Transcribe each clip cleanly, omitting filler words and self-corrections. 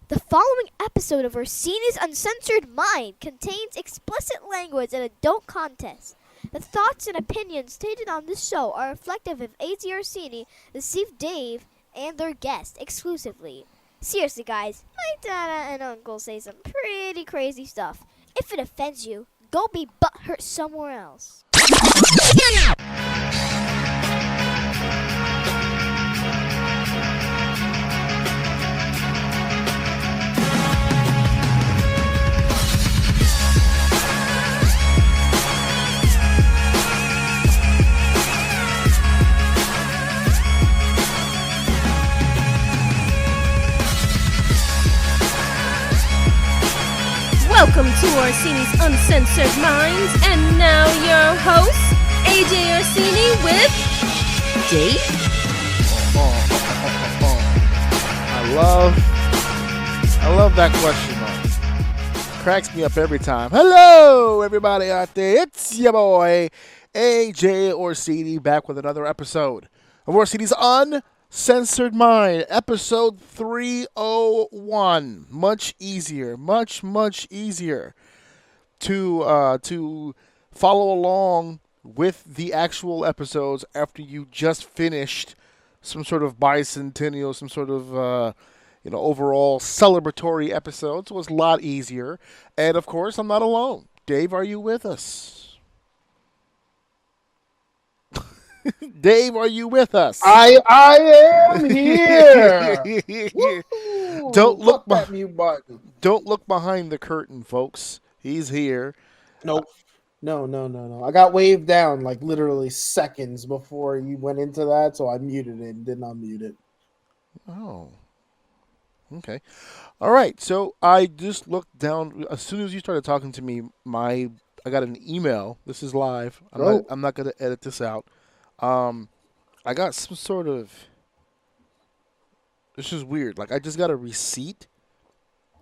The following episode of Orsini's Uncensored Mind contains explicit language and adult content. The thoughts and opinions stated on this show are reflective of AZ Orsini, the Steve Dave, and their guests exclusively. Seriously, guys, my dada and uncle say some pretty crazy stuff. If it offends you, go be butthurt somewhere else. Welcome to Orsini's Uncensored Minds, and now your host, AJ Orsini with Dave. I love that question mark. Cracks me up every time. Hello, everybody out there. It's your boy, AJ Orsini, back with another episode of Orsini's Uncensored Mind, episode 301. Much easier to follow along with the actual episodes after you just finished some sort of bicentennial, some sort of overall celebratory episodes. It was a lot easier. And of course, I'm not alone. Dave, are you with us? Dave, are you with us? I am here. Don't look that mute button. Don't look behind the curtain, folks. He's here. Nope. No. I got waved down like literally seconds before you went into that, so I muted it and did not mute it. Oh. Okay. All right. So I just looked down as soon as you started talking to me. I got an email. This is live. I'm not going to edit this out. I got some sort of. This is weird. Like I just got a receipt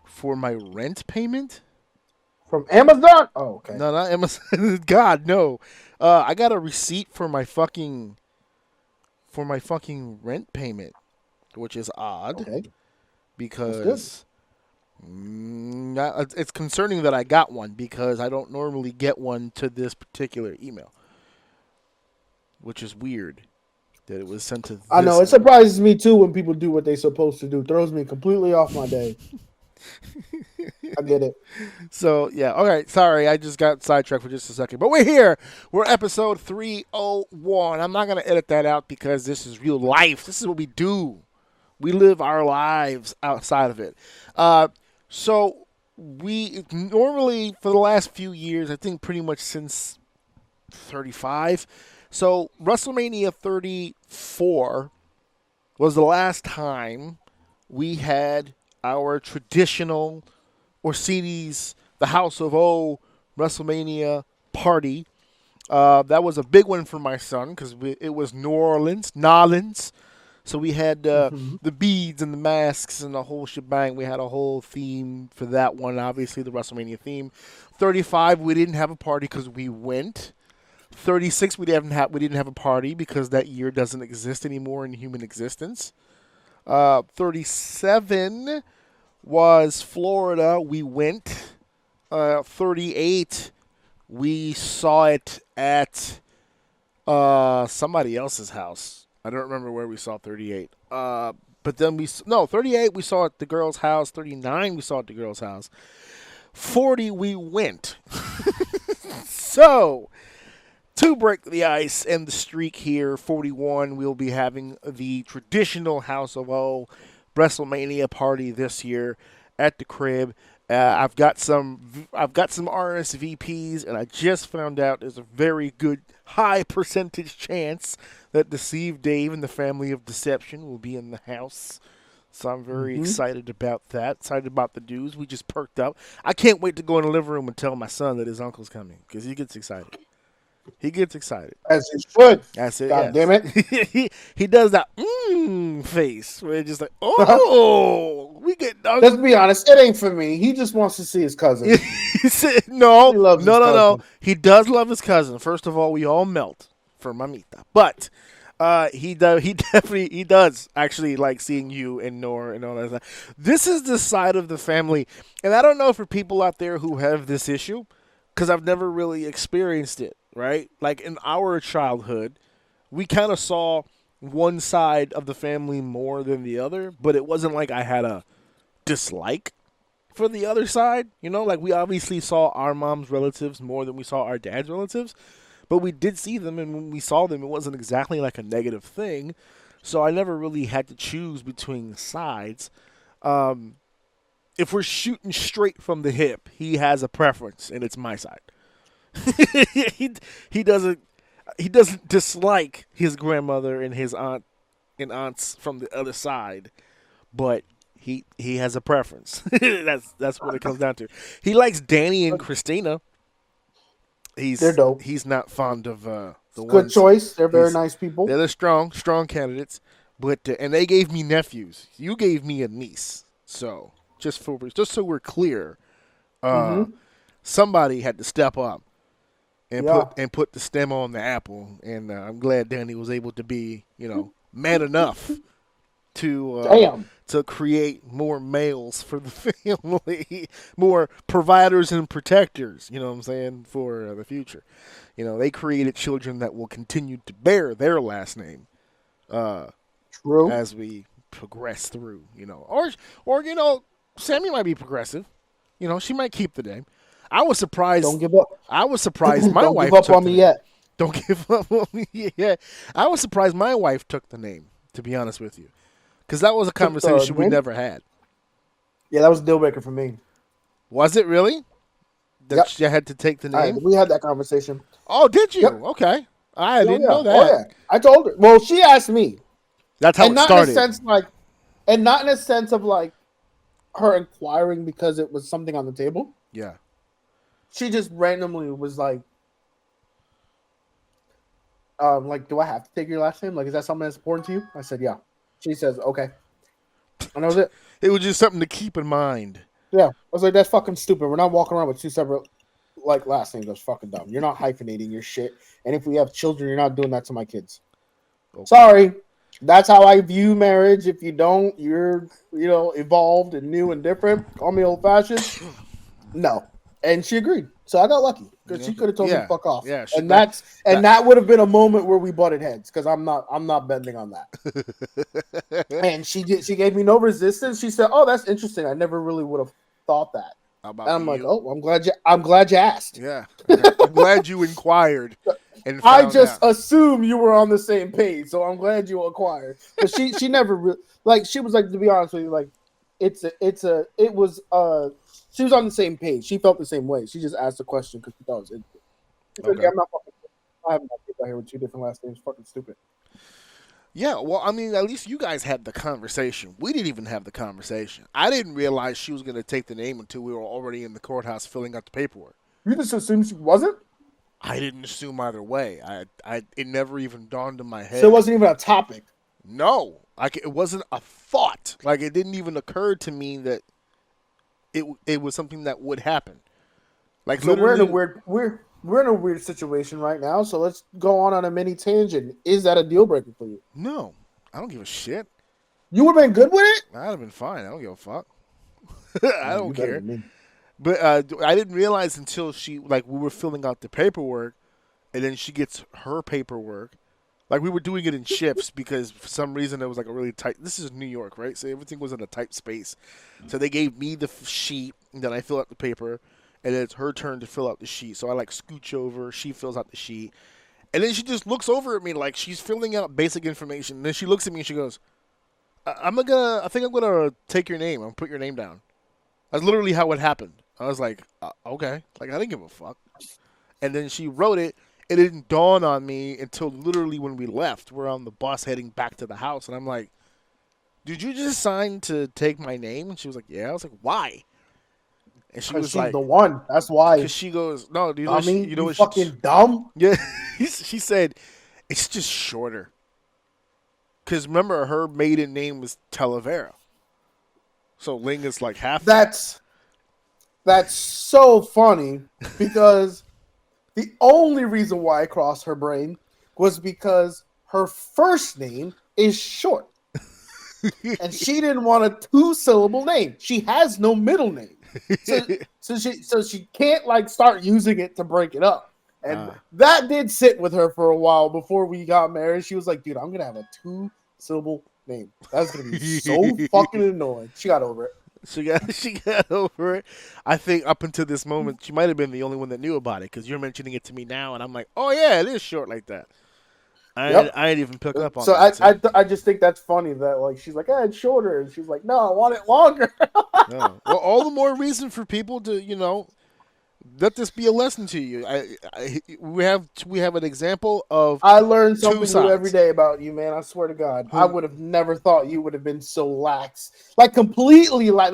for my rent payment from Amazon. Oh, okay. No, not Amazon. God, no. I got a receipt for my fucking rent payment, which is odd. Okay. Because it's concerning that I got one because I don't normally get one to this particular email, which is weird that it was sent to this. I know. It surprises me, too, when people do what they're supposed to do. Throws me completely off my day. I get it. So, yeah. All right. Sorry. I just got sidetracked for just a second. But we're here. We're episode 301. I'm not going to edit that out because this is real life. This is what we do. We live our lives outside of it. So we normally, for the last few years, I think pretty much since 35. So WrestleMania 34 was the last time we had our traditional Orsini's, the House of O WrestleMania party. That was a big one for my son because it was Nolans. So we had the beads and the masks and the whole shebang. We had a whole theme for that one, obviously the WrestleMania theme. 35, we didn't have a party because we went. 36, we didn't have a party because that year doesn't exist anymore in human existence. 37 was Florida. We went. 38, we saw it at somebody else's house. I don't remember where we saw 38. But then 38 we saw at the girl's house. 39 we saw at the girl's house. 40 we went. So, to break the ice and the streak here, 41 we'll be having the traditional House of O WrestleMania party this year at the crib. I've got some RSVPs, and I just found out there's a very good high percentage chance that Deceive Dave and the Family of Deception will be in the house. So I'm very excited about that. Excited about the dudes. We just perked up. I can't wait to go in the living room and tell my son that his uncle's coming because he gets excited. He gets excited. As he should. That's it. God damn it. he does that face where it's just like, oh, we get. Let's be honest, it ain't for me. He just wants to see his cousin. No. He does love his cousin. First of all, we all melt for mamita. But He does. He does actually like seeing you and Nor and all that stuff. This is the side of the family, and I don't know for people out there who have this issue, because I've never really experienced it. Right, like in our childhood, we kind of saw one side of the family more than the other, but it wasn't like I had a dislike for the other side. You know, like we obviously saw our mom's relatives more than we saw our dad's relatives. But we did see them, and when we saw them, it wasn't exactly like a negative thing. So I never really had to choose between sides. If we're shooting straight from the hip, he has a preference, and it's my side. he doesn't dislike his grandmother and his aunt and aunts from the other side, but he has a preference. That's what it comes down to. He likes Danny and Christina. They're dope. He's not fond of the Good ones. choice. They're very nice people. They're strong candidates. But and they gave me nephews. You gave me a niece. So just so we're clear, somebody had to step up and put the stem on the apple. And I'm glad Danny was able to be man enough to create more males for the family, more providers and protectors, you know what I'm saying, for the future. They created children that will continue to bear their last name True. as we progress through, or Sammy might be progressive. She might keep the name. I was surprised. Don't give up. I was surprised my Don't wife give up took on the me name. yet. Don't give up on me yet. I was surprised my wife took the name, to be honest with you. Because that was a conversation we never had. Yeah, that was a deal breaker for me. Was it really? That she had to take the name? We had that conversation. Oh, did you? Yep. Okay. I didn't know that. Oh, yeah. I told her. Well, she asked me. That's how and it not started. In a sense, and not in a sense of like her inquiring because it was something on the table. Yeah. She just randomly was like, do I have to take your last name? Like, is that something that's important to you? I said, yeah. She says, okay. And that was it. It was just something to keep in mind. Yeah. I was like, that's fucking stupid. We're not walking around with two separate last names. That's fucking dumb. You're not hyphenating your shit. And if we have children, you're not doing that to my kids. Okay. Sorry. That's how I view marriage. If you don't, you're, evolved and new and different. Call me old fashioned. No. And she agreed. So I got lucky because she could have told me to fuck off. Yeah, that would have been a moment where we butted heads because I'm not bending on that. And she gave me no resistance. She said, "Oh, that's interesting. I never really would have thought that." And I'm like, "Oh, I'm glad you asked." Yeah, I'm glad you inquired. And I just assume you were on the same page, so I'm glad you inquired. But she never really she was like, to be honest with you, she was on the same page. She felt the same way. She just asked the question because she thought it was interesting. Okay. I'm not fucking. I have no kids out here with two different last names. Fucking stupid. Yeah, well, I mean, at least you guys had the conversation. We didn't even have the conversation. I didn't realize she was going to take the name until we were already in the courthouse filling out the paperwork. You just assumed she wasn't? I didn't assume either way. It never even dawned in my head. So it wasn't even a topic. No, it wasn't a thought. Like it didn't even occur to me that it was something that would happen. Like so we're in a weird situation right now. So let's go on a mini tangent. Is that a deal breaker for you? No, I don't give a shit. You would have been good with it? I'd have been fine. I don't give a fuck. I don't care. But I didn't realize until we were filling out the paperwork, and then she gets her paperwork. Like we were doing it in shifts because for some reason it was like a really tight. This is New York, right? So everything was in a tight space. So they gave me the sheet, and then I fill out the paper, and then it's her turn to fill out the sheet. So I scooch over, she fills out the sheet, and then she just looks over at me like she's filling out basic information. And then she looks at me and she goes, I think I'm gonna take your name. I'm gonna put your name down. That's literally how it happened. I was like, okay. Like I didn't give a fuck. And then she wrote it. It didn't dawn on me until literally when we left. We're on the bus heading back to the house, and I'm like, "Did you just sign to take my name?" And she was like, "Yeah." I was like, "Why?" And she was she's like, "The one." That's why. Because she goes, "No, do you know? You know what? Fucking dumb." Yeah, she said, "It's just shorter." Because remember, her maiden name was Talavera, so Ling is like half. That's so funny because. The only reason why it crossed her brain was because her first name is short. And she didn't want a 2-syllable name. She has no middle name. So she can't like start using it to break it up. And that did sit with her for a while before we got married. She was like, dude, I'm going to have a 2-syllable name. That's going to be so fucking annoying. She got over it. She got over it. I think up until this moment, she might have been the only one that knew about it because you're mentioning it to me now, and I'm like, oh, yeah, it is short like that. I didn't even pick up on that. So I just think that's funny that like she's like, it's shorter. And she's like, no, I want it longer. No. Well, all the more reason for people to, let this be a lesson to you. We have an example of I learn something sides. new every day about you, man. I swear to God, I would have never thought you would have been so lax, like completely like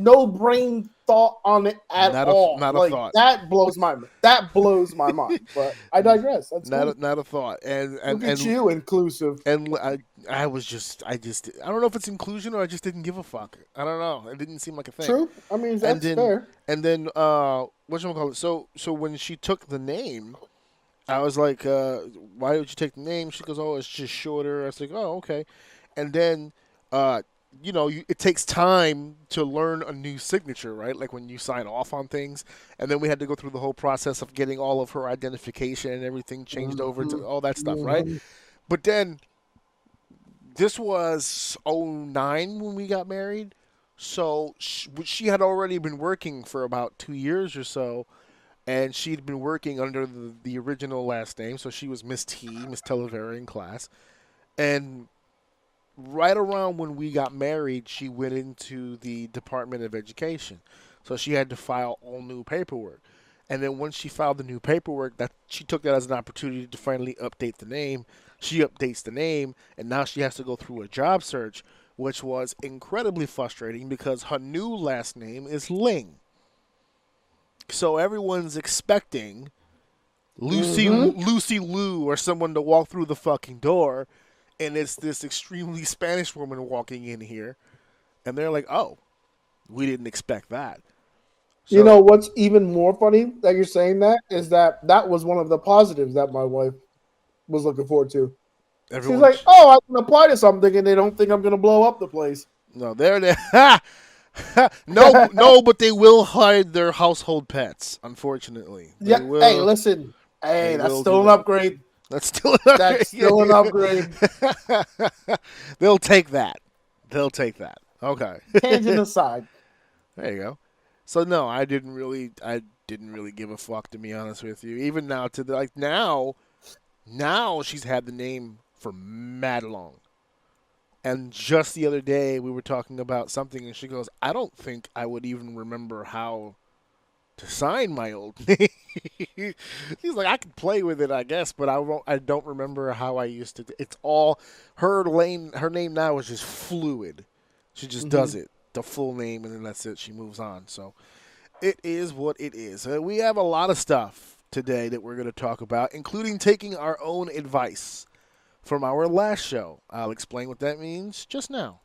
no brain thought on it at all. Not like, a thought. That blows my mind. But I digress. That's not a thought. And look at you, inclusive. And I don't know if it's inclusion or I just didn't give a fuck. I don't know. It didn't seem like a thing. True. I mean, that's fair. And then whatchamacallit? So when she took the name, I was like, why did you take the name? She goes, oh, it's just shorter. I was like, oh, okay. And then it takes time to learn a new signature, right? Like when you sign off on things. And then we had to go through the whole process of getting all of her identification and everything changed over to all that stuff, right? But then this was 2009 when we got married. So she had already been working for about 2 years or so. And she'd been working under the original last name. So she was Miss Talavera in class. And right around when we got married, she went into the Department of Education. So she had to file all new paperwork. And then once she filed the new paperwork, that she took that as an opportunity to finally update the name. She updates the name, and now she has to go through a job search, which was incredibly frustrating because her new last name is Ling. So everyone's expecting Lucy Liu or someone to walk through the fucking door, and it's this extremely Spanish woman walking in here, and they're like, oh, we didn't expect that. So, you know what's even more funny that you're saying that is that was one of the positives that my wife was looking forward to. She's like, oh, I can apply to something, and they don't think I'm going to blow up the place. No, they're there. No, but they will hide their household pets, unfortunately. Yeah. Hey, listen. Hey, that's still an upgrade. That's still an upgrade. That's still an upgrade. They'll take that. Okay. Tangent aside. There you go. So no, I didn't really give a fuck, to be honest with you. Even now now she's had the name for mad long. And just the other day we were talking about something and she goes, I don't think I would even remember how to sign my old name. She's like, I could play with it, I guess, but I don't remember how I used to. It's all her name now is just fluid. She just does it, the full name, and then that's it. She moves on. So it is what it is. We have a lot of stuff today that we're going to talk about, including taking our own advice from our last show. I'll explain what that means just now.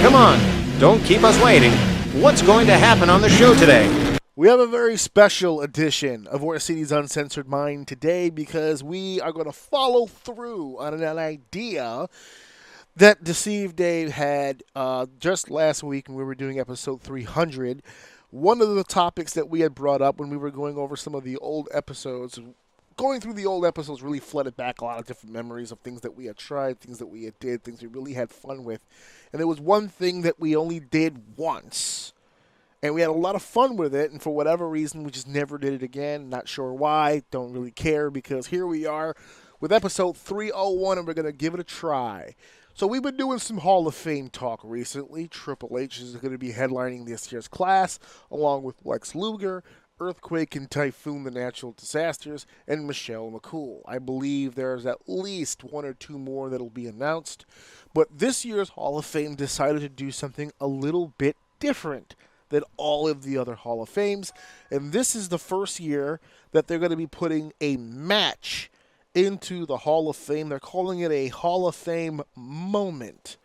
Come on, don't keep us waiting. What's going to happen on the show today? We have a very special edition of Orsini's Uncensored Mind today because we are going to follow through on an idea that Deceived Dave had just last week when we were doing episode 300. One of the topics that we had brought up when we were going over some of the old episodes, going through the old episodes really flooded back a lot of different memories of things that we had tried, things that we had did, things we really had fun with. And there was one thing that we only did once. And we had a lot of fun with it, and for whatever reason, we just never did it again. Not sure why, don't really care, because here we are with episode 301, and we're going to give it a try. So we've been doing some Hall of Fame talk recently. Triple H is going to be headlining this year's class, along with Lex Luger, Earthquake and Typhoon, the Natural Disasters, and Michelle McCool. I believe there's at least one or two more that will be announced. But this year's Hall of Fame decided to do something a little bit different than all of the other Hall of Fames. And this is the first year that they're going to be putting a match into the Hall of Fame. They're calling it a Hall of Fame moment.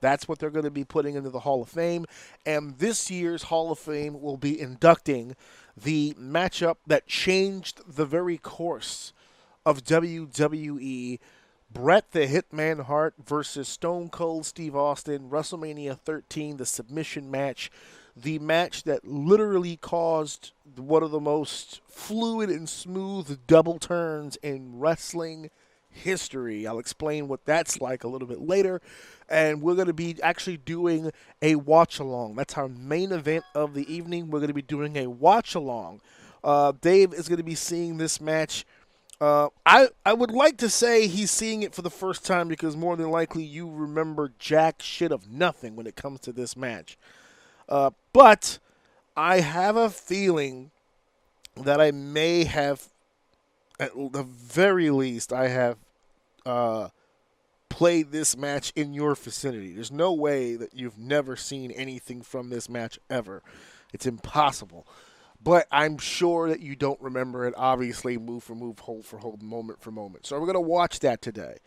That's what they're going to be putting into the Hall of Fame. And this year's Hall of Fame will be inducting the matchup that changed the very course of WWE. Bret the Hitman Hart versus Stone Cold Steve Austin, WrestleMania 13, the submission match. The match that literally caused one of the most fluid and smooth double turns in wrestling history. I'll explain what that's like a little bit later. And we're going to be actually doing a watch-along. That's our main event of the evening. We're going to be doing a watch-along. Dave is going to be seeing this match. I would like to say he's seeing it for the first time because more than likely you remember jack shit of nothing when it comes to this match. But I have a feeling that I may have, at the very least, I have played this match in your vicinity. There's no way that you've never seen anything from this match ever. It's impossible. But I'm sure that you don't remember it, obviously, move for move, hold for hold, moment for moment. So we're going to watch that today.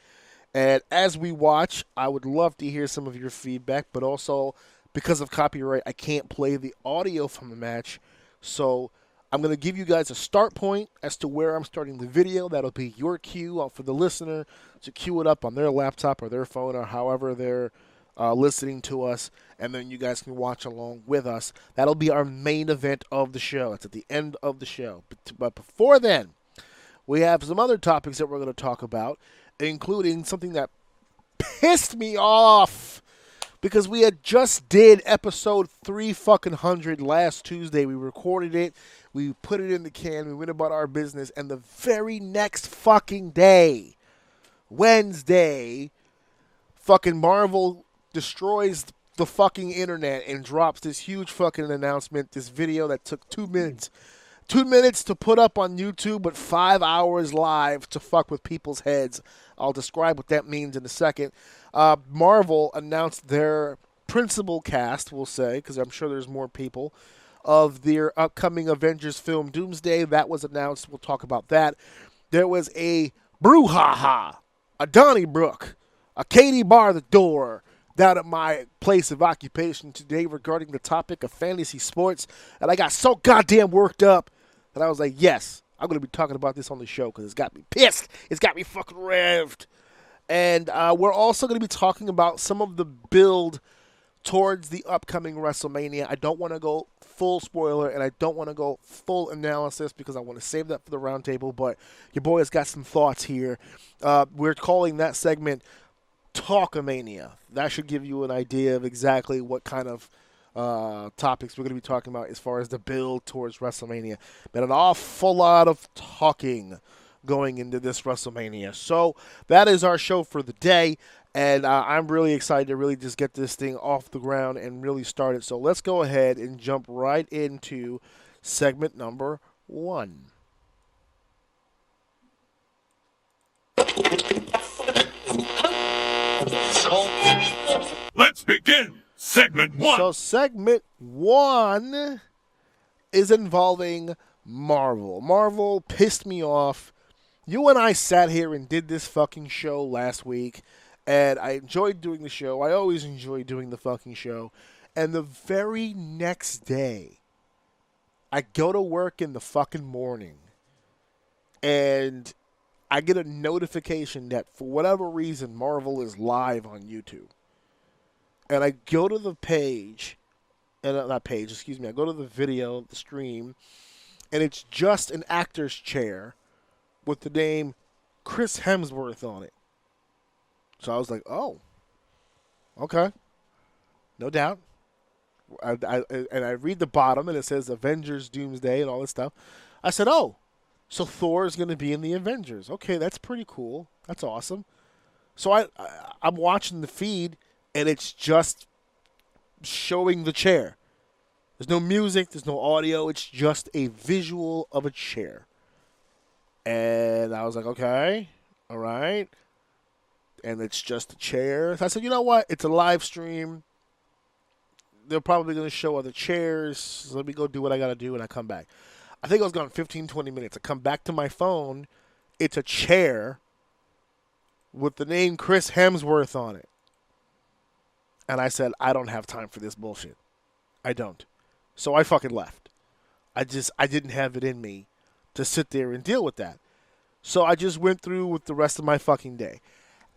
And as we watch, I would love to hear some of your feedback, but also, because of copyright, I can't play the audio from the match. So I'm going to give you guys a start point as to where I'm starting the video. That'll be your cue for the listener to cue it up on their laptop or their phone or however they're listening to us, and then you guys can watch along with us. That'll be our main event of the show. It's at the end of the show. But before then, we have some other topics that we're going to talk about, including something that pissed me off because we had just did episode 300 last Tuesday. We recorded it, we put it in the can, we went about our business, and the very next fucking day, Wednesday, fucking Marvel destroys the fucking internet and drops this huge fucking announcement, this video that took 2 minutes. 2 minutes to put up on YouTube, but 5 hours live to fuck with people's heads. I'll describe what that means in a second. Marvel announced their principal cast, we'll say, because I'm sure there's more people, of their upcoming Avengers film Doomsday. That was announced. We'll talk about that. There was a brouhaha, a Donnybrook, a Katie bar the door down at my place of occupation today regarding the topic of fantasy sports, and I got so goddamn worked up that I was like, yes, I'm going to be talking about this on the show because it's got me pissed. It's got me fucking revved. And we're also going to be talking about some of the build towards the upcoming WrestleMania. I don't want to go full spoiler, and I don't want to go full analysis because I want to save that for the roundtable, but your boy has got some thoughts here. We're calling that segment Talkamania. That should give you an idea of exactly what kind of topics we're going to be talking about as far as the build towards WrestleMania. Been an awful lot of talking going into this WrestleMania. So that is our show for the day, and I'm really excited to really just get this thing off the ground and really start it. So let's go ahead and jump right into segment number 1. Let's begin segment 1. So segment 1 is involving Marvel. Marvel pissed me off. You and I sat here and did this fucking show last week, and I enjoyed doing the show. I always enjoy doing the fucking show. And the very next day, I go to work in the fucking morning, and I get a notification that for whatever reason, Marvel is live on YouTube. And I go to the page, and I go to the video, the stream, and it's just an actor's chair with the name Chris Hemsworth on it. So I was like, oh, okay, no doubt. And I read the bottom, and it says Avengers Doomsday and all this stuff. I said, oh, so Thor is going to be in the Avengers. Okay, that's pretty cool. That's awesome. So I'm watching the feed, and it's just showing the chair. There's no music. There's no audio. It's just a visual of a chair. And I was like, okay, all right. And it's just a chair. So I said, you know what? It's a live stream. They're probably going to show other chairs. So let me go do what I got to do, and I come back. I think I was gone 15, 20 minutes. I come back to my phone. It's a chair with the name Chris Hemsworth on it. And I said, I don't have time for this bullshit. I don't. So I fucking left. I didn't have it in me to sit there and deal with that. So I just went through with the rest of my fucking day.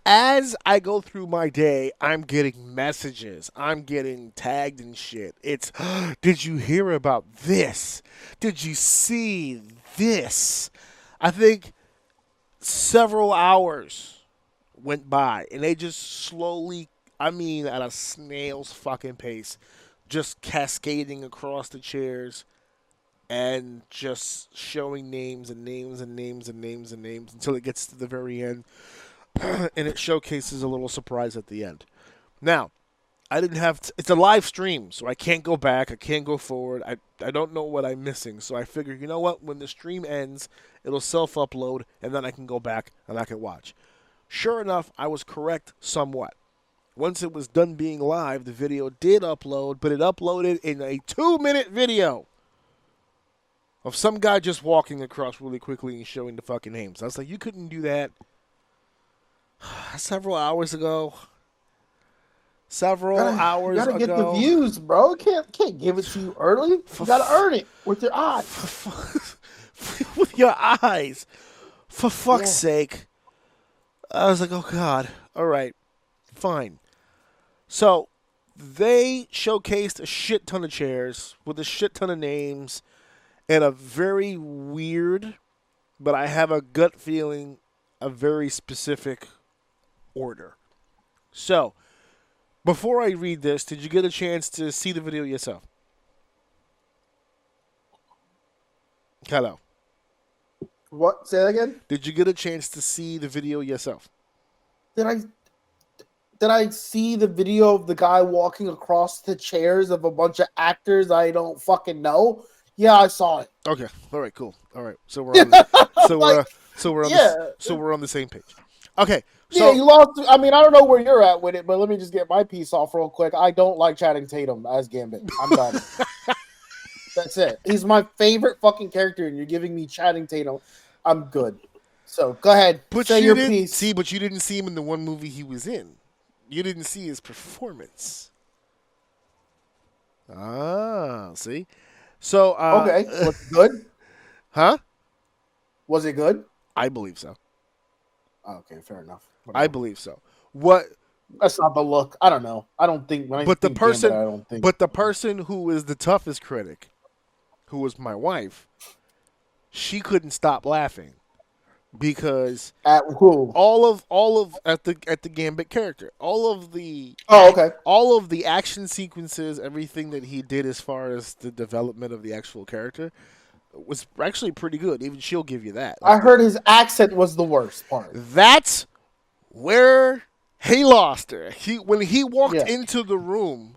As I go through my day, I'm getting messages. I'm getting tagged and shit. It's, did you hear about this? Did you see this? I think several hours went by, and they just slowly, I mean at a snail's fucking pace, just cascading across the chairs and just showing names and names and names and names and names until it gets to the very end. And it showcases a little surprise at the end. Now, I didn't have it's a live stream, so I can't go back, I can't go forward. I don't know what I'm missing. So I figured, you know what, when the stream ends, it'll self-upload and then I can go back and I can watch. Sure enough, I was correct somewhat. Once it was done being live, the video did upload, but it uploaded in a 2-minute video of some guy just walking across really quickly and showing the fucking names. I was like, you couldn't do that several hours ago. Several hours ago. You gotta get the views, bro. Can't give it to you early. You gotta earn it with your eyes. With your eyes. For fuck's sake. I was like, oh God. All right. Fine. So, they showcased a shit ton of chairs with a shit ton of names and a very weird, but I have a gut feeling, a very specific order. So, before I read this, did you get a chance to see the video yourself? Hello. What? Say that again? Did you get a chance to see the video yourself? Did I see the video of the guy walking across the chairs of a bunch of actors I don't fucking know? Yeah, I saw it. Okay. All right. Cool. All right. So we're on. We're on the same page. Okay. So, yeah, you lost. I mean, I don't know where you're at with it, but let me just get my piece off real quick. I don't like Channing Tatum as Gambit. I'm done. That's it. He's my favorite fucking character, and you're giving me Channing Tatum. I'm good. So go ahead. Say your piece. See, but you didn't see him in the one movie he was in. You didn't see his performance. Ah, see. So okay, was it good? Huh? Was it good? I believe so. Okay, fair enough. Whatever. I believe so. What? That's not the look. I don't know. I don't think. But the person who is the toughest critic, who was my wife, she couldn't stop laughing because at who? all of at the Gambit character, all of the all of the action sequences, everything that he did as far as the development of the actual character was actually pretty good. Even she'll give you that. I heard his accent was the worst part. That's where he lost her. When he walked into the room.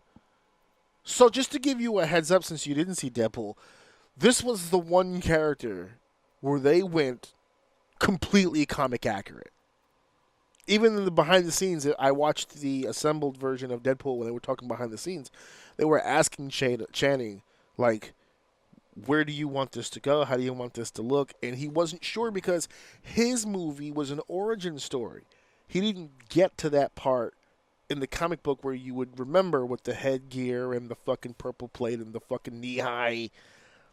So just to give you a heads up, since you didn't see Deadpool, this was the one character where they went completely comic accurate. Even in the behind the scenes, I watched the assembled version of Deadpool when they were talking behind the scenes. They were asking Channing, like, where do you want this to go? How do you want this to look? And he wasn't sure because his movie was an origin story. He didn't get to that part in the comic book where you would remember with the headgear and the fucking purple plate and the fucking knee-high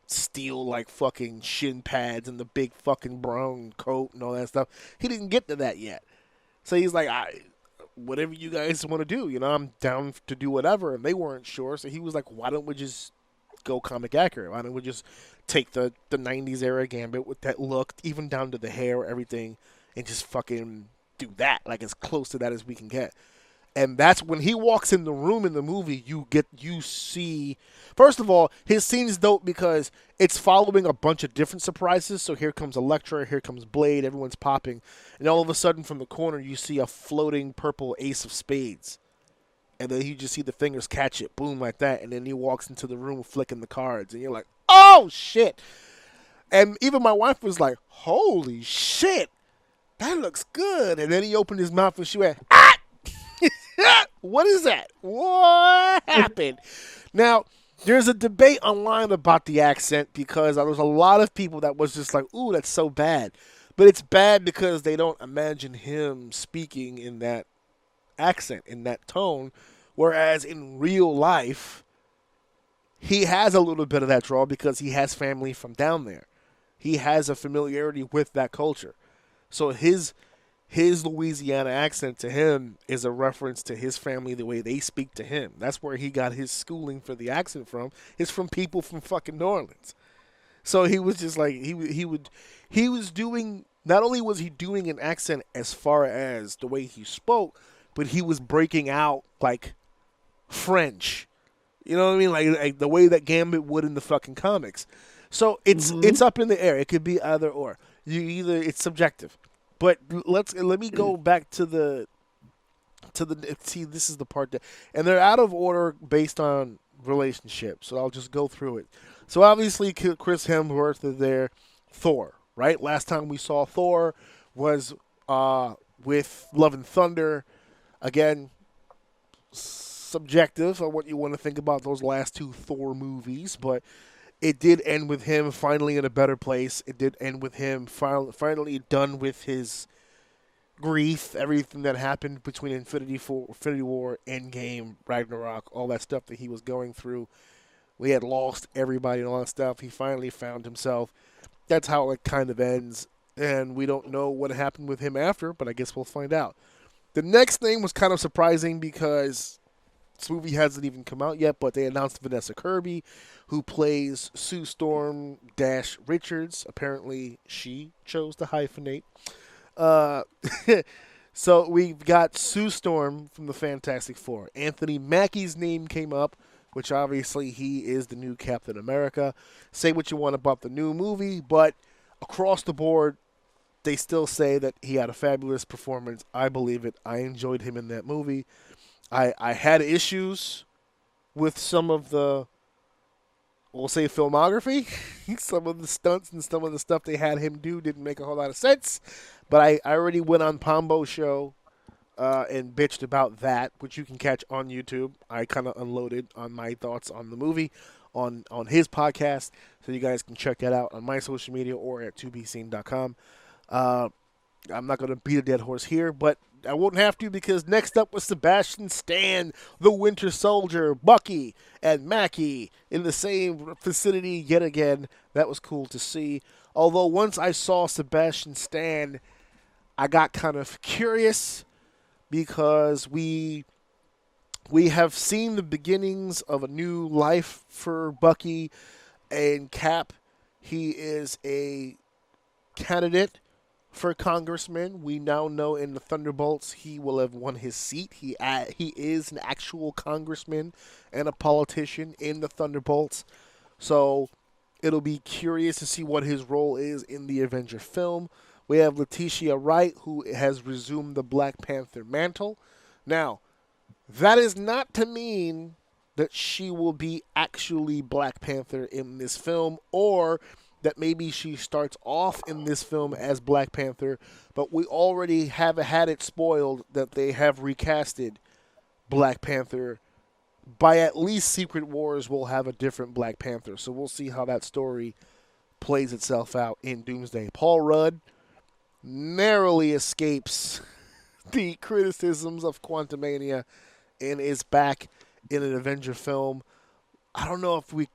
steel like fucking shin pads and the big fucking brown coat and all that stuff. He didn't get to that yet. So he's like, whatever you guys want to do, you know, I'm down to do whatever. And they weren't sure. So he was like, why don't we just go comic accurate? Why don't we just take the 90s era Gambit with that look, even down to the hair, everything, and just fucking do that, like as close to that as we can get. And that's when he walks in the room in the movie, you see, first of all, his scene is dope because it's following a bunch of different surprises. So here comes Elektra, here comes Blade, everyone's popping. And all of a sudden from the corner, you see a floating purple ace of spades. And then you just see the fingers catch it, boom, like that. And then he walks into the room flicking the cards. And you're like, oh, shit. And even my wife was like, holy shit, that looks good. And then he opened his mouth and she went, ah! What is that? What happened? Now, there's a debate online about the accent because there was a lot of people that was just like, ooh, that's so bad. But it's bad because they don't imagine him speaking in that accent, in that tone. Whereas in real life, he has a little bit of that draw because he has family from down there. He has a familiarity with that culture. So his Louisiana accent to him is a reference to his family, the way they speak to him. That's where he got his schooling for the accent from. It's from people from fucking New Orleans. So he was just like he was doing. Not only was he doing an accent as far as the way he spoke, but he was breaking out like French. You know what I mean? Like the way that Gambit would in the fucking comics. So it's up in the air. It could be either or. It's subjective. But let me go back to the see, this is the part that, and they're out of order based on relationship. So I'll just go through it. So obviously Chris Hemsworth is there, Thor, right? Last time we saw Thor was with Love and Thunder. Again, subjective on what you want to think about those last two Thor movies, but it did end with him finally in a better place. It did end with him finally done with his grief, everything that happened between Infinity War, Endgame, Ragnarok, all that stuff that he was going through. We had lost everybody and all that stuff. He finally found himself. That's how it kind of ends, and we don't know what happened with him after, but I guess we'll find out. The next thing was kind of surprising because this movie hasn't even come out yet, but they announced Vanessa Kirby, who plays Sue Storm - Richards. Apparently, she chose to hyphenate. So we've got Sue Storm from the Fantastic Four. Anthony Mackie's name came up, which obviously he is the new Captain America. Say what you want about the new movie, but across the board, they still say that he had a fabulous performance. I believe it. I enjoyed him in that movie. I had issues with some of the, we'll say, filmography. Some of the stunts and some of the stuff they had him do didn't make a whole lot of sense. But I already went on Pombo's show and bitched about that, which you can catch on YouTube. I kind of unloaded on my thoughts on the movie on his podcast. So you guys can check that out on my social media or at 2bscene.com. I'm not going to beat a dead horse here, but I won't have to because next up was Sebastian Stan, the Winter Soldier, Bucky, and Mackie in the same vicinity yet again. That was cool to see. Although once I saw Sebastian Stan, I got kind of curious because we have seen the beginnings of a new life for Bucky and Cap. He is a candidate for congressman. We now know in the Thunderbolts he will have won his seat. He is an actual congressman and a politician in the Thunderbolts. So it'll be curious to see what his role is in the Avenger film. We have Letitia Wright, who has resumed the Black Panther mantle. Now, that is not to mean that she will be actually Black Panther in this film, or that maybe she starts off in this film as Black Panther, but we already have had it spoiled that they have recasted Black Panther. By at least Secret Wars, we'll have a different Black Panther, so we'll see how that story plays itself out in Doomsday. Paul Rudd narrowly escapes the criticisms of Quantumania and is back in an Avenger film. I don't know if we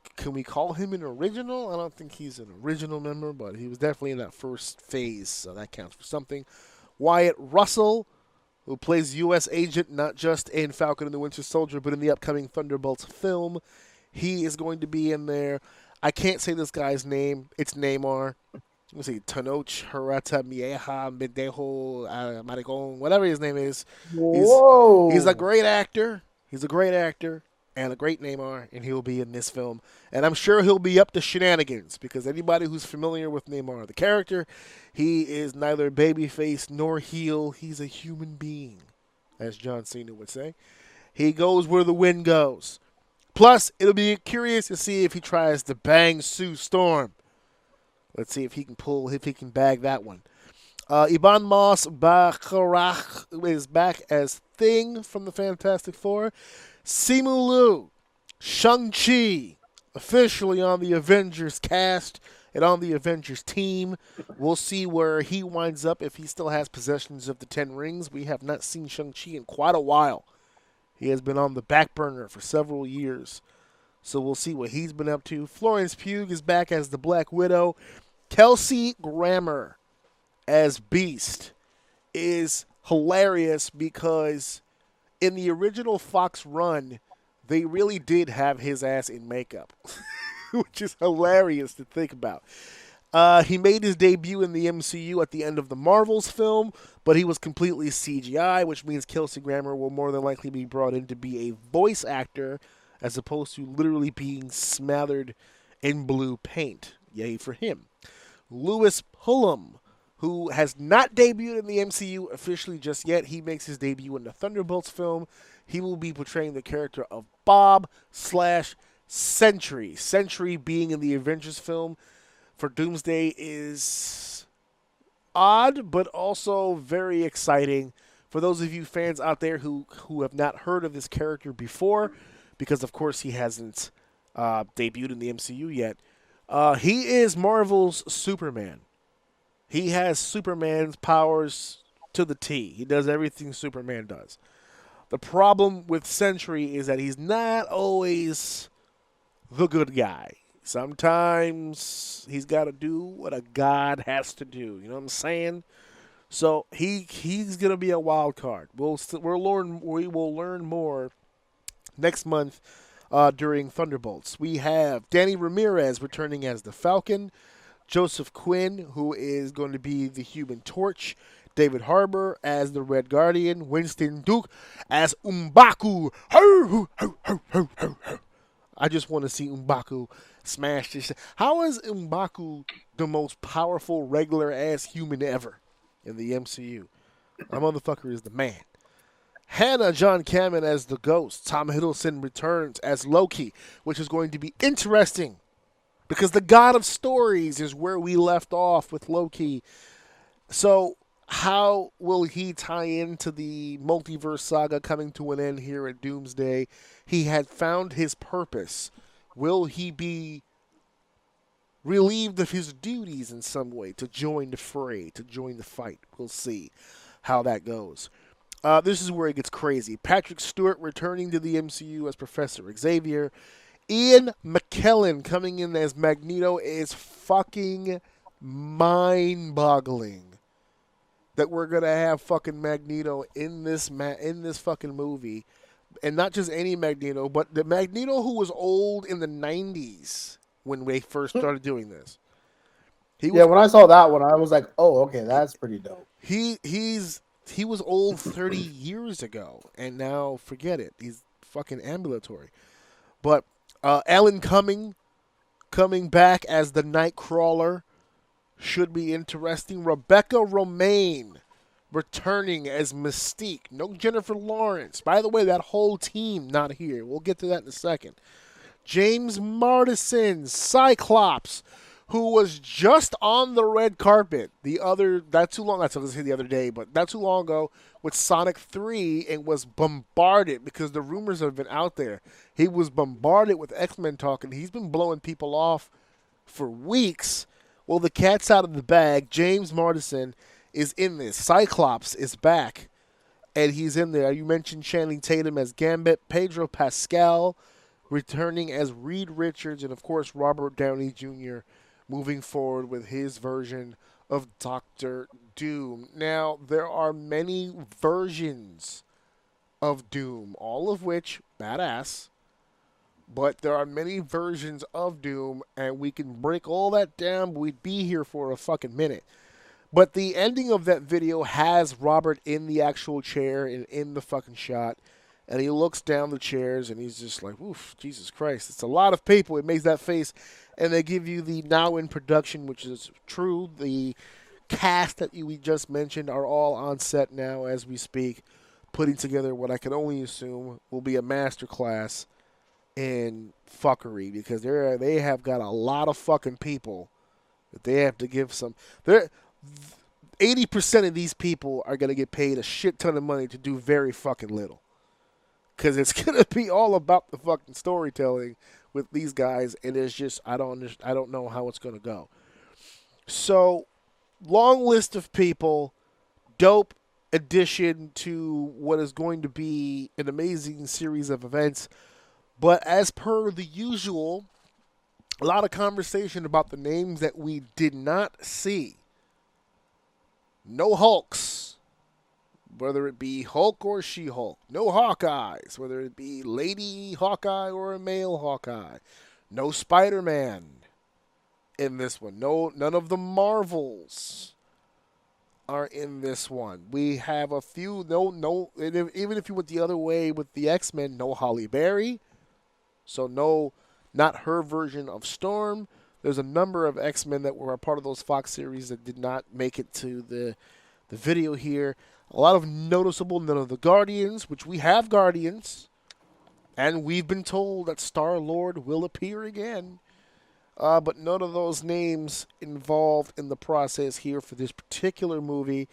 call him an original. I don't think he's an original member, but he was definitely in that first phase, so that counts for something. Wyatt Russell, who plays U.S. agent not just in Falcon and the Winter Soldier, but in the upcoming Thunderbolts film. He is going to be in there. I can't say this guy's name. It's Neymar. Let's see, Tanoch Hirata Mieja Medejo Maricon, whatever his name is. He's a great actor. He's a great actor and a great Neymar, and he'll be in this film. And I'm sure he'll be up to shenanigans, because anybody who's familiar with Neymar, the character, he is neither babyface nor heel. He's a human being, as John Cena would say. He goes where the wind goes. Plus, it'll be curious to see if he tries to bang Sue Storm. Let's see if he can bag that one. Iban Moss Bacharach is back as Thing from the Fantastic Four. Simu Liu, Shang-Chi, officially on the Avengers cast and on the Avengers team. We'll see where he winds up if he still has possessions of the 10 rings. We have not seen Shang-Chi in quite a while. He has been on the back burner for several years. So we'll see what he's been up to. Florence Pugh is back as the Black Widow. Kelsey Grammer as Beast is hilarious because in the original Fox run, they really did have his ass in makeup, which is hilarious to think about. He made his debut in the MCU at the end of the Marvels film, but he was completely CGI, which means Kelsey Grammer will more than likely be brought in to be a voice actor as opposed to literally being smothered in blue paint. Yay for him. Louis Pullum, who has not debuted in the MCU officially just yet. He makes his debut in the Thunderbolts film. He will be portraying the character of Bob/Sentry. Sentry being in the Avengers film for Doomsday is odd, but also very exciting. For those of you fans out there who have not heard of this character before, because of course he hasn't debuted in the MCU yet, he is Marvel's Superman. He has Superman's powers to the T. He does everything Superman does. The problem with Sentry is that he's not always the good guy. Sometimes he's got to do what a god has to do. You know what I'm saying? So he's gonna be a wild card. We will learn more next month during Thunderbolts. We have Danny Ramirez returning as the Falcon, Joseph Quinn, who is going to be the Human Torch, David Harbour as the Red Guardian, Winston Duke as M'Baku. I just want to see M'Baku smash this shit. How is M'Baku the most powerful regular-ass human ever in the MCU? That motherfucker is the man. Hannah John Kamen as the Ghost. Tom Hiddleston returns as Loki, which is going to be interesting because the God of Stories is where we left off with Loki. So how will he tie into the multiverse saga coming to an end here at Doomsday? He had found his purpose. Will he be relieved of his duties in some way to join the fray, to join the fight? We'll see how that goes. This is where it gets crazy. Patrick Stewart returning to the MCU as Professor Xavier. Ian McKellen coming in as Magneto is fucking mind-boggling. That we're gonna have fucking Magneto in this fucking movie, and not just any Magneto, but the Magneto who was old in the 90s when we first started doing this. When I saw that one, I was like, "Oh, okay, that's pretty dope." He was old 30 years ago, and now forget it. He's fucking ambulatory. But Alan Cumming coming back as the Nightcrawler should be interesting. Rebecca Romaine returning as Mystique. No Jennifer Lawrence. By the way, that whole team not here. We'll get to that in a second. James Marsden, Cyclops, who was just on the red carpet the other day, but not too long ago with Sonic 3 and was bombarded because the rumors have been out there. He was bombarded with X-Men talk, and he's been blowing people off for weeks. Well, the cat's out of the bag. James Marsden is in this. Cyclops is back, and he's in there. You mentioned Channing Tatum as Gambit, Pedro Pascal returning as Reed Richards, and, of course, Robert Downey Jr. moving forward with his version of Doctor Doom. Now, there are many versions of Doom, all of which badass. But there are many versions of Doom, and we can break all that down, but we'd be here for a fucking minute. But the ending of that video has Robert in the actual chair and in the fucking shot, and he looks down the chairs, and he's just like, oof, Jesus Christ, it's a lot of people. It makes that face, and they give you the now in production, which is true. The cast that we just mentioned are all on set now as we speak, putting together what I can only assume will be a masterclass in fuckery, because they have got a lot of fucking people that they have to give some. 80% of these people are going to get paid a shit ton of money to do very fucking little, because it's going to be all about the fucking storytelling with these guys, and it's just I don't know how it's going to go. So, long list of people, dope addition to what is going to be an amazing series of events. But as per the usual, a lot of conversation about the names that we did not see. No Hulks, whether it be Hulk or She-Hulk. No Hawkeyes, whether it be Lady Hawkeye or a male Hawkeye. No Spider-Man in this one. None of the Marvels are in this one. We have a few. Even if you went the other way with the X-Men, no Halle Berry. So no, not her version of Storm. There's a number of X-Men that were a part of those Fox series that did not make it to the video here. A lot of noticeable, none of the Guardians, which we have Guardians. And we've been told that Star-Lord will appear again. But none of those names involved in the process here for this particular movie.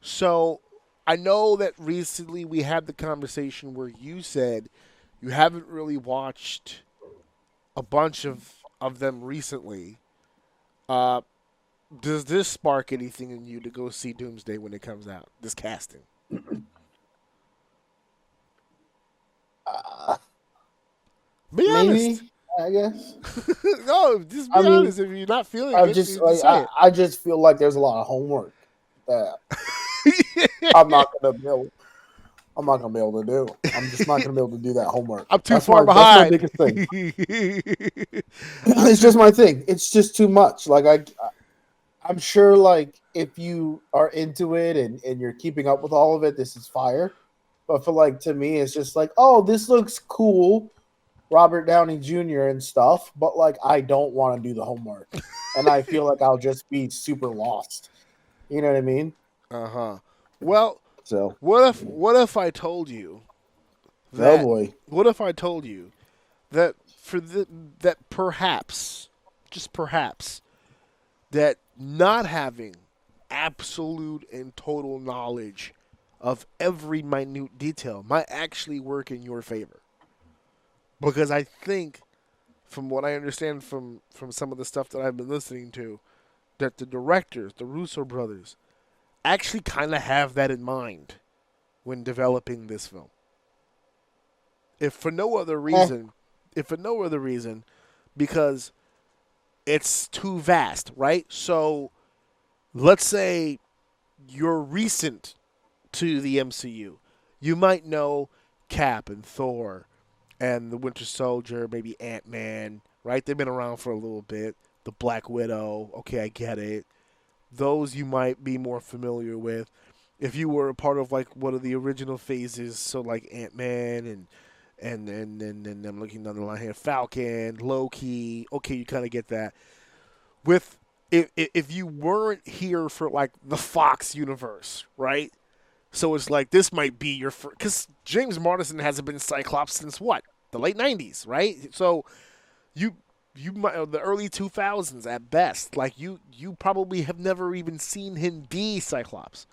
So I know that recently we had the conversation where you said you haven't really watched a bunch of them recently. Does this spark anything in you to go see Doomsday when it comes out? This casting. Be honest. Maybe, I guess. No, just be honest. If you're not feeling it, just you say it. I just feel like there's a lot of homework that I'm not gonna be able to do. I'm just not gonna be able to do that homework. I'm too far behind. That's my biggest thing. It's just my thing. It's just too much. Like I'm sure, like, if you are into it and you're keeping up with all of it, this is fire. But for, like, to me, it's just like, oh, this looks cool, Robert Downey Jr. and stuff. But, like, I don't want to do the homework. And I feel like I'll just be super lost. You know what I mean? Uh-huh. Well, so what if I told you that, oh boy. What if I told you that that perhaps, just perhaps, that not having absolute and total knowledge of every minute detail might actually work in your favor? Because I think, from what I understand from some of the stuff that I've been listening to, that the directors, the Russo brothers, actually kind of have that in mind when developing this film. If for no other reason, because it's too vast, right? So let's say you're recent to the MCU. You might know Cap and Thor and the Winter Soldier, maybe Ant-Man, right? They've been around for a little bit. The Black Widow, okay, I get it. Those you might be more familiar with. If you were a part of, like, one of the original phases, so like Ant-Man and I'm looking down the line here, Falcon, Loki, okay, you kind of get that. With if you weren't here for, like, the Fox universe, right? So it's like this might be your first, because James Marsden hasn't been Cyclops since what? The late 90s, right? So you might, the early 2000s at best. Like you probably have never even seen him be Cyclops.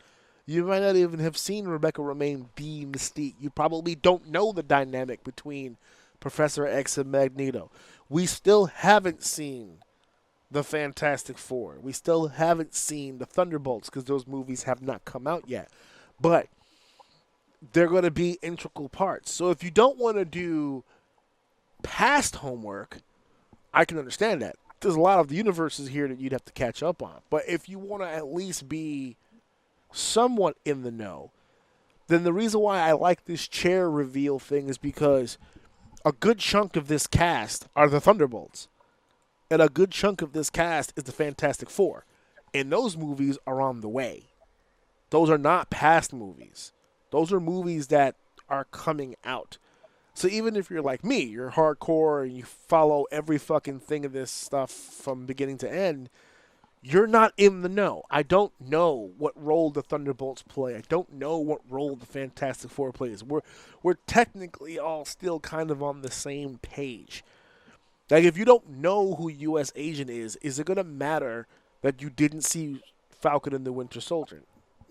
You might not even have seen Rebecca Romijn be Mystique. You probably don't know the dynamic between Professor X and Magneto. We still haven't seen the Fantastic Four. We still haven't seen the Thunderbolts because those movies have not come out yet. But they're going to be integral parts. So if you don't want to do past homework, I can understand that. There's a lot of the universes here that you'd have to catch up on. But if you want to at least be somewhat in the know, then the reason why I like this chair reveal thing is because a good chunk of this cast are the Thunderbolts. And a good chunk of this cast is the Fantastic Four. And those movies are on the way. Those are not past movies. Those are movies that are coming out. So even if you're like me, you're hardcore and you follow every fucking thing of this stuff from beginning to end, you're not in the know. I don't know what role the Thunderbolts play. I don't know what role the Fantastic Four plays. We're technically all still kind of on the same page. Like, if you don't know who U.S. Agent is it going to matter that you didn't see Falcon and the Winter Soldier?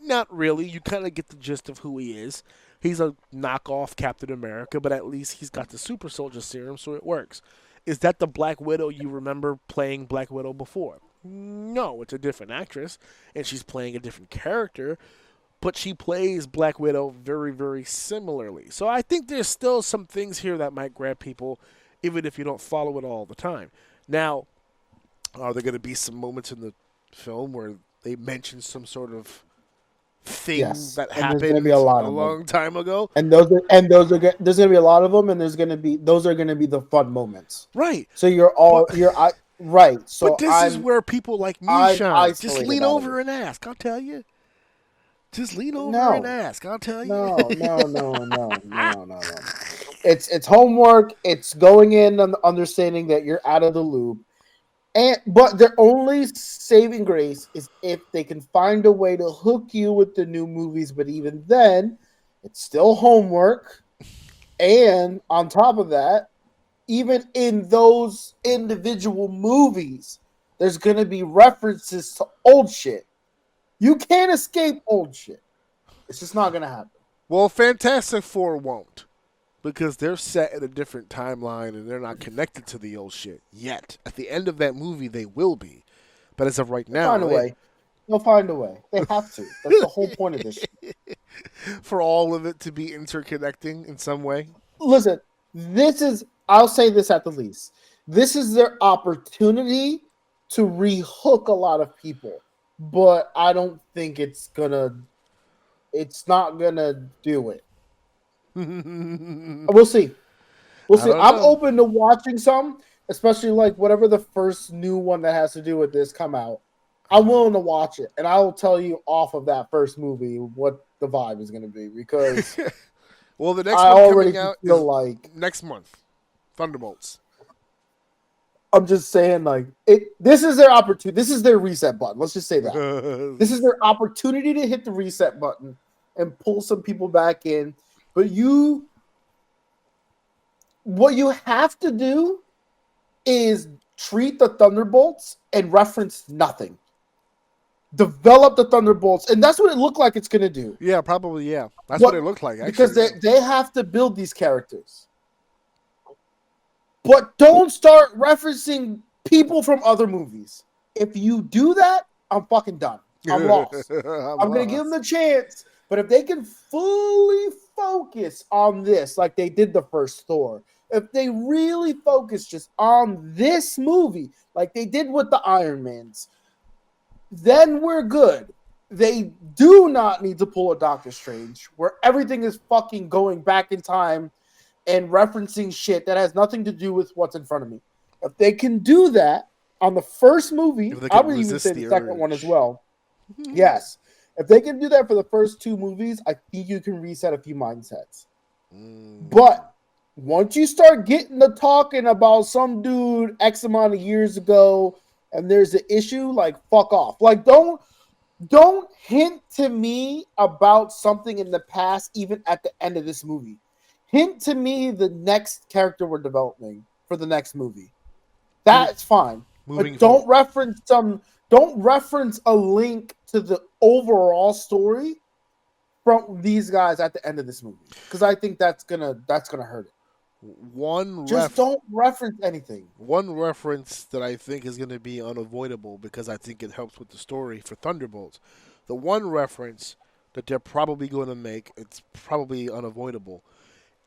Not really. You kind of get the gist of who he is. He's a knockoff Captain America, but at least he's got the super soldier serum, so it works. Is that the Black Widow you remember playing Black Widow before? No, it's a different actress, and she's playing a different character, but she plays Black Widow very, very similarly. So I think there's still some things here that might grab people, even if you don't follow it all the time. Now, are there going to be some moments in the film where they mention some sort of thing Yes, that and there's happened gonna be a lot of long them. time ago. And there's gonna be a lot of them, and those are gonna be the fun moments. Right. So right. But So this is where people like me I'm shine. Just isolated lean out of over it. and ask. I'll tell you. Just lean over No. and ask. I'll tell you. No. It's homework. It's going in and understanding that you're out of the loop. But their only saving grace is if they can find a way to hook you with the new movies. But even then, it's still homework. And on top of that, even in those individual movies, there's going to be references to old shit. You can't escape old shit. It's just not going to happen. Well, Fantastic Four won't. Because they're set in a different timeline and they're not connected to the old shit yet. At the end of that movie, they will be. But as of right now, Find a way. They'll find a way. They have to. That's the whole point of this shit. For all of it to be interconnecting in some way. Listen, I'll say this at the least. This is their opportunity to rehook a lot of people. But I don't think it's not gonna do it. We'll see. I'm open to watching some, especially like whatever the first new one that has to do with this come out. I'm willing to watch it, and I will tell you off of that first movie what the vibe is going to be because well, the next I one already coming out feel is like next month, Thunderbolts. I'm just saying, like this is their opportunity. This is their reset button. Let's just say that this is their opportunity to hit the reset button and pull some people back in. But what you have to do is treat the Thunderbolts and reference nothing. Develop the Thunderbolts, and that's what it looked like it's going to do. Yeah, probably, yeah. That's what it looked like, actually. Because they have to build these characters. But don't start referencing people from other movies. If you do that, I'm fucking done. I'm lost. I'm going to give them the chance. But if they can fully focus on this, like they did the first Thor, if they really focus just on this movie, like they did with the Iron Mans, then we're good. They do not need to pull a Doctor Strange where everything is fucking going back in time and referencing shit that has nothing to do with what's in front of me. If they can do that on the first movie, I would even say the second one as well. Yes. If they can do that for the first two movies, I think you can reset a few mindsets. But once you start getting to talking about some dude X amount of years ago and there's an issue, like fuck off. Like don't hint to me about something in the past even at the end of this movie. Hint to me the next character we're developing for the next movie. That's fine. But don't reference a link to the overall story from these guys at the end of this movie, because I think that's gonna hurt it. Don't reference anything. One reference that I think is going to be unavoidable because I think it helps with the story for Thunderbolts. The one reference that they're probably going to make, it's probably unavoidable,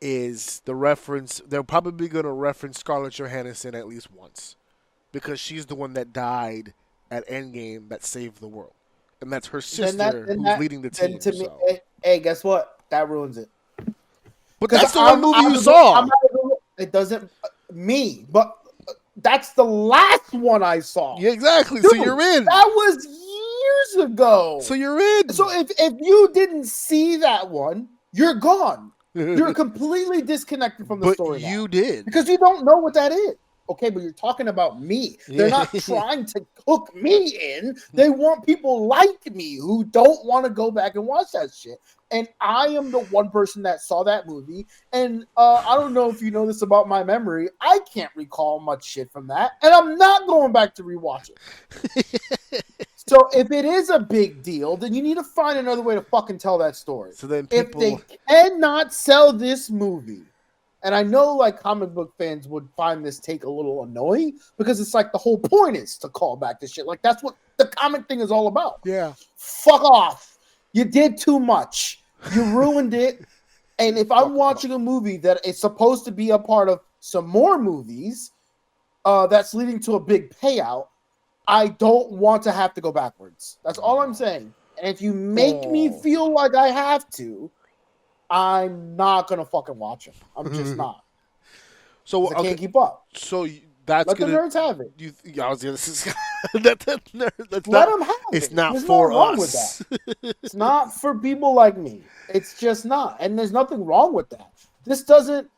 is the reference. They're probably going to reference Scarlett Johansson at least once because she's the one that died at Endgame that saved the world. And that's her sister who's leading the team. Hey, guess what? That ruins it. But that's the one movie you saw. It doesn't me, but that's the last one I saw. Yeah, exactly. Dude, so you're in. That was years ago. So you're in. So if you didn't see that one, you're gone. You're completely disconnected from the story. But you now. did. Because you don't know what that is. Okay, but you're talking about me. They're not trying to hook me in. They want people like me who don't want to go back and watch that shit. And I am the one person that saw that movie. And I don't know if you know this about my memory. I can't recall much shit from that. And I'm not going back to rewatch it. So if it is a big deal, then you need to find another way to fucking tell that story. So then if they cannot sell this movie, and I know like comic book fans would find this take a little annoying because it's like the whole point is to call back this shit. Like that's what the comic thing is all about. Yeah. Fuck off. You did too much. You ruined it. And if I'm watching a movie that is supposed to be a part of some more movies that's leading to a big payout, I don't want to have to go backwards. That's all I'm saying. And if you make me feel like I have to, I'm not gonna fucking watch them. I'm just not. So I can't keep up. So that's Let gonna. the nerds have it. I was gonna say that's Let not. them have It's it. not There's for nothing wrong us. with that. It's not for people like me. It's just not, and there's nothing wrong with that. This doesn't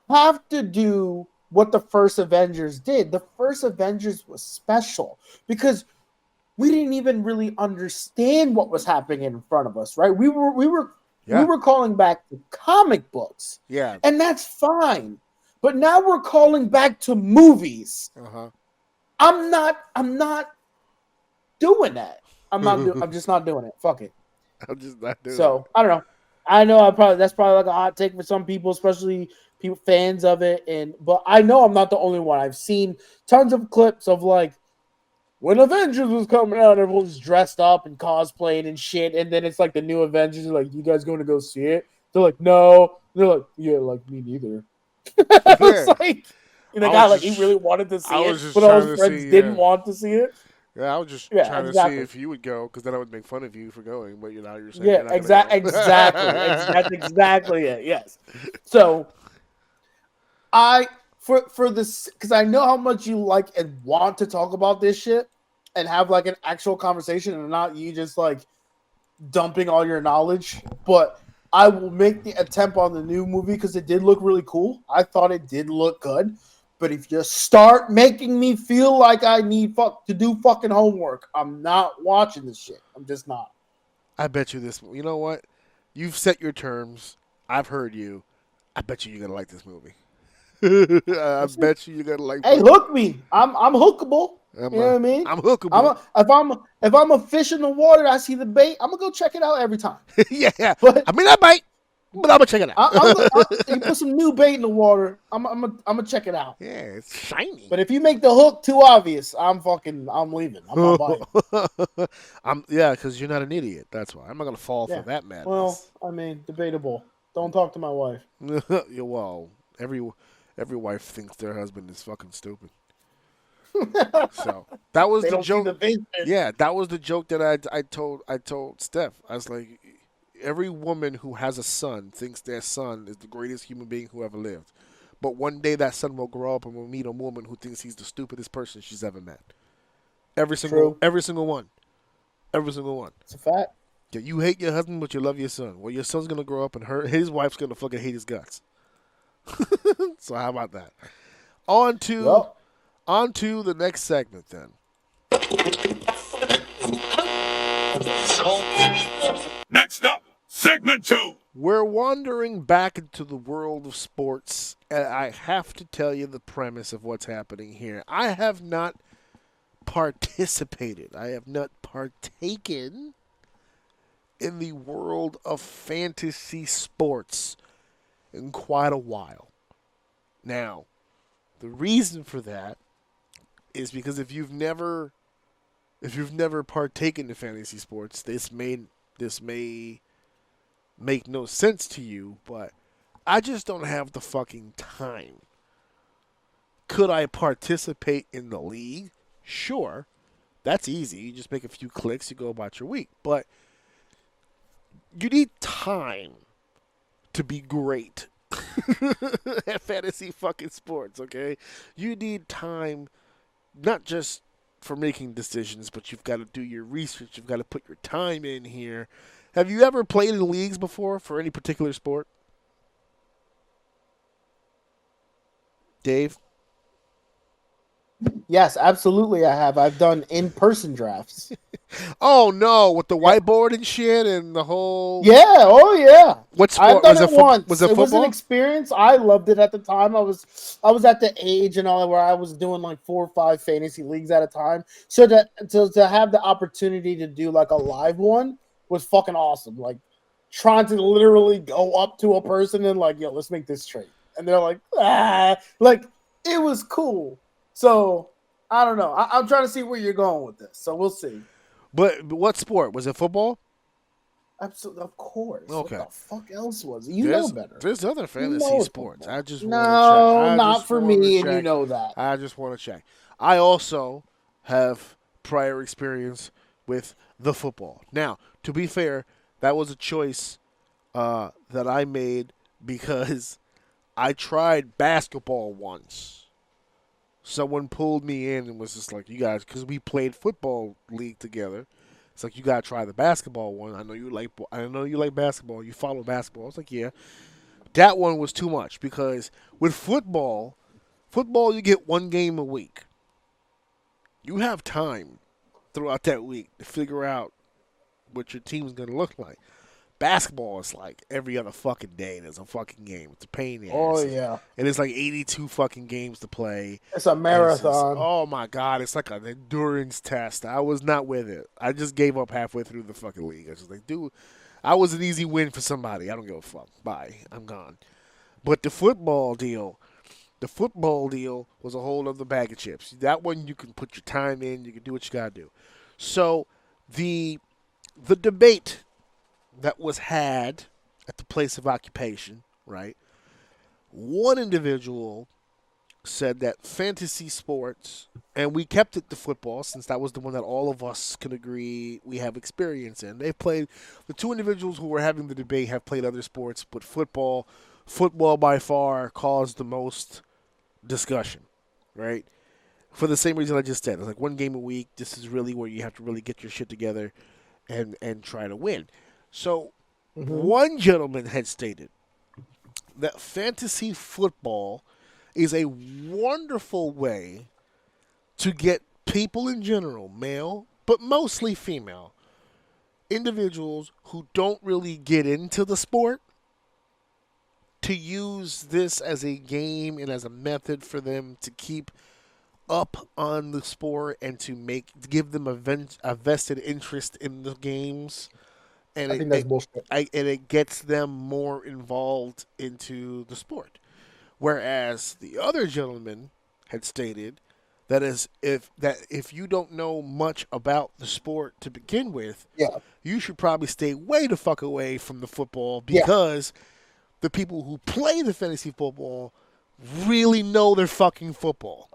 have to do what the first Avengers did. The first Avengers was special because we didn't even really understand what was happening in front of us, right? We were calling back to comic books. Yeah. And that's fine. But now we're calling back to movies. Uh-huh. I'm not doing that. I'm just not doing it. Fuck it. I'm just not doing it. So, I don't know. I know that's probably like a hot take for some people, especially people fans of it. But I know I'm not the only one. I've seen tons of clips of like when Avengers was coming out, everyone was dressed up and cosplaying and shit, and then it's like the new Avengers are like, "You guys going to go see it?" They're like, "No." They're like, "Yeah, like me neither." It's like, and the guy like he really wanted to see it, but all his friends didn't want to see it. Yeah, I was just trying to see if you would go, because then I would make fun of you for going. But now you're saying, yeah, exactly. That's exactly it. Yes. So, for this, because I know how much you like and want to talk about this shit and have like an actual conversation, and not you just like dumping all your knowledge. But I will make the attempt on the new movie because it did look really cool. I thought it did look good. But if you start making me feel like I need to do fucking homework, I'm not watching this shit. I'm just not. I bet you this. You know what? You've set your terms. I've heard you. I bet you're gonna like this movie. I bet you're gonna like. Hey, hook me. I'm hookable. You know what I mean? I'm hookable. If I'm a fish in the water, I see the bait. I'm gonna go check it out every time. Yeah, but I mean I might. But I'm gonna check it out. You put some new bait in the water. I'm gonna check it out. Yeah, it's shiny. But if you make the hook too obvious, I'm leaving. I'm not buying. Because you're not an idiot. That's why I'm not gonna fall for that madness. Well, I mean, debatable. Don't talk to my wife. Yeah, well, every wife thinks their husband is fucking stupid. So that was the joke. Yeah, that was the joke that I told Steph. I was like, every woman who has a son thinks their son is the greatest human being who ever lived. But one day that son will grow up and will meet a woman who thinks he's the stupidest person she's ever met. Every single one. Every single one. It's a fact. Yeah, you hate your husband, but you love your son. Well, your son's gonna grow up and his wife's gonna fucking hate his guts. So how about that? On to the next segment then. Next up, segment 2. We're wandering back into the world of sports, and I have to tell you the premise of what's happening here. I have not participated. I have not partaken in the world of fantasy sports in quite a while. Now, the reason for that is because if you've never partaken in fantasy sports, this may make no sense to you, but I just don't have the fucking time. Could I participate in the league? Sure. That's easy. You just make a few clicks, you go about your week. But you need time to be great at fantasy fucking sports, okay? You need time not just for making decisions, but you've got to do your research. You've got to put your time in here. Have you ever played in leagues before for any particular sport? Dave? Yes, absolutely I have. I've done in-person drafts. Oh, no, with the whiteboard and shit and the whole... Yeah, oh yeah. What sport? I've done it once. Was it football? It was an experience. I loved it at the time. I was at the age and all where I was doing like 4 or 5 fantasy leagues at a time. So to have the opportunity to do like a live one was fucking awesome. Like trying to literally go up to a person and like, yo, let's make this trade. And they're like, like it was cool. So I don't know. I'm trying to see where you're going with this. So we'll see. But what sport? Was it football? Absolutely, of course. Okay. What the fuck else was it? You know better. There's other fantasy sports. I just want to check. No, not for me, and you know that. I just want to check. I also have prior experience with the football. Now, to be fair, that was a choice that I made because I tried basketball once. Someone pulled me in and was just like, "You guys," because we played football league together. It's like, "You gotta try the basketball one. I know you like. I know you like basketball. You follow basketball." I was like, "Yeah." That one was too much because with football, you get one game a week. You have time throughout that week to figure out what your team's gonna look like. Basketball is like every other fucking day there's a fucking game. It's a pain in the Oh ass. yeah, And it's like 82 fucking games to play. it's a And marathon. oh my god, it's like an endurance test. I was not with it. I just gave up halfway through the fucking league. I was just like, dude, I was an easy win for somebody. I don't give a fuck. Bye. I'm gone. But the football deal was a whole other bag of chips. That one you can put your time in, you can do what you gotta do. So the debate that was had at the place of occupation, right? One individual said that fantasy sports, and we kept it to football since that was the one that all of us can agree we have experience in. They've played, the two individuals who were having the debate have played other sports, but football by far caused the most discussion, right? For the same reason I just said. It's like one game a week. This is really where you have to really get your shit together and try to win. So one gentleman had stated that fantasy football is a wonderful way to get people in general, male, but mostly female, individuals who don't really get into the sport to use this as a game and as a method for them to keep up on the sport and to give them a vested interest in the games. And I think that's bullshit. and it gets them more involved into the sport. Whereas the other gentleman had stated that if you don't know much about the sport to begin with, Yeah, you should probably stay way the fuck away from the football because the people who play the fantasy football really know their fucking football.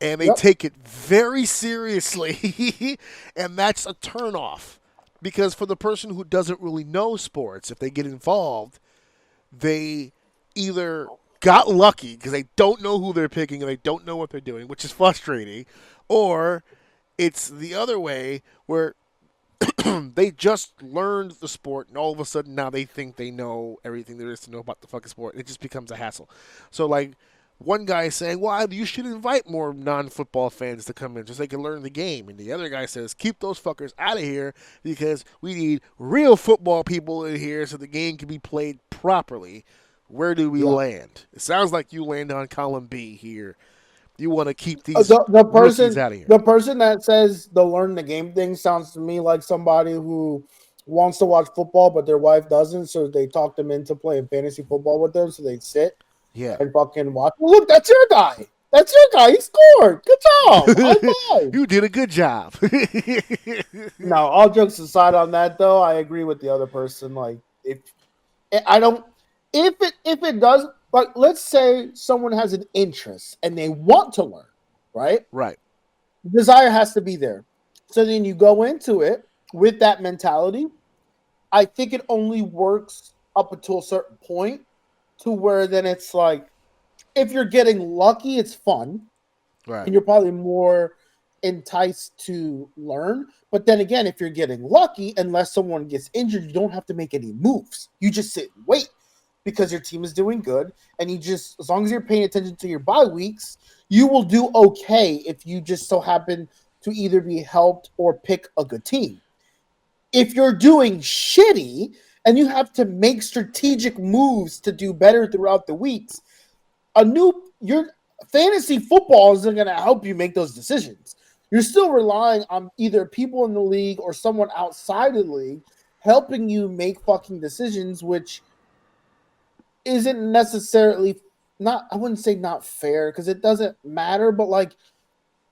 And they take it very seriously, and that's a turnoff. Because for the person who doesn't really know sports, if they get involved, they either got lucky because they don't know who they're picking and they don't know what they're doing, which is frustrating, or it's the other way where they just learned the sport and all of a sudden now they think they know everything there is to know about the fucking sport. And it just becomes a hassle. So, like, one guy is saying, well, you should invite more non-football fans to come in just so they can learn the game. And the other guy says, keep those fuckers out of here because we need real football people in here so the game can be played properly. Where do we land? It sounds like you land on column B here. You want to keep these the rookies person out of here. the person that says the learn the game thing sounds to me like somebody who wants to watch football but their wife doesn't, so they talk them into playing fantasy football with them, so they sit and fucking watch. Well, look, that's your guy. That's your guy. He scored. Good job. High five. You did a good job. No, all jokes aside on that, though, I agree with the other person. Like, if it does, like, let's say someone has an interest and they want to learn, right? Right. Desire has to be there. So then you go into it with that mentality. I think it only works up until a certain point to where then it's like, if you're getting lucky, it's fun. Right. And you're probably more enticed to learn. But then again, if you're getting lucky, unless someone gets injured, you don't have to make any moves. You just sit and wait because your team is doing good. And you just, as long as you're paying attention to your bye weeks, you will do okay if you just so happen to either be helped or pick a good team. If you're doing shitty and you have to make strategic moves to do better throughout the weeks, your fantasy football isn't going to help you make those decisions. You're still relying on either people in the league or someone outside of the league helping you make fucking decisions, which isn't necessarily I wouldn't say not fair because it doesn't matter, but like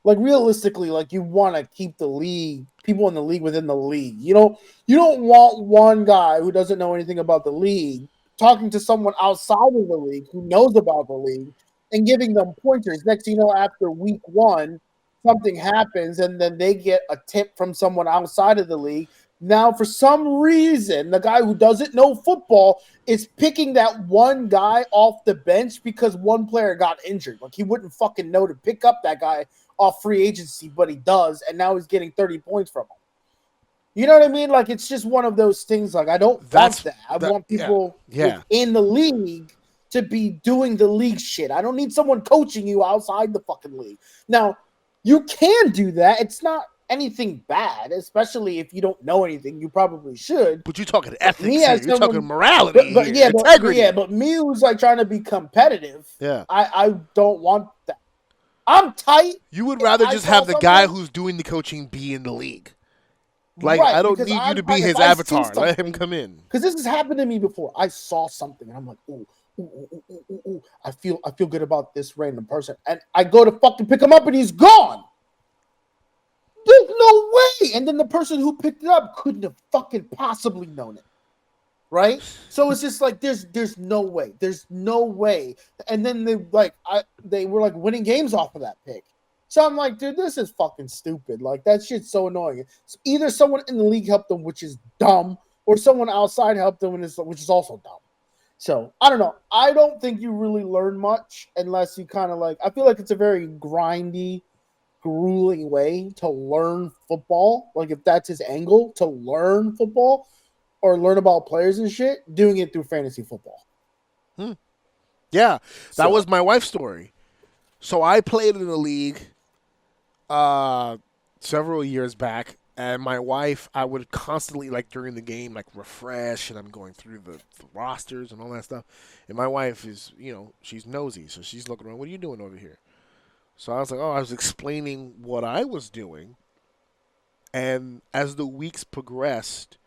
realistically, like you want to keep the league, people in the league within the league. You don't want one guy who doesn't know anything about the league talking to someone outside of the league who knows about the league and giving them pointers. Next thing you know, after week 1, something happens and then they get a tip from someone outside of the league. Now, for some reason, the guy who doesn't know football is picking that one guy off the bench because one player got injured. Like, he wouldn't fucking know to pick up that guy off free agency, but he does, and now he's getting 30 points from him. You know what I mean? Like, it's just one of those things. Like, I don't want that. I want people in the league to be doing the league shit. I don't need someone coaching you outside the fucking league. Now, you can do that. It's not anything bad, especially if you don't know anything. You probably should. But you're talking ethics. You're talking morality. Integrity. But me who's like trying to be competitive. Yeah, I don't want that. I'm tight. You would rather just have the guy who's doing the coaching be in the league. Like, right, I don't need you to be his avatar. Let him come in. Because this has happened to me before. I saw something and I'm like, ooh. I feel good about this random person, and I go to fucking pick him up, and he's gone. There's no way. And then the person who picked it up couldn't have fucking possibly known it, right? So it's just like there's no way. There's no way. And then they were like winning games off of that pick. So I'm like, dude, this is fucking stupid. Like, that shit's so annoying. So either someone in the league helped them, which is dumb, or someone outside helped them, which is also dumb. So, I don't know. I don't think you really learn much unless you kind of like... I feel like it's a very grindy, grueling way to learn football. Like, if that's his angle, to learn football or learn about players and shit, doing it through fantasy football. Yeah, that was my wife's story. So, I played in a league several years back. And my wife, I would constantly, like, during the game, like, refresh, and I'm going through the rosters and all that stuff. And my wife is, she's nosy, so she's looking around, what are you doing over here? So I was like, I was explaining what I was doing. And as the weeks progressed,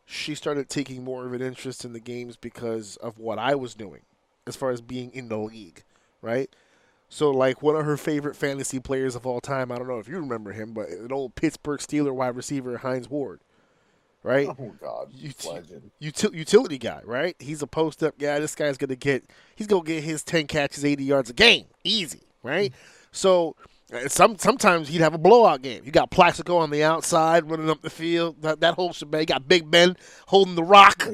she started taking more of an interest in the games because of what I was doing, as far as being in the league, right? So, like, one of her favorite fantasy players of all time, I don't know if you remember him, but an old Pittsburgh Steeler wide receiver, Hines Ward, right? Oh, God. Utility guy, right? He's a post-up guy. This guy's going to get his 10 catches, 80 yards a game. Easy, right? So, sometimes he'd have a blowout game. You got Plaxico on the outside running up the field. That whole shebang. You got Big Ben holding the rock.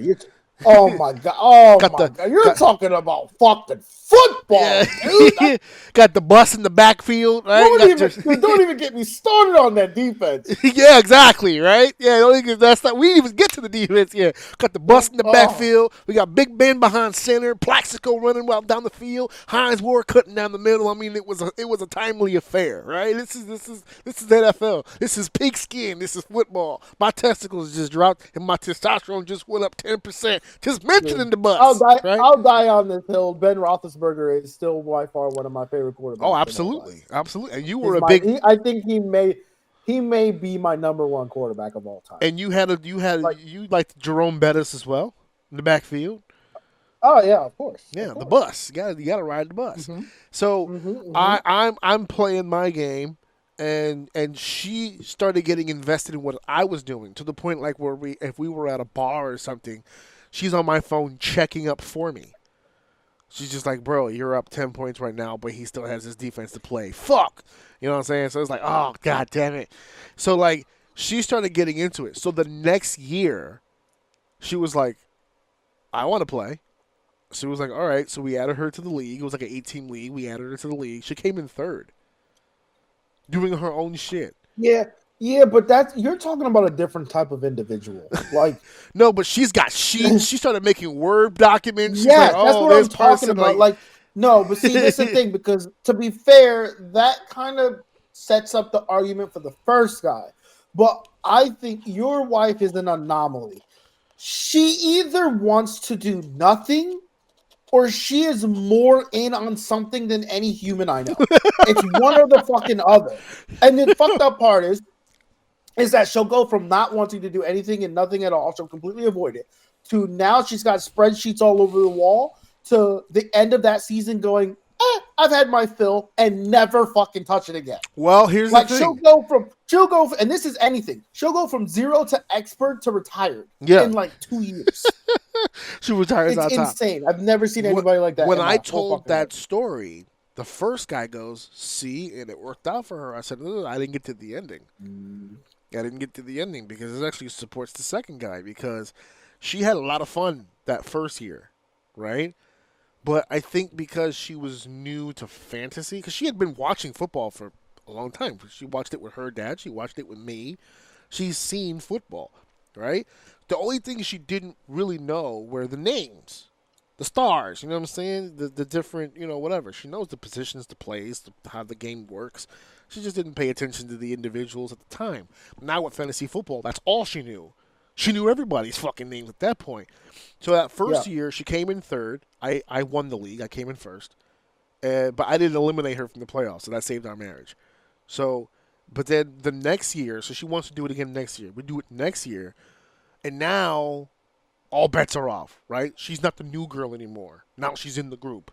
Oh, my God. You're talking about fucking football, dude. Got the bus in the backfield, right? Don't even get me started on that defense. Yeah, exactly, right? Yeah, we didn't even get to the defense. Yeah, got the bus in the backfield. We got Big Ben behind center, Plaxico running well down the field, Hines Ward cutting down the middle. I mean, it was a timely affair, right? This is NFL. This is pigskin. This is football. My testicles just dropped and my testosterone just went up 10%. Just mentioning the bus. I'll die on this hill. Ben Roethlisberger is still by far one of my favorite quarterbacks. Oh, absolutely. And you were I think he may be my number one quarterback of all time. And you liked Jerome Bettis as well in the backfield. Oh yeah, of course. Yeah, the bus. You gotta ride the bus. Mm-hmm. So I'm playing my game. And she started getting invested in what I was doing to the point like where if we were at a bar or something, she's on my phone checking up for me. She's just like, bro, you're up 10 points right now, but he still has his defense to play. Fuck. You know what I'm saying? So it's like, oh, God damn it. So, like, she started getting into it. So the next year, she was like, I want to play. She was like, all right. So we added her to the league. It was like an 8-team league. We added her to the league. She came in third. Doing her own shit. Yeah, but you're talking about a different type of individual. Like no, but she's got sheets. She started making Word documents. Yeah, like, that's what I'm talking about. Like, no, but see, that's the thing, because to be fair, that kind of sets up the argument for the first guy. But I think your wife is an anomaly. She either wants to do nothing or she is more in on something than any human I know. It's one or the fucking other. And the fucked up part is that she'll go from not wanting to do anything and nothing at all, she'll completely avoid it, to now she's got spreadsheets all over the wall, to the end of that season going, I've had my fill, and never fucking touch it again. Well, here's the thing. She'll go, and this is anything. She'll go from 0 to expert to retired in like 2 years. She retires on top. It's insane. I've never seen anybody like that. When I told that story, The first guy goes, see, and it worked out for her. I said, no, I didn't get to the ending. I didn't get to the ending because it actually supports the second guy because she had a lot of fun that first year, right? But I think because she was new to fantasy, because she had been watching football for a long time. She watched it with her dad. She watched it with me. She's seen football, right? The only thing she didn't really know were the names, the stars. You know what I'm saying? The different, whatever. She knows the positions, the plays, how the game works. She just didn't pay attention to the individuals at the time. Now with fantasy football, that's all she knew. She knew everybody's fucking names at that point. So that first year, she came in third. I won the league. I came in first. But I didn't eliminate her from the playoffs, so that saved our marriage. So, but then the next year, so she wants to do it again next year. We do it next year. And now all bets are off, right? She's not the new girl anymore. Now she's in the group.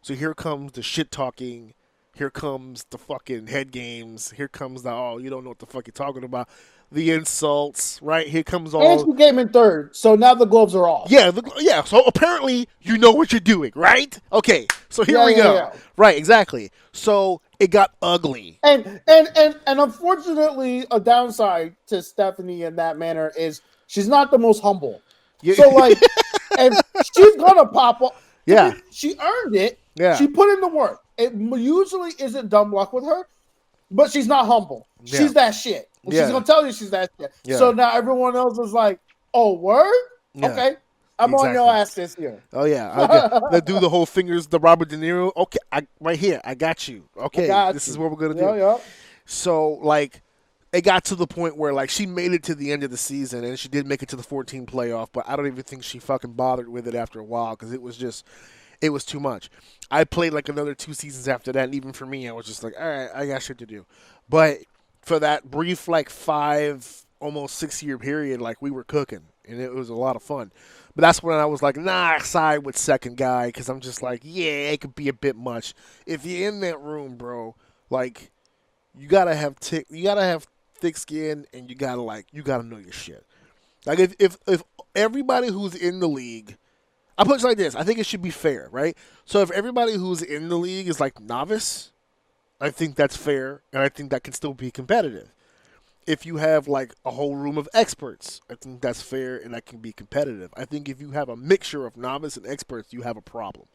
So here comes the shit talking. Here comes the fucking head games. Here comes the, you don't know what the fuck you're talking about. The insults, right? Here comes all. And she came in third, so now the gloves are off. Yeah, yeah. So apparently you know what you're doing, right? Okay, so here we go. Yeah. Right, exactly. So it got ugly. And unfortunately, a downside to Stephanie in that manner is she's not the most humble. Yeah. So like, and she's gonna pop up. Yeah, she earned it. Yeah, she put in the work. It usually isn't dumb luck with her, but she's not humble. Yeah. She's that shit. Yeah. She's gonna tell you she's that shit. Yeah. So now everyone else is like, "Oh, word? Yeah. Okay, I'm on your ass this year." Oh yeah, they do the whole fingers, the Robert De Niro. Okay, right here, I got you. Okay, this is what we're gonna do. Yeah. So like, it got to the point where like she made it to the end of the season and she did make it to the 14 playoff, but I don't even think she fucking bothered with it after a while because it was too much. I played like another 2 seasons after that, and even for me, I was just like, all right, I got shit to do. But for that brief, like 5, almost 6-year period, like we were cooking, and it was a lot of fun. But that's when I was like, nah, side with second guy, because I'm just like, yeah, it could be a bit much. If you're in that room, bro, like, you gotta have thick skin, and you gotta know your shit. Like if everybody who's in the league, I put it like this. I think it should be fair, right? So if everybody who's in the league is like novice, I think that's fair, and I think that can still be competitive. If you have like a whole room of experts, I think that's fair, and that can be competitive. I think if you have a mixture of novice and experts, you have a problem.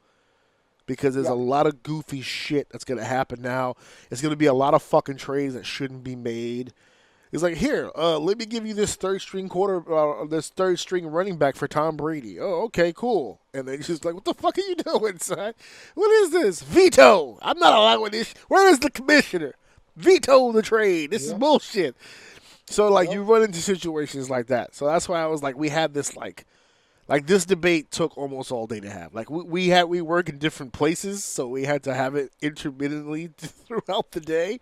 Because there's a lot of goofy shit that's going to happen now. It's going to be a lot of fucking trades that shouldn't be made. It's like, here, let me give you this third string running back for Tom Brady. Oh, okay, cool. And they just like, what the fuck are you doing, son? What is this? Veto. I'm not allowing this. Where is the commissioner? Veto the trade. This is bullshit. So, like, you run into situations like that. So that's why I was like, we had this, like this debate took almost all day to have. Like, we work in different places, so we had to have it intermittently throughout the day.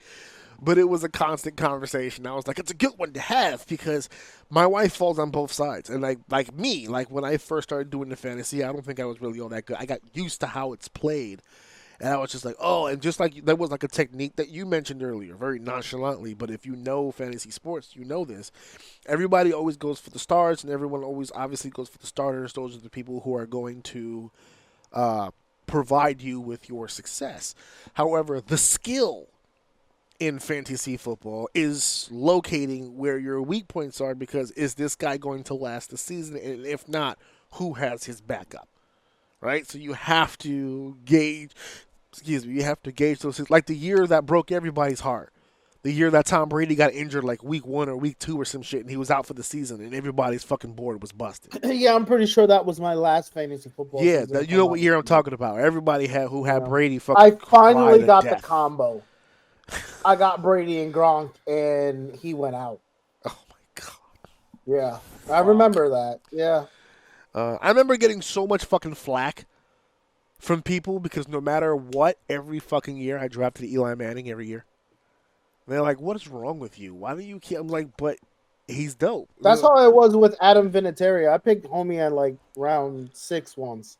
But it was a constant conversation. I was like, it's a good one to have because my wife falls on both sides. And like me, like when I first started doing the fantasy, I don't think I was really all that good. I got used to how it's played. And I was just like, oh, and just like that was like a technique that you mentioned earlier, very nonchalantly. But if you know fantasy sports, you know this. Everybody always goes for the stars, and everyone always obviously goes for the starters. Those are the people who are going to provide you with your success. However, the skill in fantasy football is locating where your weak points are, because is this guy going to last the season? And if not, who has his backup? Right? So you have to gauge those things. Like the year that broke everybody's heart. The year that Tom Brady got injured like week 1 or week 2 or some shit, and he was out for the season, and everybody's fucking board was busted. Yeah, I'm pretty sure that was my last fantasy football season. Yeah, you know what year I'm talking about. Everybody had Brady fucking I finally got the combo. I got Brady and Gronk, and he went out. Oh, my God. Yeah, I remember that. Yeah. I remember getting so much fucking flack from people because no matter what, every fucking year I drafted Eli Manning every year. And they're like, what is wrong with you? Why do you keep... I'm like, but he's dope. That's how it was with Adam Vinatieri. I picked homie at like round 6 once.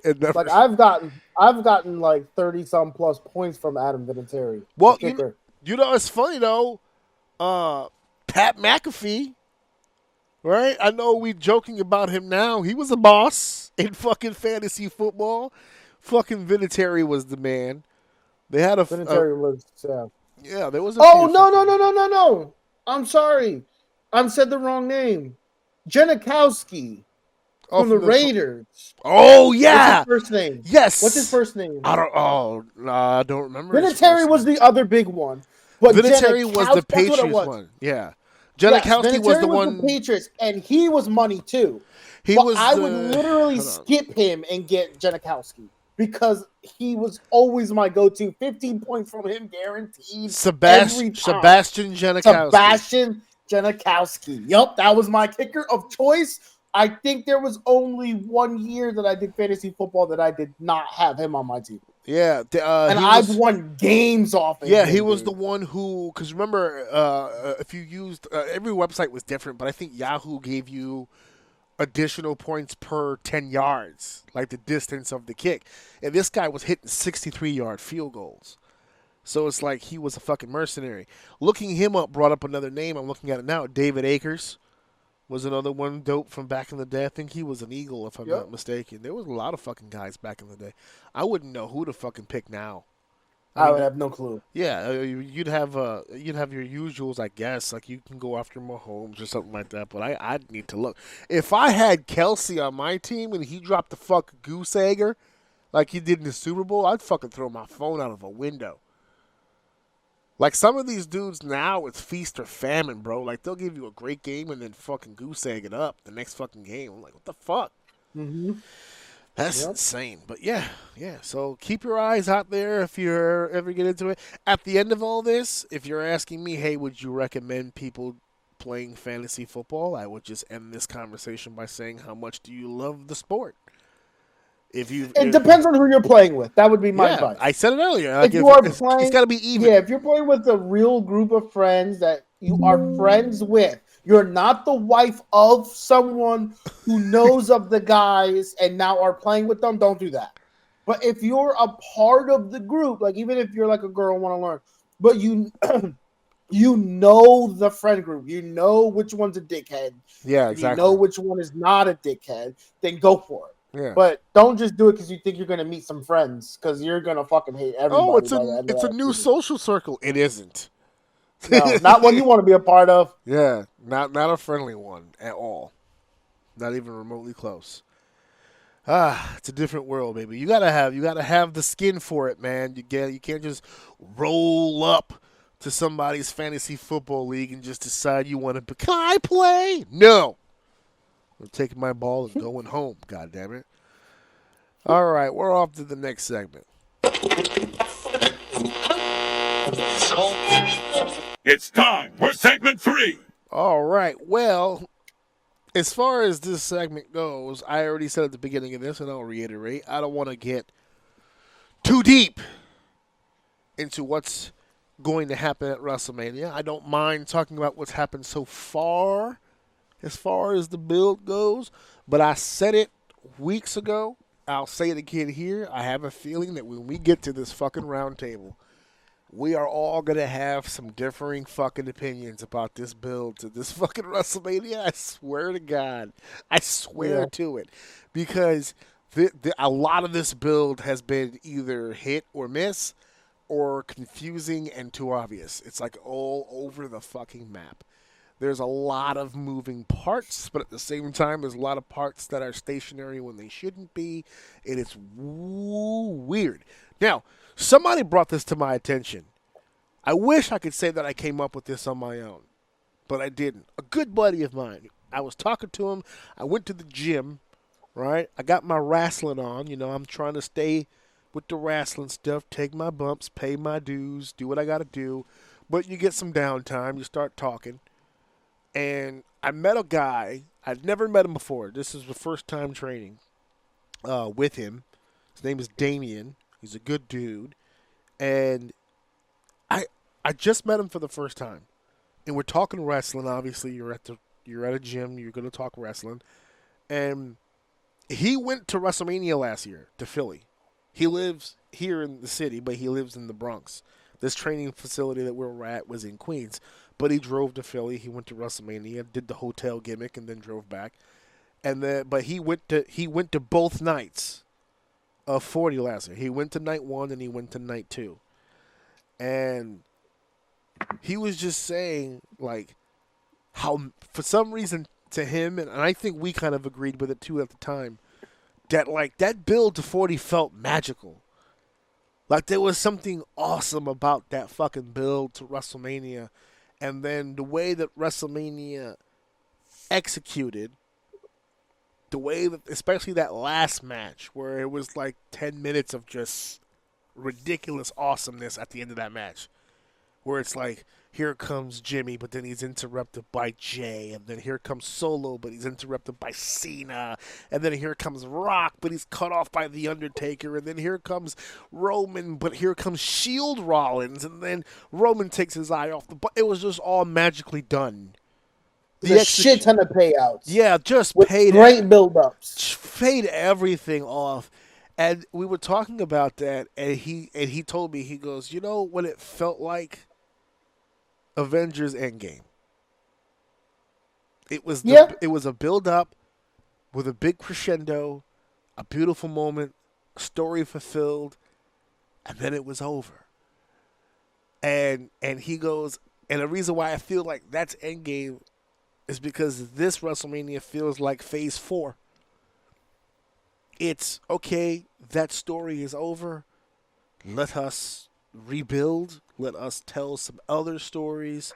Like I've gotten like 30 some plus points from Adam Vinatieri. Well, you know it's funny though. Pat McAfee, right? I know we joking about him now. He was a boss in fucking fantasy football. Fucking Vinatieri was the man. They had a Vinatieri was. yeah. There was. Oh no! I'm sorry, I said the wrong name. Janikowski from the Raiders. Oh yeah. What's his first name? Yes. What's his first name? I don't. Oh, no, I don't remember. Vinatieri was the other big one. But Vinatieri was the Patriots one. Yeah. Janikowski was the one. The Patriots, and he was money too. I would literally skip him and get Janikowski because he was always my go-to. 15 points from him guaranteed. Sebastian Janikowski. Sebastian Janikowski. Yup, that was my kicker of choice. I think there was only 1 year that I did fantasy football that I did not have him on my team. Yeah, and I've won games off of him. Yeah, he was the one who, because remember, if you used, every website was different, but I think Yahoo gave you additional points per 10 yards, like the distance of the kick. And this guy was hitting 63-yard field goals. So it's like he was a fucking mercenary. Looking him up brought up another name. I'm looking at it now. David Akers was another one dope from back in the day. I think he was an Eagle, if I'm not mistaken. There was a lot of fucking guys back in the day. I wouldn't know who to fucking pick now. I would have no clue. Yeah, you'd have your usuals, I guess. Like you can go after Mahomes or something like that. But I'd need to look. If I had Kelsey on my team and he dropped the fucking goose egger like he did in the Super Bowl, I'd fucking throw my phone out of a window. Like, some of these dudes now, it's feast or famine, bro. Like, they'll give you a great game and then fucking goose egg it up the next fucking game. I'm like, what the fuck? Mm-hmm. That's insane. But, yeah. So, keep your eyes out there if you ever get into it. At the end of all this, if you're asking me, hey, would you recommend people playing fantasy football? I would just end this conversation by saying, how much do you love the sport? It depends on who you're playing with. That would be my advice. I said it earlier. Like it's got to be even. Yeah, if you're playing with a real group of friends that you are friends with, you're not the wife of someone who knows of the guys and now are playing with them, don't do that. But if you're a part of the group, like even if you're like a girl and want to learn, but you you know the friend group, you know which one's a dickhead. Yeah, exactly. You know which one is not a dickhead, then go for it. Yeah. But don't just do it because you think you're going to meet some friends because you're going to fucking hate everybody. Oh, it's a new social circle. It isn't. No, not one you want to be a part of. Yeah, not a friendly one at all. Not even remotely close. It's a different world, baby. You gotta have the skin for it, man. You can't just roll up to somebody's fantasy football league and just decide you want to. Can I play? No. I'm taking my ball and going home, God damn it. All right, we're off to the next segment. It's time for segment 3. All right, well, as far as this segment goes, I already said at the beginning of this, and I'll reiterate, I don't want to get too deep into what's going to happen at WrestleMania. I don't mind talking about what's happened so far as the build goes, but I said it weeks ago. I'll say it again here. I have a feeling that when we get to this fucking round table, we are all going to have some differing fucking opinions about this build to this fucking WrestleMania. I swear to God. I swear to it. Because a lot of this build has been either hit or miss or confusing and too obvious. It's like all over the fucking map. There's a lot of moving parts, but at the same time, there's a lot of parts that are stationary when they shouldn't be, and it's weird. Now, somebody brought this to my attention. I wish I could say that I came up with this on my own, but I didn't. A good buddy of mine, I was talking to him. I went to the gym, right? I got my wrestling on. You know, I'm trying to stay with the wrestling stuff, take my bumps, pay my dues, do what I got to do. But you get some downtime, you start talking. And I met a guy. I'd never met him before. This is the first time training with him. His name is Damien. He's a good dude. And I just met him for the first time. And we're talking wrestling. Obviously, you're at a gym. You're going to talk wrestling. And he went to WrestleMania last year to Philly. He lives here in the city, but he lives in the Bronx. This training facility that we're at was in Queens. But he drove to Philly. He went to WrestleMania, did the hotel gimmick, and then drove back. But he went to both nights of 40 last year. He went to night 1 and he went to night 2. And he was just saying, like, how for some reason to him, and I think we kind of agreed with it too at the time, that like that build to 40 felt magical. Like there was something awesome about that fucking build to WrestleMania, and then the way that WrestleMania executed, the way that, especially that last match where it was like 10 minutes of just ridiculous awesomeness at the end of that match, where it's like, here comes Jimmy, but then he's interrupted by Jay, and then here comes Solo, but he's interrupted by Cena, and then here comes Rock, but he's cut off by The Undertaker, and then here comes Roman, but here comes Shield Rollins, and then Roman takes his eye off the ball. It was just all magically done. The shit ton of payouts. Yeah, just with paid great build-ups. Fade everything off. And we were talking about that, and he told me, he goes, you know what it felt like? Avengers Endgame. It was it was a build up with a big crescendo, a beautiful moment, story fulfilled, and then it was over. And he goes, and the reason why I feel like that's Endgame is because this WrestleMania feels like Phase 4. It's okay, that story is over. Let us rebuild. Let us tell some other stories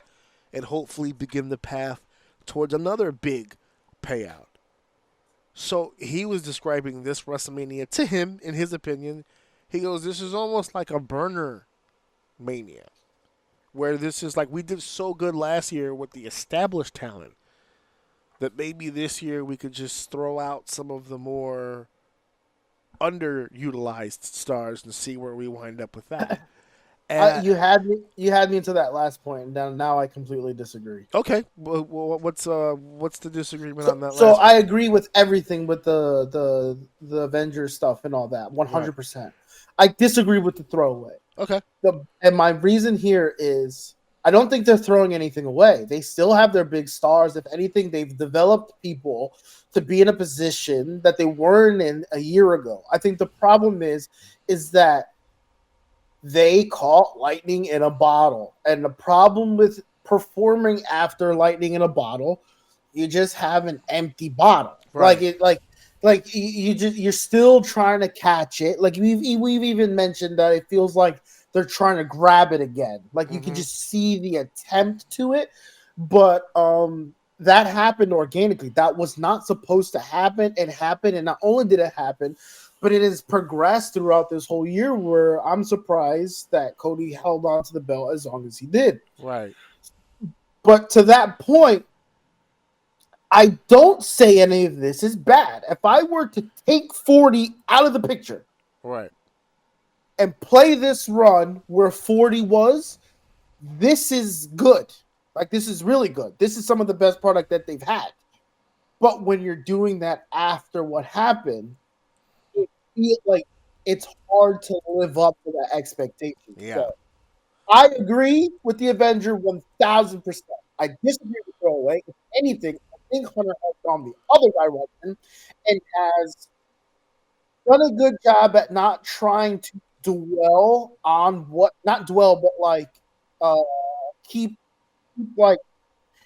and hopefully begin the path towards another big payout. So he was describing this WrestleMania to him, in his opinion. He goes, this is almost like a burner mania, where this is like, we did so good last year with the established talent that maybe this year we could just throw out some of the more underutilized stars and see where we wind up with that. You had me into that last point, and now I completely disagree. Okay, well, what's the disagreement on that? So I agree with everything with the Avengers stuff and all that, 100%. Right. I disagree with the throwaway. Okay. And my reason here is I don't think they're throwing anything away. They still have their big stars. If anything, they've developed people to be in a position that they weren't in a year ago. I think the problem is that they caught lightning in a bottle. And the problem with performing after lightning in a bottle, you just have an empty bottle. Right. You're still trying to catch it. Like we've even mentioned that it feels like they're trying to grab it again. Like you can just see the attempt to it, but that happened organically. That was not supposed to happen. It happened, and not only did it happen, but it has progressed throughout this whole year, where I'm surprised that Cody held on to the belt as long as he did. Right. But to that point, I don't say any of this is bad. If I were to take 40 out of the picture, right, and play this run where 40 was, this is good. Like, this is really good. This is some of the best product that they've had. But when you're doing that after what happened, it feels like it's hard to live up to that expectation. Yeah. So, I agree with the Avenger 1,000%. I disagree with throwaway. If anything, I think Hunter has gone the other direction and has done a good job at not trying to dwell on keep like,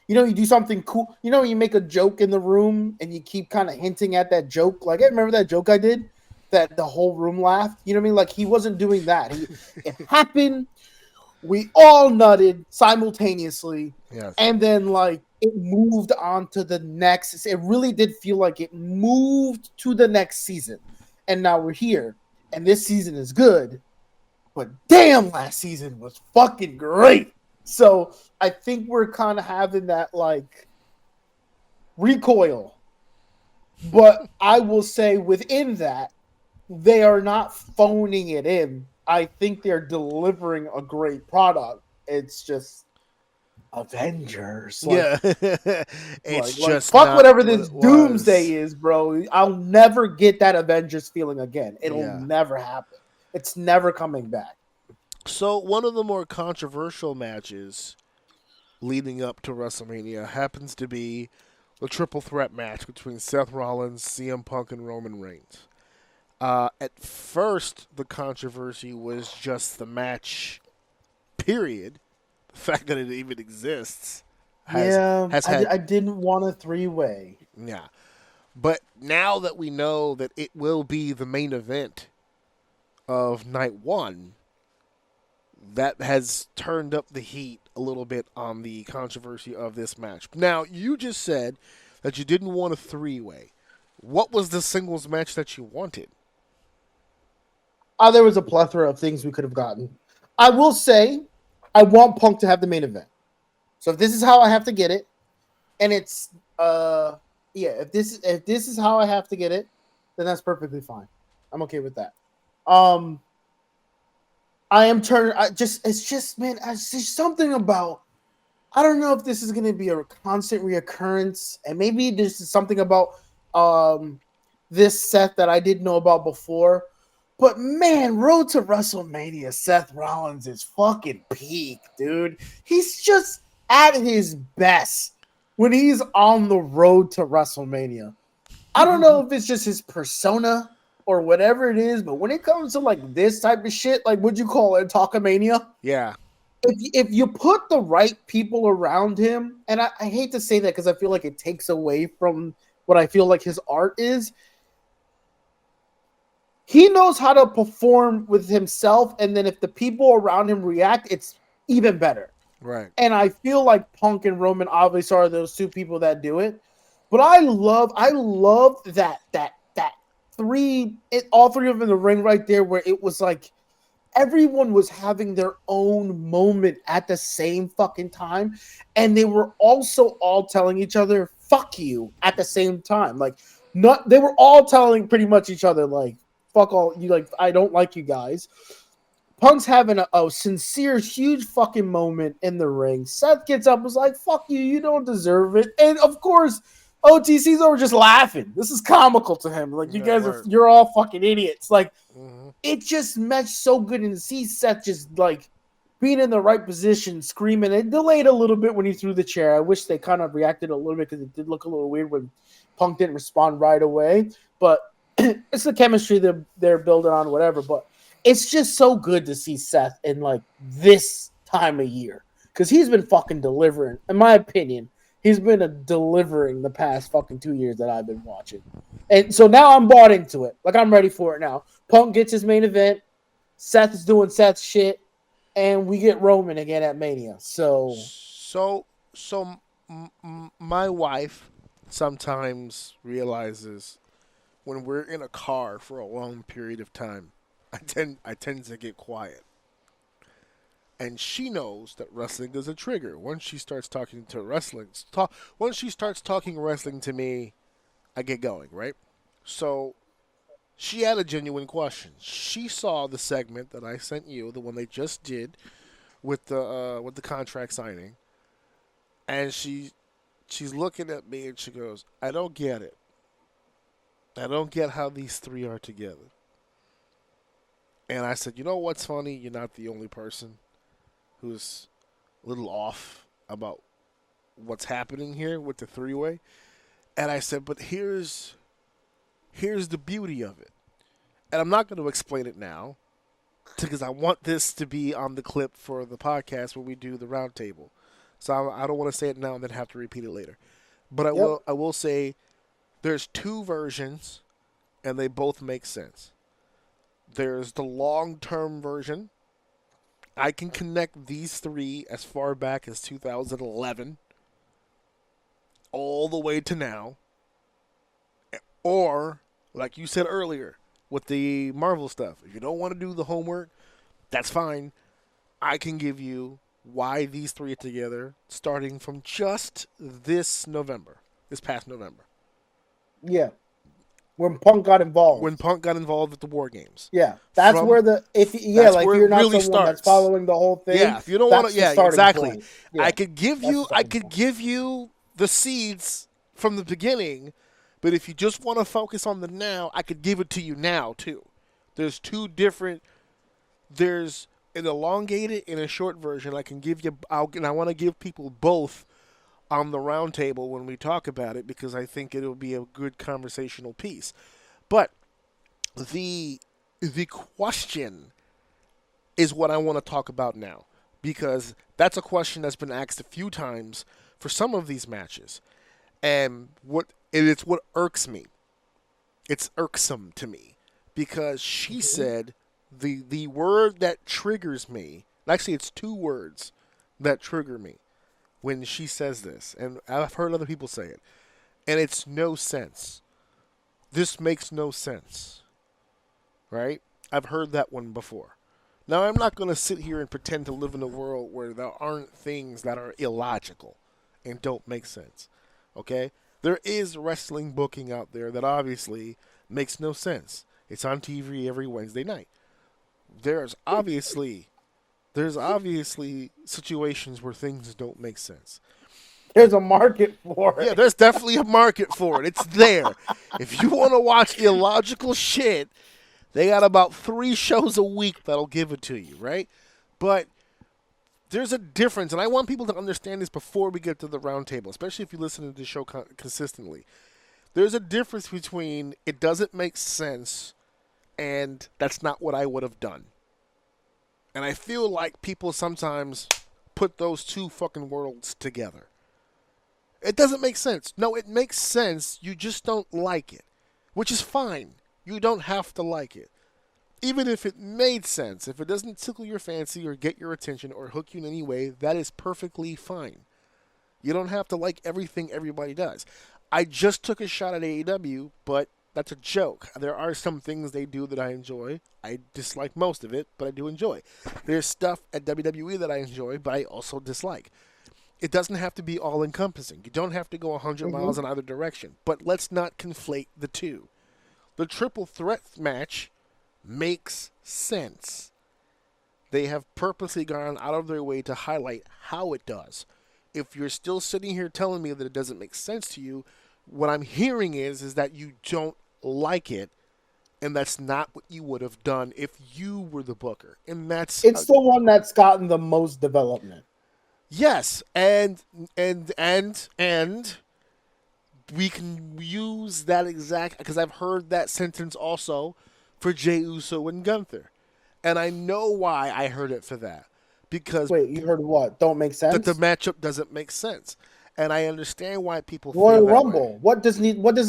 you do something cool. You make a joke in the room and you keep kind of hinting at that joke. Like, I remember that joke I did that the whole room laughed. You know what I mean? Like, he wasn't doing that. It happened. We all nutted simultaneously. Yes. And then, like, it moved on to the next. It really did feel like it moved to the next season. And now we're here. And this season is good. But damn, last season was fucking great. So I think we're kind of having that, like, recoil. But I will say within that, they are not phoning it in. I think they're delivering a great product. It's just Avengers. Like, yeah. It's just fuck whatever this Doomsday is, bro. I'll never get that Avengers feeling again. It'll never happen. It's never coming back. So one of the more controversial matches leading up to WrestleMania happens to be the triple threat match between Seth Rollins, CM Punk, and Roman Reigns. At first, the controversy was just the match, period. The fact that it even exists has had. I didn't want a 3-way. Yeah. But now that we know that it will be the main event of night one, that has turned up the heat a little bit on the controversy of this match. Now, you just said that you didn't want a 3-way. What was the singles match that you wanted? There was a plethora of things we could have gotten. I will say, I want Punk to have the main event. So if this is how I have to get it, and it's if this is how I have to get it, then that's perfectly fine. I'm okay with that. I am turning. It's just something about. I don't know if this is going to be a constant reoccurrence, and maybe this is something about this Seth that I didn't know about before. But man, Road to WrestleMania, Seth Rollins is fucking peak, dude. He's just at his best when he's on the road to WrestleMania. I don't know if it's just his persona or whatever it is, but when it comes to like this type of shit, like what'd you call it, talkamania? Yeah. If you put the right people around him, and I hate to say that because I feel like it takes away from what I feel like his art is. He knows how to perform with himself, and then if the people around him react, it's even better. Right. And I feel like Punk and Roman obviously are those two people that do it. But I love that all three of them in the ring right there, where it was like everyone was having their own moment at the same fucking time, and they were also all telling each other "fuck you" at the same time. Like, they were all telling pretty much each other like, "Fuck all you," like, "I don't like you guys." Punk's having a sincere, huge fucking moment in the ring. Seth gets up, was like, "Fuck you, you don't deserve it." And of course, OTC's over just laughing. This is comical to him. Like, you're all fucking idiots. Like, it just meshed so good. And to see Seth just like being in the right position, screaming. It delayed a little bit when he threw the chair. I wish they kind of reacted a little bit because it did look a little weird when Punk didn't respond right away. But it's the chemistry they're building on, whatever. But it's just so good to see Seth in like this time of year because he's been fucking delivering. In my opinion, he's been delivering the past fucking 2 years that I've been watching. And so now I'm bought into it. Like, I'm ready for it now. Punk gets his main event. Seth is doing Seth's shit. And we get Roman again at Mania. So my wife sometimes realizes when we're in a car for a long period of time, I tend to get quiet. And she knows that wrestling is a trigger. Once she starts talking wrestling to me, I get going, right? So she had a genuine question. She saw the segment that I sent you, the one they just did with the contract signing, and she's looking at me and she goes, "I don't get it. I don't get how these three are together." And I said, "You know what's funny? You're not the only person who's a little off about what's happening here with the 3-way." And I said, "But here's the beauty of it." And I'm not going to explain it now because I want this to be on the clip for the podcast when we do the roundtable. So I don't want to say it now and then have to repeat it later. But I will say there's two versions and they both make sense. There's the long-term version. I can connect these three as far back as 2011 all the way to now. Or, like you said earlier, with the Marvel stuff, if you don't want to do the homework, that's fine. I can give you why these three are together starting from just this past November. Yeah. When Punk got involved. When Punk got involved with the War Games. Yeah. That's where if you're not really someone that's following the whole thing. Yeah, if you don't want to, exactly. Yeah, I could give you the seeds from the beginning, but if you just want to focus on the now, I could give it to you now too. There's two different. There's an elongated and a short version. I can give you, and I want to give people both on the round table when we talk about it because I think it'll be a good conversational piece. But the question is what I want to talk about now, because that's a question that's been asked a few times for some of these matches, and it's what irks me. It's irksome to me because she said the word that triggers me. Actually, it's two words that trigger me when she says this, and I've heard other people say it, and it's no sense. This makes no sense, right? I've heard that one before. Now, I'm not going to sit here and pretend to live in a world where there aren't things that are illogical and don't make sense, okay? There is wrestling booking out there that obviously makes no sense. It's on TV every Wednesday night. There's obviously situations where things don't make sense. There's a market for it. Yeah, there's definitely a market for it. It's there. If you want to watch illogical shit, they got about 3 shows a week that'll give it to you, right? But there's a difference, and I want people to understand this before we get to the roundtable, especially if you listen to the show consistently. There's a difference between it doesn't make sense and that's not what I would have done. And I feel like people sometimes put those two fucking worlds together. It doesn't make sense. No, it makes sense. You just don't like it, which is fine. You don't have to like it. Even if it made sense, if it doesn't tickle your fancy or get your attention or hook you in any way, that is perfectly fine. You don't have to like everything everybody does. I just took a shot at AEW, but that's a joke. There are some things they do that I enjoy. I dislike most of it, but I do enjoy. There's stuff at WWE that I enjoy, but I also dislike. It doesn't have to be all-encompassing. You don't have to go 100 miles in either direction. But let's not conflate the two. The triple threat match makes sense. They have purposely gone out of their way to highlight how it does. If you're still sitting here telling me that it doesn't make sense to you, what I'm hearing is that you don't like it, and that's not what you would have done if you were the booker. And that's It's the one that's gotten the most development. yes, and we can use that exact, because I've heard that sentence also for Jey Uso and Gunther, and I know why I heard it for that, because Wait, you heard what? Don't make sense? that the matchup doesn't make sense, and I understand why people Royal feel that Rumble. way. What does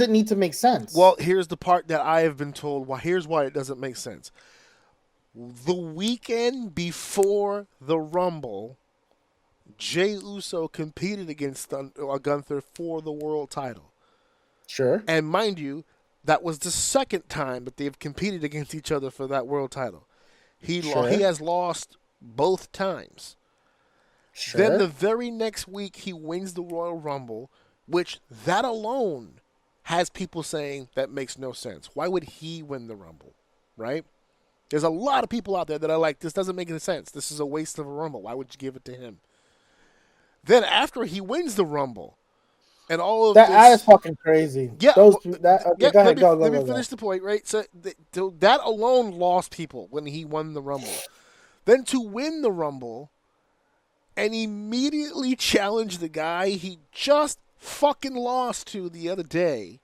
it need to make sense? Well, here's the part that I have been told. Well, here's why it doesn't make sense. The weekend before the Rumble, Jey Uso competed against Gunther for the world title. Sure. And mind you, that was the second time that they've competed against each other for that world title. He has lost both times. Sure. Then the very next week, he wins the Royal Rumble, which that alone has people saying that makes no sense. Why would he win the Rumble, right? There's a lot of people out there that are like, this doesn't make any sense. This is a waste of a Rumble. Why would you give it to him? Then after he wins the Rumble, and all of that is fucking crazy. Yeah, go let ahead. me finish the point, right? So that alone lost people when he won the Rumble. Then to win the Rumble and immediately challenge the guy he just fucking lost to the other day,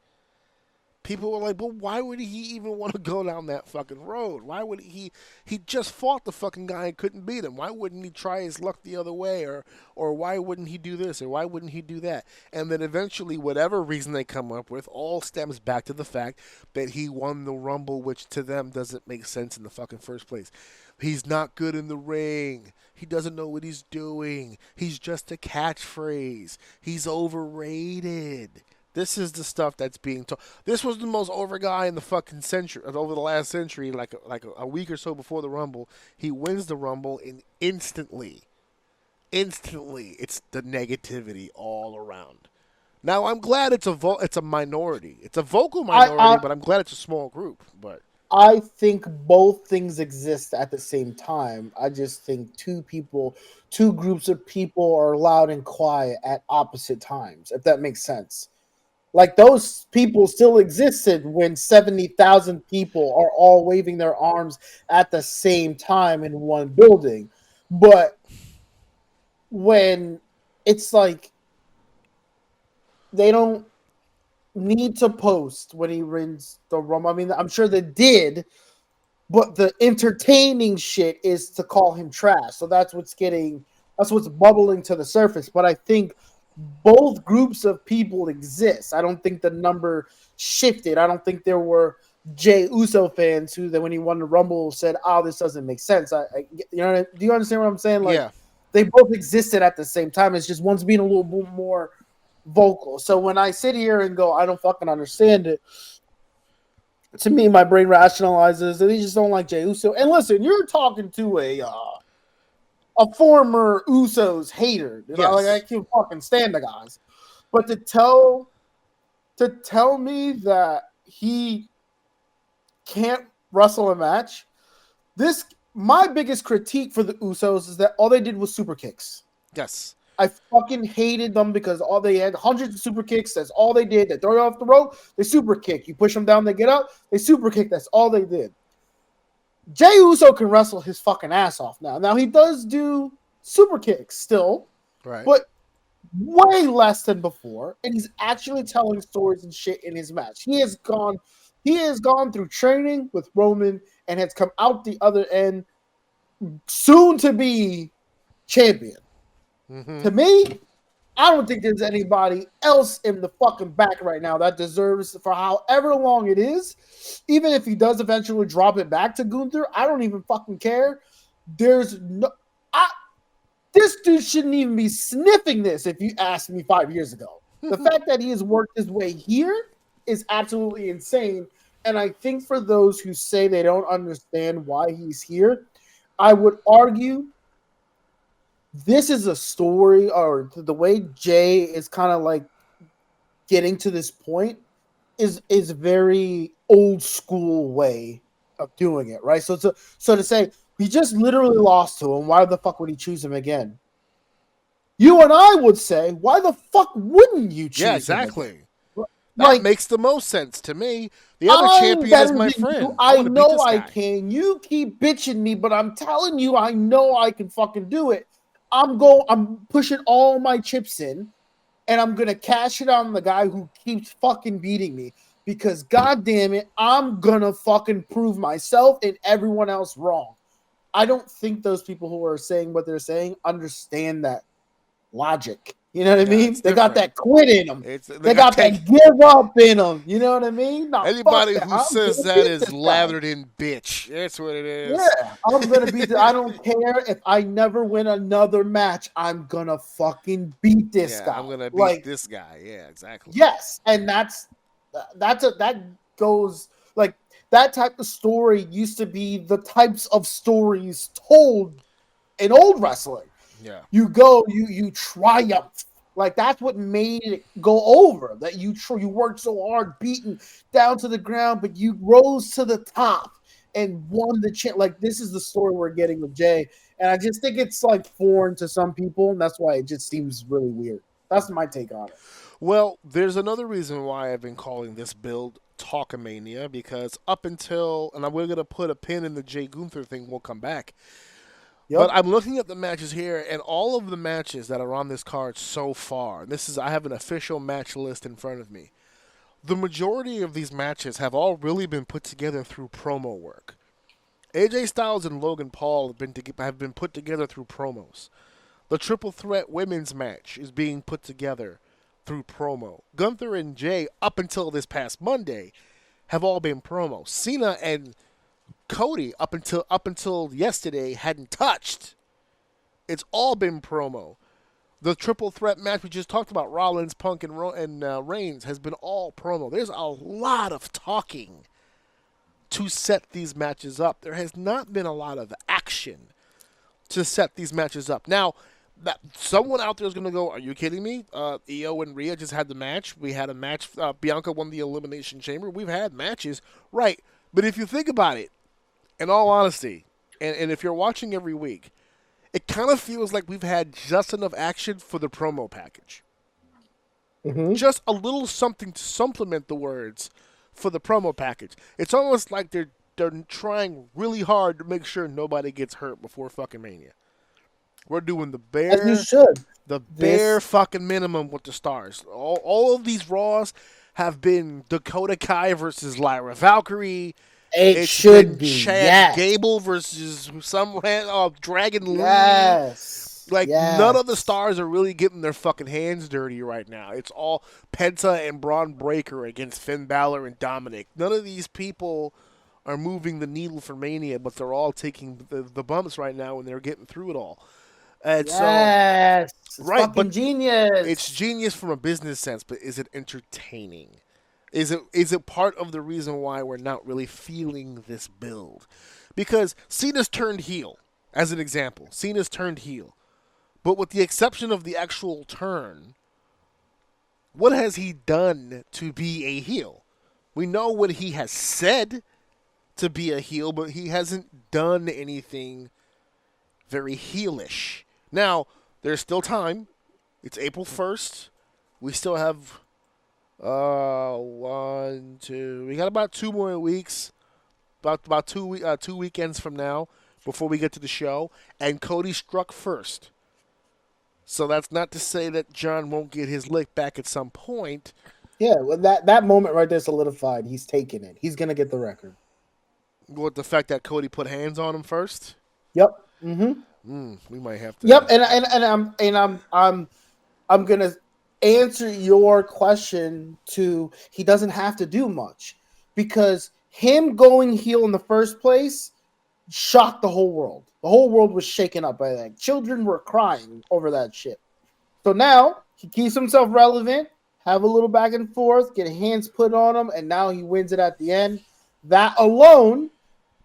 people were like, well, why would he even want to go down that fucking road? Why would he just fought the fucking guy and couldn't beat him. Why wouldn't he try his luck the other way? Or why wouldn't he do this? Or why wouldn't he do that? And then eventually, whatever reason they come up with, all stems back to the fact that he won the Rumble, which to them doesn't make sense in the fucking first place. He's not good in the ring. He doesn't know what he's doing. He's just a catchphrase. He's overrated. This is the stuff that's being told. This was the most over guy in the fucking century, over the last century, like a week or so before the Rumble. He wins the Rumble, and instantly, it's the negativity all around. Now, I'm glad it's a minority. It's a vocal minority, but I'm glad it's a small group. But I think both things exist at the same time. I just think two groups of people are loud and quiet at opposite times, if that makes sense. Like, those people still existed when 70,000 people are all waving their arms at the same time in one building. But when it's like they don't need to post when he wins the Rumble. I mean, I'm sure they did, but the entertaining shit is to call him trash. So that's what's bubbling to the surface. But I think both groups of people exist. I don't think the number shifted. I don't think there were Jey Uso fans who, that when he won the Rumble, said, "Oh, this doesn't make sense." You know, do you understand what I'm saying? Like, Yeah. they both existed at the same time. It's just one's being a little bit more vocal. So when I sit here and go, I don't fucking understand it, to me, my brain rationalizes that they just don't like Jey Uso. And listen, you're talking to a former Usos hater. You know, Yes. like, I can't fucking stand the guys. But to tell me that he can't wrestle a match, my biggest critique for the Usos is that all they did was super kicks. Yes. I fucking hated them because all they had hundreds of super kicks. That's all they did. They throw you off the rope, they super kick. You push them down, they get up, they super kick. That's all they did. Jey Uso can wrestle his fucking ass off now. Now he does do super kicks still, Right. but way less than before. And he's actually telling stories and shit in his match. He has gone through training with Roman and has come out the other end soon to be champion. Mm-hmm. To me, I don't think there's anybody else in the fucking back right now that deserves, for however long it is, even if he does eventually drop it back to Gunther, I don't even fucking care. This dude shouldn't even be sniffing this if you asked me 5 years ago. The fact that he has worked his way here is absolutely insane. And I think for those who say they don't understand why he's here, I would argue this is a story, or the way Jay is kind of like getting to this point is very old school way of doing it, right? So to say he just literally lost to him, why the fuck would he choose him again? You and I would say, why the fuck wouldn't you choose him exactly. again? That makes the most sense to me. The other champion is my friend. I know I can. You keep bitching me, but I'm telling you, I know I can fucking do it. I'm pushing all my chips in, and I'm gonna cash it on the guy who keeps fucking beating me, because god damn it, I'm gonna fucking prove myself and everyone else wrong. I don't think those people who are saying what they're saying understand that logic. You know what I mean? They got that quit in them. They got that give up in them. You know what I mean? No, anybody who says that is lathered in bitch. That's what it is. Yeah, I'm gonna beat. I don't care if I never win another match. I'm gonna fucking beat this guy. I'm gonna beat this guy. Yeah, exactly. Yes, and that goes like that type of story used to be the types of stories told in old wrestling. Yeah. You go, you triumph. Like, that's what made it go over. That you worked so hard, beaten down to the ground, but you rose to the top and won the chance. Like, this is the story we're getting with Jay. And I just think it's like foreign to some people, and that's why it just seems really weird. That's my take on it. Well, there's another reason why I've been calling this build Talkamania, because up until, and we're going to put a pin in the Jay Gunther thing, we'll come back. Yep. But I'm looking at the matches here, and all of the matches that are on this card so far, I have an official match list in front of me. The majority of these matches have all really been put together through promo work. AJ Styles and Logan Paul have been put together through promos. The Triple Threat Women's match is being put together through promo. Gunther and Jay, up until this past Monday, have all been promo. Cena and Cody, up until yesterday, hadn't touched. It's all been promo. The triple threat match we just talked about, Rollins, Punk, and Reigns, has been all promo. There's a lot of talking to set these matches up. There has not been a lot of action to set these matches up. Now, someone out there is going to go, are you kidding me? Io and Rhea just had the match. We had a match. Bianca won the Elimination Chamber. We've had matches. Right. But if you think about it, in all honesty, and if you're watching every week, it kind of feels like we've had just enough action for the promo package. Mm-hmm. Just a little something to supplement the words for the promo package. It's almost like they're trying really hard to make sure nobody gets hurt before fucking Mania. We're doing the bare fucking minimum with the stars. All of these Raws have been Dakota Kai versus Lyra Valkyrie. It It's should been be. Chad Yes. Gable versus some Dragon Lee. Yes. Like, Yes. none of the stars are really getting their fucking hands dirty right now. It's all Penta and Braun Breaker against Finn Balor and Dominic. None of these people are moving the needle for Mania, but they're all taking the bumps right now and they're getting through it all. And Yes. It's right, fucking but genius. it's genius from a business sense, but is it entertaining? Is it part of the reason why we're not really feeling this build? Because Cena's turned heel, as an example. Cena's turned heel. But with the exception of the actual turn, what has he done to be a heel? We know what he has said to be a heel, but he hasn't done anything very heelish. Now, there's still time. It's April 1st. We still have we got about 2 more weeks, about 2 weekends from now before we get to the show, and Cody struck first. So that's not to say that John won't get his lick back at some point. Yeah, well, that moment right there solidified. He's taking it. He's gonna get the record. With the fact that Cody put hands on him first. Yep. Mm-hmm. We might have to. Yep. And I'm gonna answer your question to he doesn't have to do much because him going heel in the first place shocked the whole world. The whole world was shaken up by that. Children were crying over that shit. So now he keeps himself relevant, have a little back and forth, get hands put on him, and now he wins it at the end. That alone,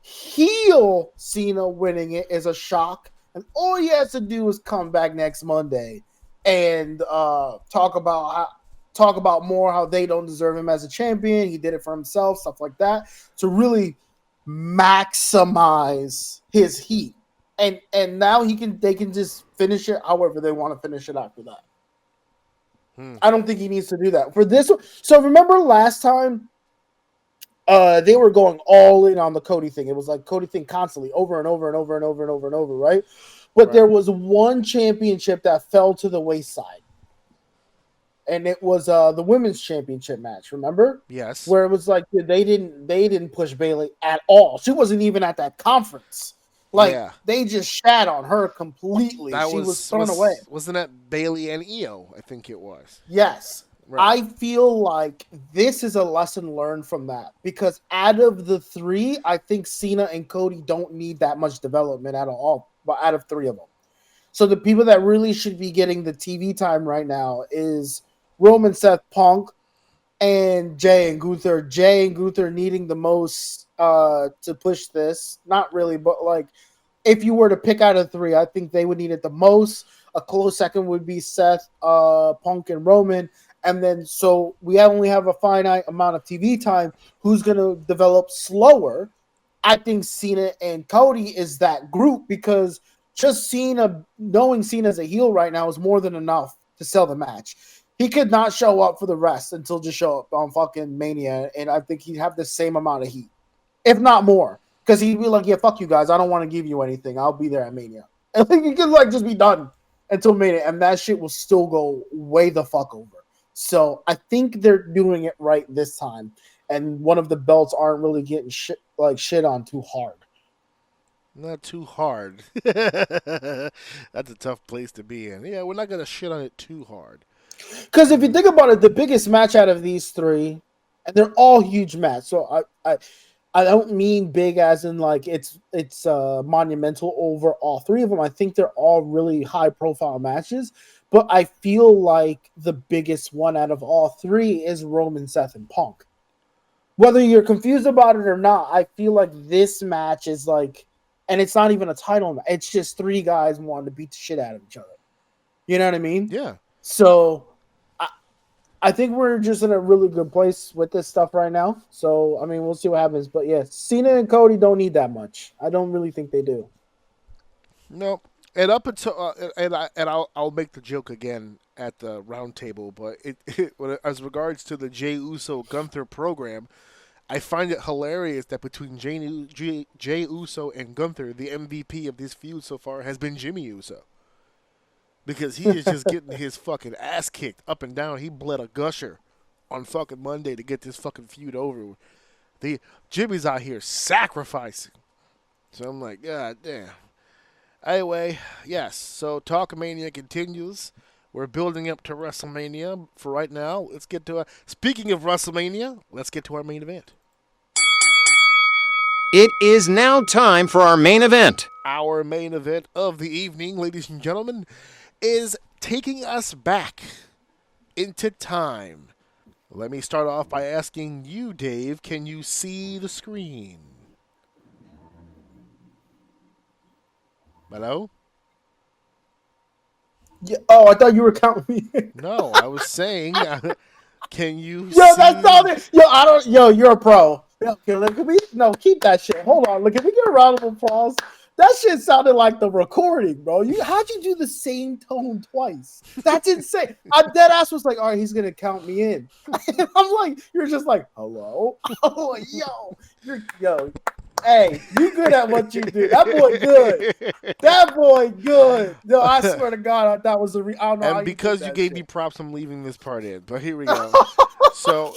heel Cena winning it is a shock. And all he has to do is come back next Monday and talk about more how they don't deserve him as a champion. He did it for himself, stuff like that, to really maximize his heat. And now they can just finish it however they want to finish it after that. I don't think he needs to do that for this one. So remember last time they were going all in on the Cody thing. It was like Cody thing constantly over and over and over and over and over and over, right? But there was one championship that fell to the wayside. And it was the women's championship match, remember? Yes. Where it was like they didn't push Bayley at all. She wasn't even at that conference. Like they just shat on her completely. She was thrown away. Wasn't that Bayley and Io? I think it was. Yes. Right. I feel like this is a lesson learned from that because out of the three, I think Cena and Cody don't need that much development at all. But out of three of them, so the people that really should be getting the TV time right now is Roman, Seth, Punk, and Jay and Gunther. Jay and Gunther needing the most to push this. Not really, but like if you were to pick out of three, I think they would need it the most. A close second would be Seth, Punk, and Roman. And then so we only have a finite amount of TV time. Who's going to develop slower? I think Cena and Cody is that group because just knowing Cena as a heel right now is more than enough to sell the match. He could not show up for the rest until just show up on fucking Mania, and I think he'd have the same amount of heat, if not more, because he'd be like, yeah, fuck you guys. I don't want to give you anything. I'll be there at Mania. I think he could like just be done until Mania, and that shit will still go way the fuck over. So I think they're doing it right this time, and one of the belts aren't really getting shit on too hard. Not too hard. That's a tough place to be in. Yeah, we're not gonna shit on it too hard. Because if you think about it, the biggest match out of these three, and they're all huge matches. So I don't mean big as in like it's monumental over all three of them. I think they're all really high profile matches. But I feel like the biggest one out of all three is Roman, Seth, and Punk. Whether you're confused about it or not, I feel like this match is like, and it's not even a title match. It's just three guys wanting to beat the shit out of each other. You know what I mean? Yeah. So I think we're just in a really good place with this stuff right now. So, I mean, we'll see what happens. But, yeah, Cena and Cody don't need that much. I don't really think they do. No. And up until I'll make the joke again at the round table, but as regards to the Jey Uso Gunther program, I find it hilarious that between Jey Uso and Gunther, the MVP of this feud so far has been Jimmy Uso. Because he is just getting his fucking ass kicked up and down. He bled a gusher on fucking Monday to get this fucking feud over. Jimmy's out here sacrificing. So I'm like, God damn. Anyway, yes. So talkamania continues. We're building up to WrestleMania for right now. Let's get to speaking of WrestleMania, let's get to our main event. It is now time for our main event. Our main event of the evening, ladies and gentlemen, is taking us back into time. Let me start off by asking you, Dave, can you see the screen? Hello? Yeah. Oh, I thought you were counting me. No, I was saying, can you Yo, see? that's all it. Yo, I don't. Yo, you're a pro. Yo, can we? No, keep that shit. Hold on. Look, can we get a round of applause? That shit sounded like the recording, bro. How'd you do the same tone twice? That's insane. I dead ass was like, all right, he's gonna count me in. I'm like, you're just like, hello, oh, yo. Hey, you good at what you do. That boy good. That boy good. No, I swear to God, that was the. I don't know. And because you gave me props, I'm leaving this part in. But here we go. So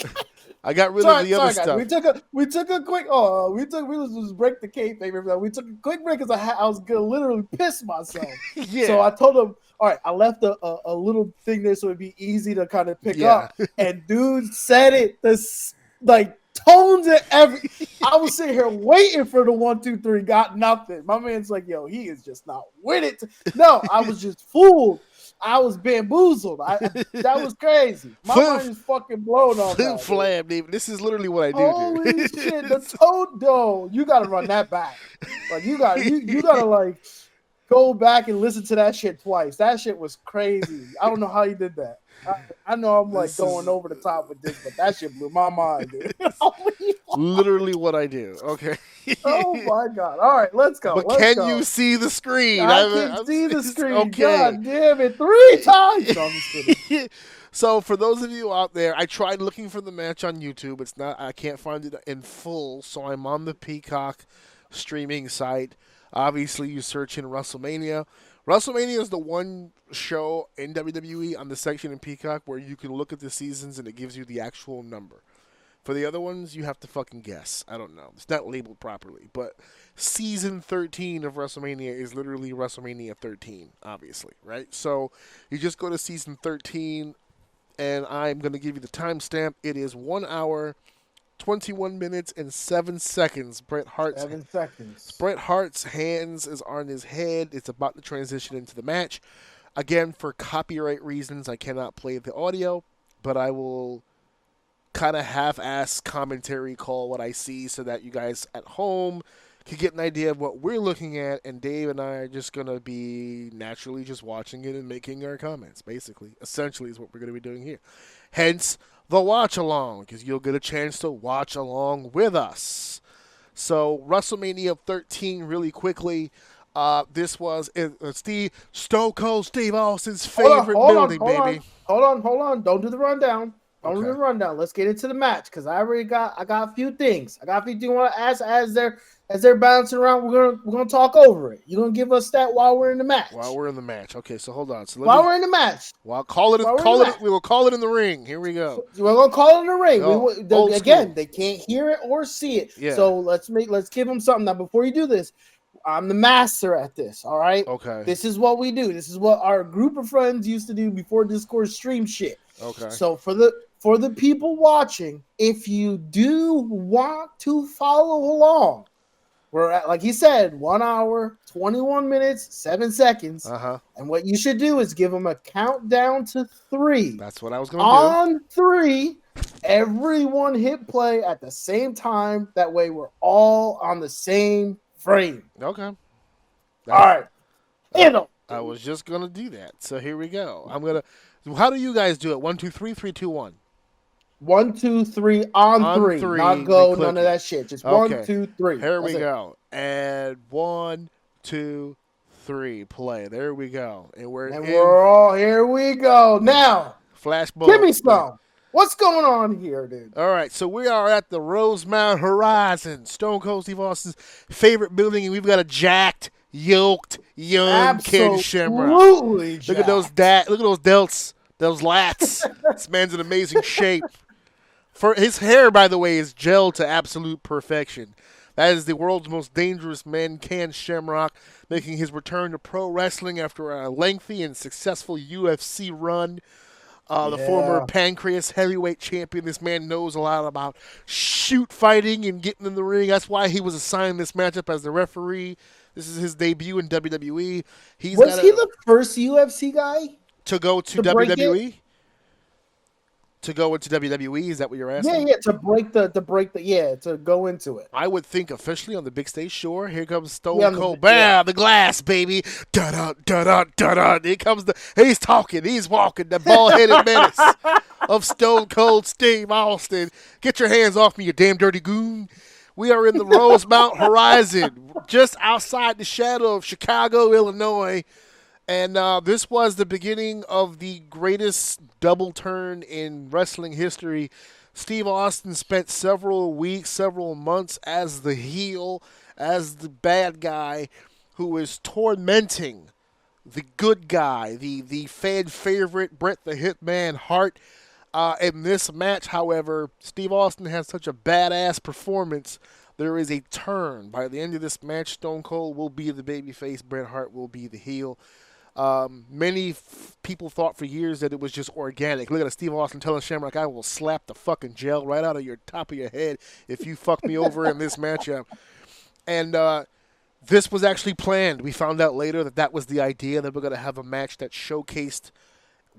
I got rid of the other stuff. Guys. We took a quick. We was just break the kayfabe. We took a quick break because I was gonna literally piss myself. Yeah. So I told him, all right, I left a little thing there so it'd be easy to kind of pick up. And dude said it. This like. Tones and I was sitting here waiting for the 1, 2, 3. Got nothing. My man's like, yo, he is just not with it. No, I was just fooled. I was bamboozled. That was crazy. My mind is fucking blown on that. Flam, David. This is literally what I do. Holy dude. shit! The toad dough. You gotta run that back. Like you gotta like go back and listen to that shit twice. That shit was crazy. I don't know how you did that. I know I'm like going over the top with this, but that shit blew my mind, dude. Literally what I do. Okay. Oh my God. All right, let's go. But can you see the screen? I can see the screen. Okay. God damn it. 3 times. No, I'm just kidding. So for those of you out there, I tried looking for the match on YouTube. I can't find it in full, so I'm on the Peacock streaming site. Obviously, you search in WrestleMania. WrestleMania is the one show in WWE on the section in Peacock where you can look at the seasons and it gives you the actual number. For the other ones, you have to fucking guess. I don't know. It's not labeled properly. But season 13 of WrestleMania is literally WrestleMania 13, obviously, right? So you just go to season 13, and I'm going to give you the timestamp. It is 1 hour, 21 minutes, and 7 seconds. Bret Hart's 7 seconds. Bret Hart's hands is on his head. It's about to transition into the match. Again, for copyright reasons, I cannot play the audio, but I will kind of half-ass commentary call what I see so that you guys at home can get an idea of what we're looking at, and Dave and I are just going to be naturally just watching it and making our comments, basically. Essentially is what we're going to be doing here. Hence, the watch-along, because you'll get a chance to watch along with us. So, WrestleMania 13, really quickly. This was Stone Cold Steve Austin's favorite building, baby. Hold on. Don't do the rundown. Don't do the rundown. Let's get into the match because I got a few things. I got a few things I want to ask as they're bouncing around. We're gonna talk over it. You're gonna give us that while we're in the match. While we're in the match. Okay, so hold on. So we're in the match. Well, we will call it in the ring. Here we go. We're gonna call it in the ring. Again, they can't hear it or see it. Yeah. So let's give them something. Now, before you do this, I'm the master at this. All right. Okay. This is what we do. This is what our group of friends used to do before Discord stream shit. Okay. So for the people watching, if you do want to follow along, we're at, like he said, 1 hour, 21 minutes, 7 seconds. And what you should do is give them a countdown to 3. That's what I was going to do. On 3, everyone hit play at the same time. That way we're all on the same frame. Okay. All right. I was just going to do that. So here we go. How do you guys do it? 1, 2, 3, 3, 2, 1. 1, 2, 3 on 3. Not go, none of that shit. Just 1, 2, 3. Here we go. And 1, 2, 3. Play. There we go. And we're all here. We go. Now, flashbulb. Give me some. What's going on here, dude? All right, so we are at the Rosemount Horizon, Stone Cold Steve Austin's favorite building, and we've got a jacked, yoked, young Ken Shamrock. Absolutely. Look at those delts, those lats. This man's in amazing shape. For his hair, by the way, is gel to absolute perfection. That is the world's most dangerous man, Ken Shamrock, making his return to pro wrestling after a lengthy and successful UFC run. The former Pancreas heavyweight champion. This man knows a lot about shoot fighting and getting in the ring. That's why he was assigned this matchup as the referee. This is his debut in WWE. Was he the first UFC guy to go to WWE? To go into WWE, is that what you're asking? Yeah, to go into it. I would think officially on the big stage, sure. Here comes Stone Cold. Bam, the glass, baby. Da da da da da da. Here comes he's talking, he's walking, the bald-headed menace of Stone Cold Steve Austin. Get your hands off me, you damn dirty goon. We are in the Rosemount Horizon, just outside the shadow of Chicago, Illinois. And this was the beginning of the greatest double turn in wrestling history. Steve Austin spent several weeks, several months as the heel, as the bad guy who was tormenting the good guy, the fan favorite Bret the Hitman Hart. In this match, however, Steve Austin has such a badass performance. There is a turn. By the end of this match, Stone Cold will be the babyface. Bret Hart will be the heel. Many people thought for years that it was just organic. Look at Steve Austin telling Shamrock, I will slap the fucking gel right out of your top of your head if you fuck me over in this matchup. And this was actually planned. We found out later that was the idea, that we're going to have a match that showcased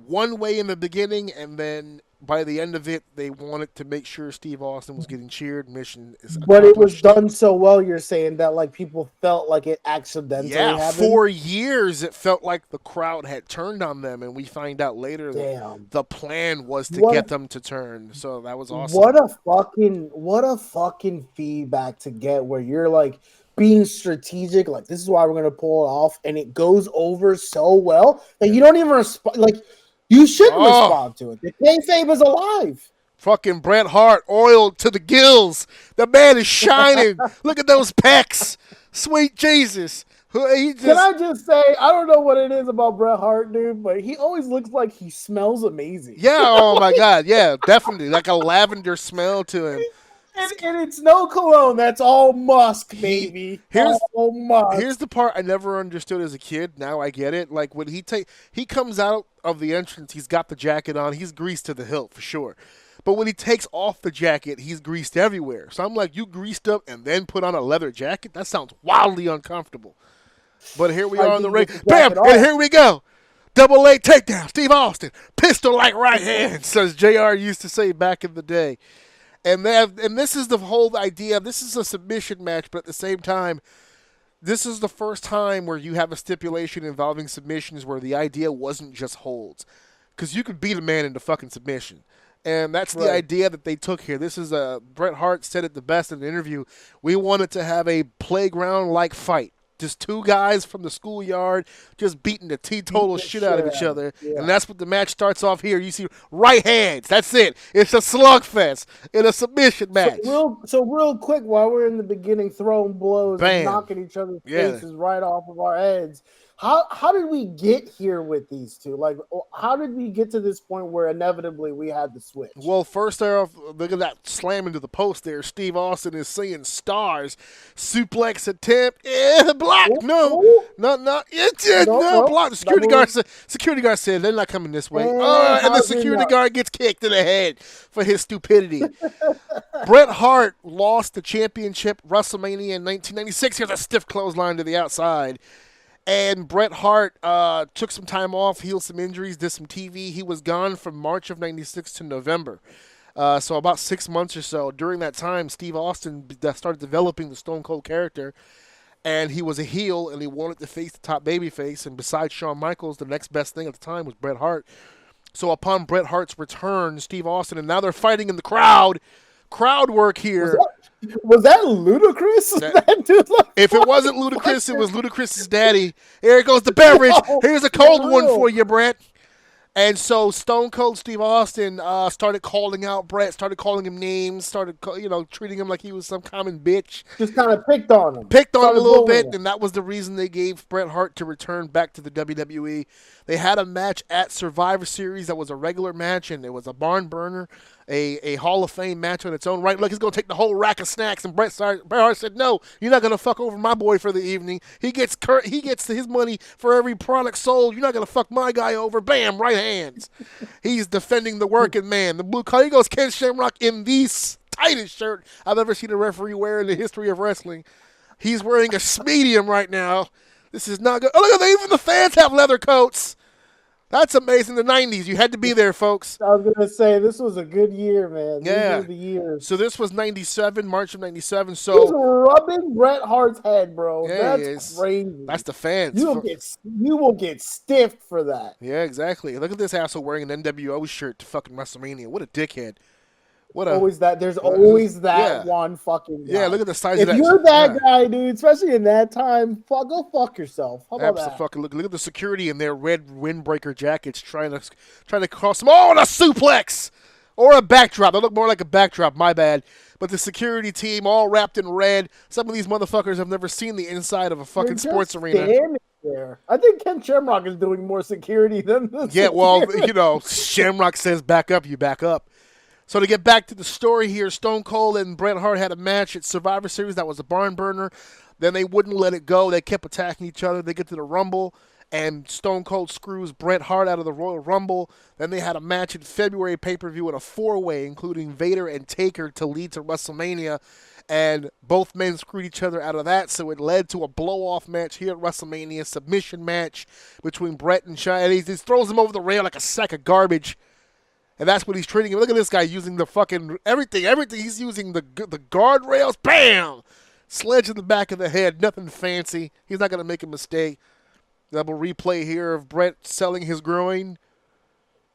one way in the beginning, and then by the end of it, they wanted to make sure Steve Austin was getting cheered. Mission is accomplished. But it was done so well, you're saying, that like people felt like it accidentally happened? For years it felt like the crowd had turned on them, and we find out later that the plan was to get them to turn. So that was awesome. What a fucking feedback to get, where you're like being strategic, like this is why we're gonna pull it off, and it goes over so well that you don't even respond. Like, you shouldn't respond to it. The kayfabe is alive. Fucking Bret Hart, oiled to the gills. The man is shining. Look at those pecs. Sweet Jesus. Can I just say, I don't know what it is about Bret Hart, dude, but he always looks like he smells amazing. Yeah, oh my God. Yeah, definitely. Like a lavender smell to him. And it's no cologne. That's all musk, baby. Here's musk. Here's the part I never understood as a kid. Now I get it. Like when he comes out of the entrance, he's got the jacket on. He's greased to the hilt for sure. But when he takes off the jacket, he's greased everywhere. So I'm like, you greased up and then put on a leather jacket? That sounds wildly uncomfortable. But here we are in the ring. Bam! And here we go. Double leg takedown. Steve Austin. Pistol like right hand, says JR used to say back in the day. And this is the whole idea. This is a submission match, but at the same time, this is the first time where you have a stipulation involving submissions where the idea wasn't just holds. Because you could beat a man into fucking submission. And that's the idea that they took here. This is Bret Hart said it the best in an interview. We wanted to have a playground-like fight. Just two guys from the schoolyard just beating the teetotal shit out of each other. Yeah. And that's what the match starts off here. You see right hands. That's it. It's a slugfest in a submission match. So real quick, while we're in the beginning throwing blows and knocking each other's faces right off of our heads, how did we get here with these two? Like, how did we get to this point where inevitably we had the switch? Well, first off, look at that slam into the post there. Steve Austin is seeing stars. Suplex attempt. Yeah, block. No. Block. The security guard said they're not coming this way. And the security guard gets kicked in the head for his stupidity. Bret Hart lost the championship WrestleMania in 1996. Here's a stiff clothesline to the outside. And Bret Hart took some time off, healed some injuries, did some TV. He was gone from March of 96 to November. So about 6 months or so. During that time, Steve Austin started developing the Stone Cold character. And he was a heel, and he wanted to face the top babyface. And besides Shawn Michaels, the next best thing at the time was Bret Hart. So upon Bret Hart's return, Steve Austin, and now they're fighting in the crowd. Crowd work here. Was that Ludacris? If it wasn't Ludacris, it was Ludacris's daddy. Here goes the beverage. Here's a cold one for you, Bret. And so Stone Cold Steve Austin started calling out Bret, started calling him names, started treating him like he was some common bitch. Just kind of picked on him. Picked on him a little bit, and that was the reason they gave Bret Hart to return back to the WWE. They had a match at Survivor Series that was a regular match, and it was a barn burner. a Hall of Fame match on its own right. Look, he's going to take the whole rack of snacks. And Bret Hart said, no, you're not going to fuck over my boy for the evening. He gets his money for every product sold. You're not going to fuck my guy over. Bam, right hands. He's defending the working man. The blue collar. He goes Ken Shamrock in the tightest shirt I've ever seen a referee wear in the history of wrestling. He's wearing a medium right now. This is not good. Oh, look at that. Even the fans have leather coats. That's amazing. The 90s. You had to be there, folks. I was going to say, this was a good year, man. Yeah. These were the years. So this was 97, March of 97. He's So rubbing Bret Hart's head, bro. yeah, That's crazy. that's the fans. You will get stiffed for that. Yeah, exactly. Look at this asshole wearing an NWO shirt to fucking WrestleMania. What a dickhead. What a Always that. There's always that yeah. one fucking guy. Yeah, look at the size If of that. you're that yeah. guy, dude, especially in that time, go fuck yourself. How about that? Absolutely. Look at the security in their red windbreaker jackets trying to cross them. Oh, and a suplex! Or a backdrop. They look more like a backdrop, my bad. But the security team all wrapped in red. Some of these motherfuckers have never seen the inside of a fucking sports arena. There. I think Ken Shamrock is doing more security than this. Yeah, well, Shamrock says back up, you back up. So to get back to the story here, Stone Cold and Bret Hart had a match at Survivor Series that was a barn burner. Then they wouldn't let it go. They kept attacking each other. They get to the Rumble, and Stone Cold screws Bret Hart out of the Royal Rumble. Then they had a match in February pay-per-view in a four-way, including Vader and Taker to lead to WrestleMania. And both men screwed each other out of that, so it led to a blow-off match here at WrestleMania, submission match between Bret and Shane. And he throws him over the rail like a sack of garbage. And that's what he's treating him. Look at this guy using the fucking everything. He's using the guardrails. Bam! Sledge in the back of the head. Nothing fancy. He's not going to make a mistake. Double replay here of Bret selling his groin.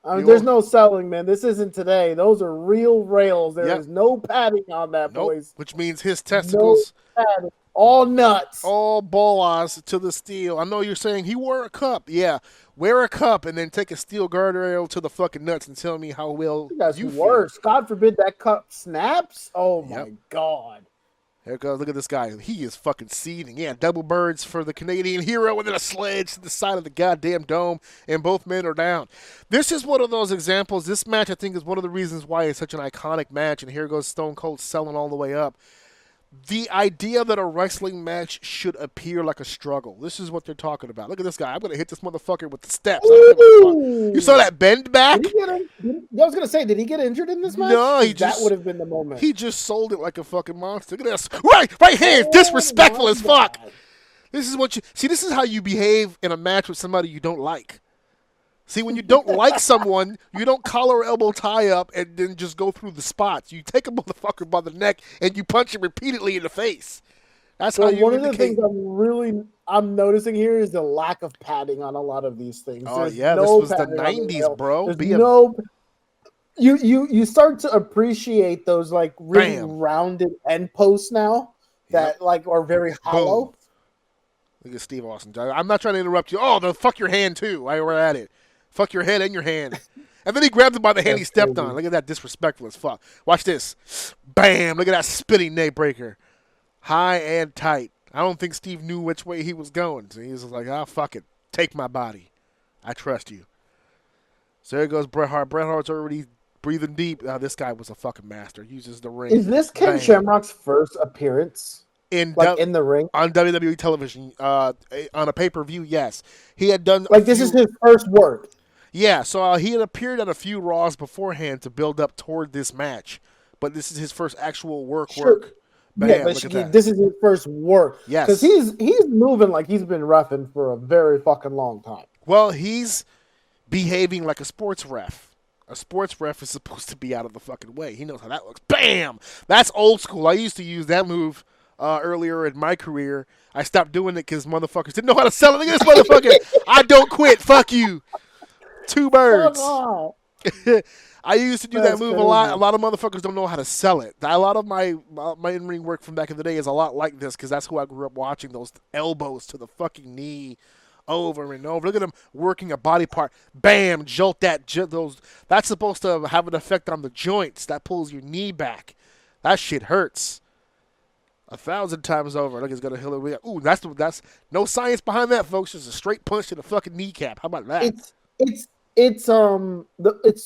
There's no selling, man. This isn't today. Those are real rails. There is no padding on that, boys. Which means his testicles. No padding. All nuts. All balls to the steel. I know you're saying he wore a cup. Yeah. Wear a cup and then take a steel guardrail to the fucking nuts and tell me how well you feel. Worse. God forbid that cup snaps. Oh, my God. There it goes. Look at this guy. He is fucking seething. Yeah, double birds for the Canadian hero and then a sledge to the side of the goddamn dome, and both men are down. This is one of those examples. This match, I think, is one of the reasons why it's such an iconic match, and here goes Stone Cold selling all the way up. The idea that a wrestling match should appear like a struggle. This is what they're talking about. Look at this guy. I'm going to hit this motherfucker with the steps. You saw that bend back? I was going to say, did he get injured in this match? No, that would have been the moment. He just sold it like a fucking monster. Look at this. Right hands. Disrespectful as fuck. This is what you see. This is how you behave in a match with somebody you don't like. See, when you don't like someone, you don't collar elbow tie up and then just go through the spots. You take a motherfucker by the neck and you punch him repeatedly in the face. That's how you one of the things I'm noticing here is the lack of padding on a lot of these things. Oh, this was the 90s, bro. You start to appreciate those like really rounded end posts now that like are very hollow. Boom. Look at Steve Austin. I'm not trying to interrupt you. Oh, fuck your hand too. While we're at it. Fuck your head and your hand. And then he grabbed him by the hand he stepped on. Look at that, disrespectful as fuck. Watch this. Bam. Look at that spinning neck breaker. High and tight. I don't think Steve knew which way he was going. So he was like, fuck it. Take my body. I trust you. So there goes Bret Hart. Bret Hart's already breathing deep. This guy was a fucking master. Uses the ring. Is this Ken Shamrock's first appearance? In the ring? On WWE television. On a pay-per-view, yes. He had done... this is his first work. Yeah, so he had appeared on a few Raws beforehand to build up toward this match. But this is his first actual work. Bam, yeah, but this is his first work. Yes. Because he's moving like he's been reffing for a very fucking long time. Well, he's behaving like a sports ref. A sports ref is supposed to be out of the fucking way. He knows how that looks. Bam! That's old school. I used to use that move earlier in my career. I stopped doing it because motherfuckers didn't know how to sell it. Look at this motherfucker. I don't quit. Fuck you. Two birds. I used to do that move a lot. A lot of motherfuckers don't know how to sell it. A lot of my in-ring work from back in the day is a lot like this because that's who I grew up watching, those elbows to the fucking knee over and over. Look at him working a body part. Bam, jolt that. That's supposed to have an effect on the joints. That pulls your knee back. That shit hurts. 1,000 times over. Look, it's gonna heal it. Ooh, that's no science behind that, folks. Just a straight punch to the fucking kneecap. How about that? it's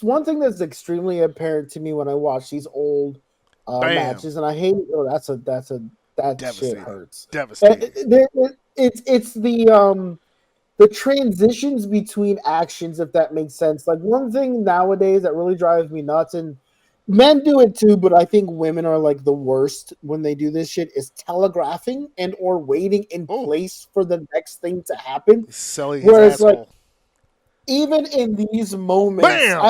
one thing that's extremely apparent to me when I watch these old Bam. matches, and I hate it. Oh, that shit Devastating. hurts. Devastating. It's the transitions between actions, if that makes sense. Like one thing nowadays that really drives me nuts, and men do it too, but I think women are like the worst when they do this shit, is telegraphing and or waiting in place for the next thing to happen. He's selling his Whereas asshole. like even in these moments, Bam!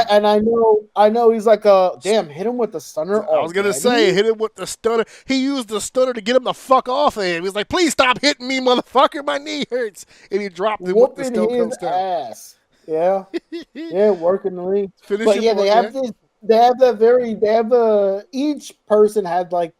I know he's like damn, hit him with the stunner. I was gonna say, hit him with the stunner. He used the stunner to get him the fuck off of him. He was like, "Please stop hitting me, motherfucker! My knee hurts." And he dropped him with the Stone Cold Stunner. Ass. Yeah, yeah, working the league. Finish but him yeah, on, they have this. They have that very. They have each person had like.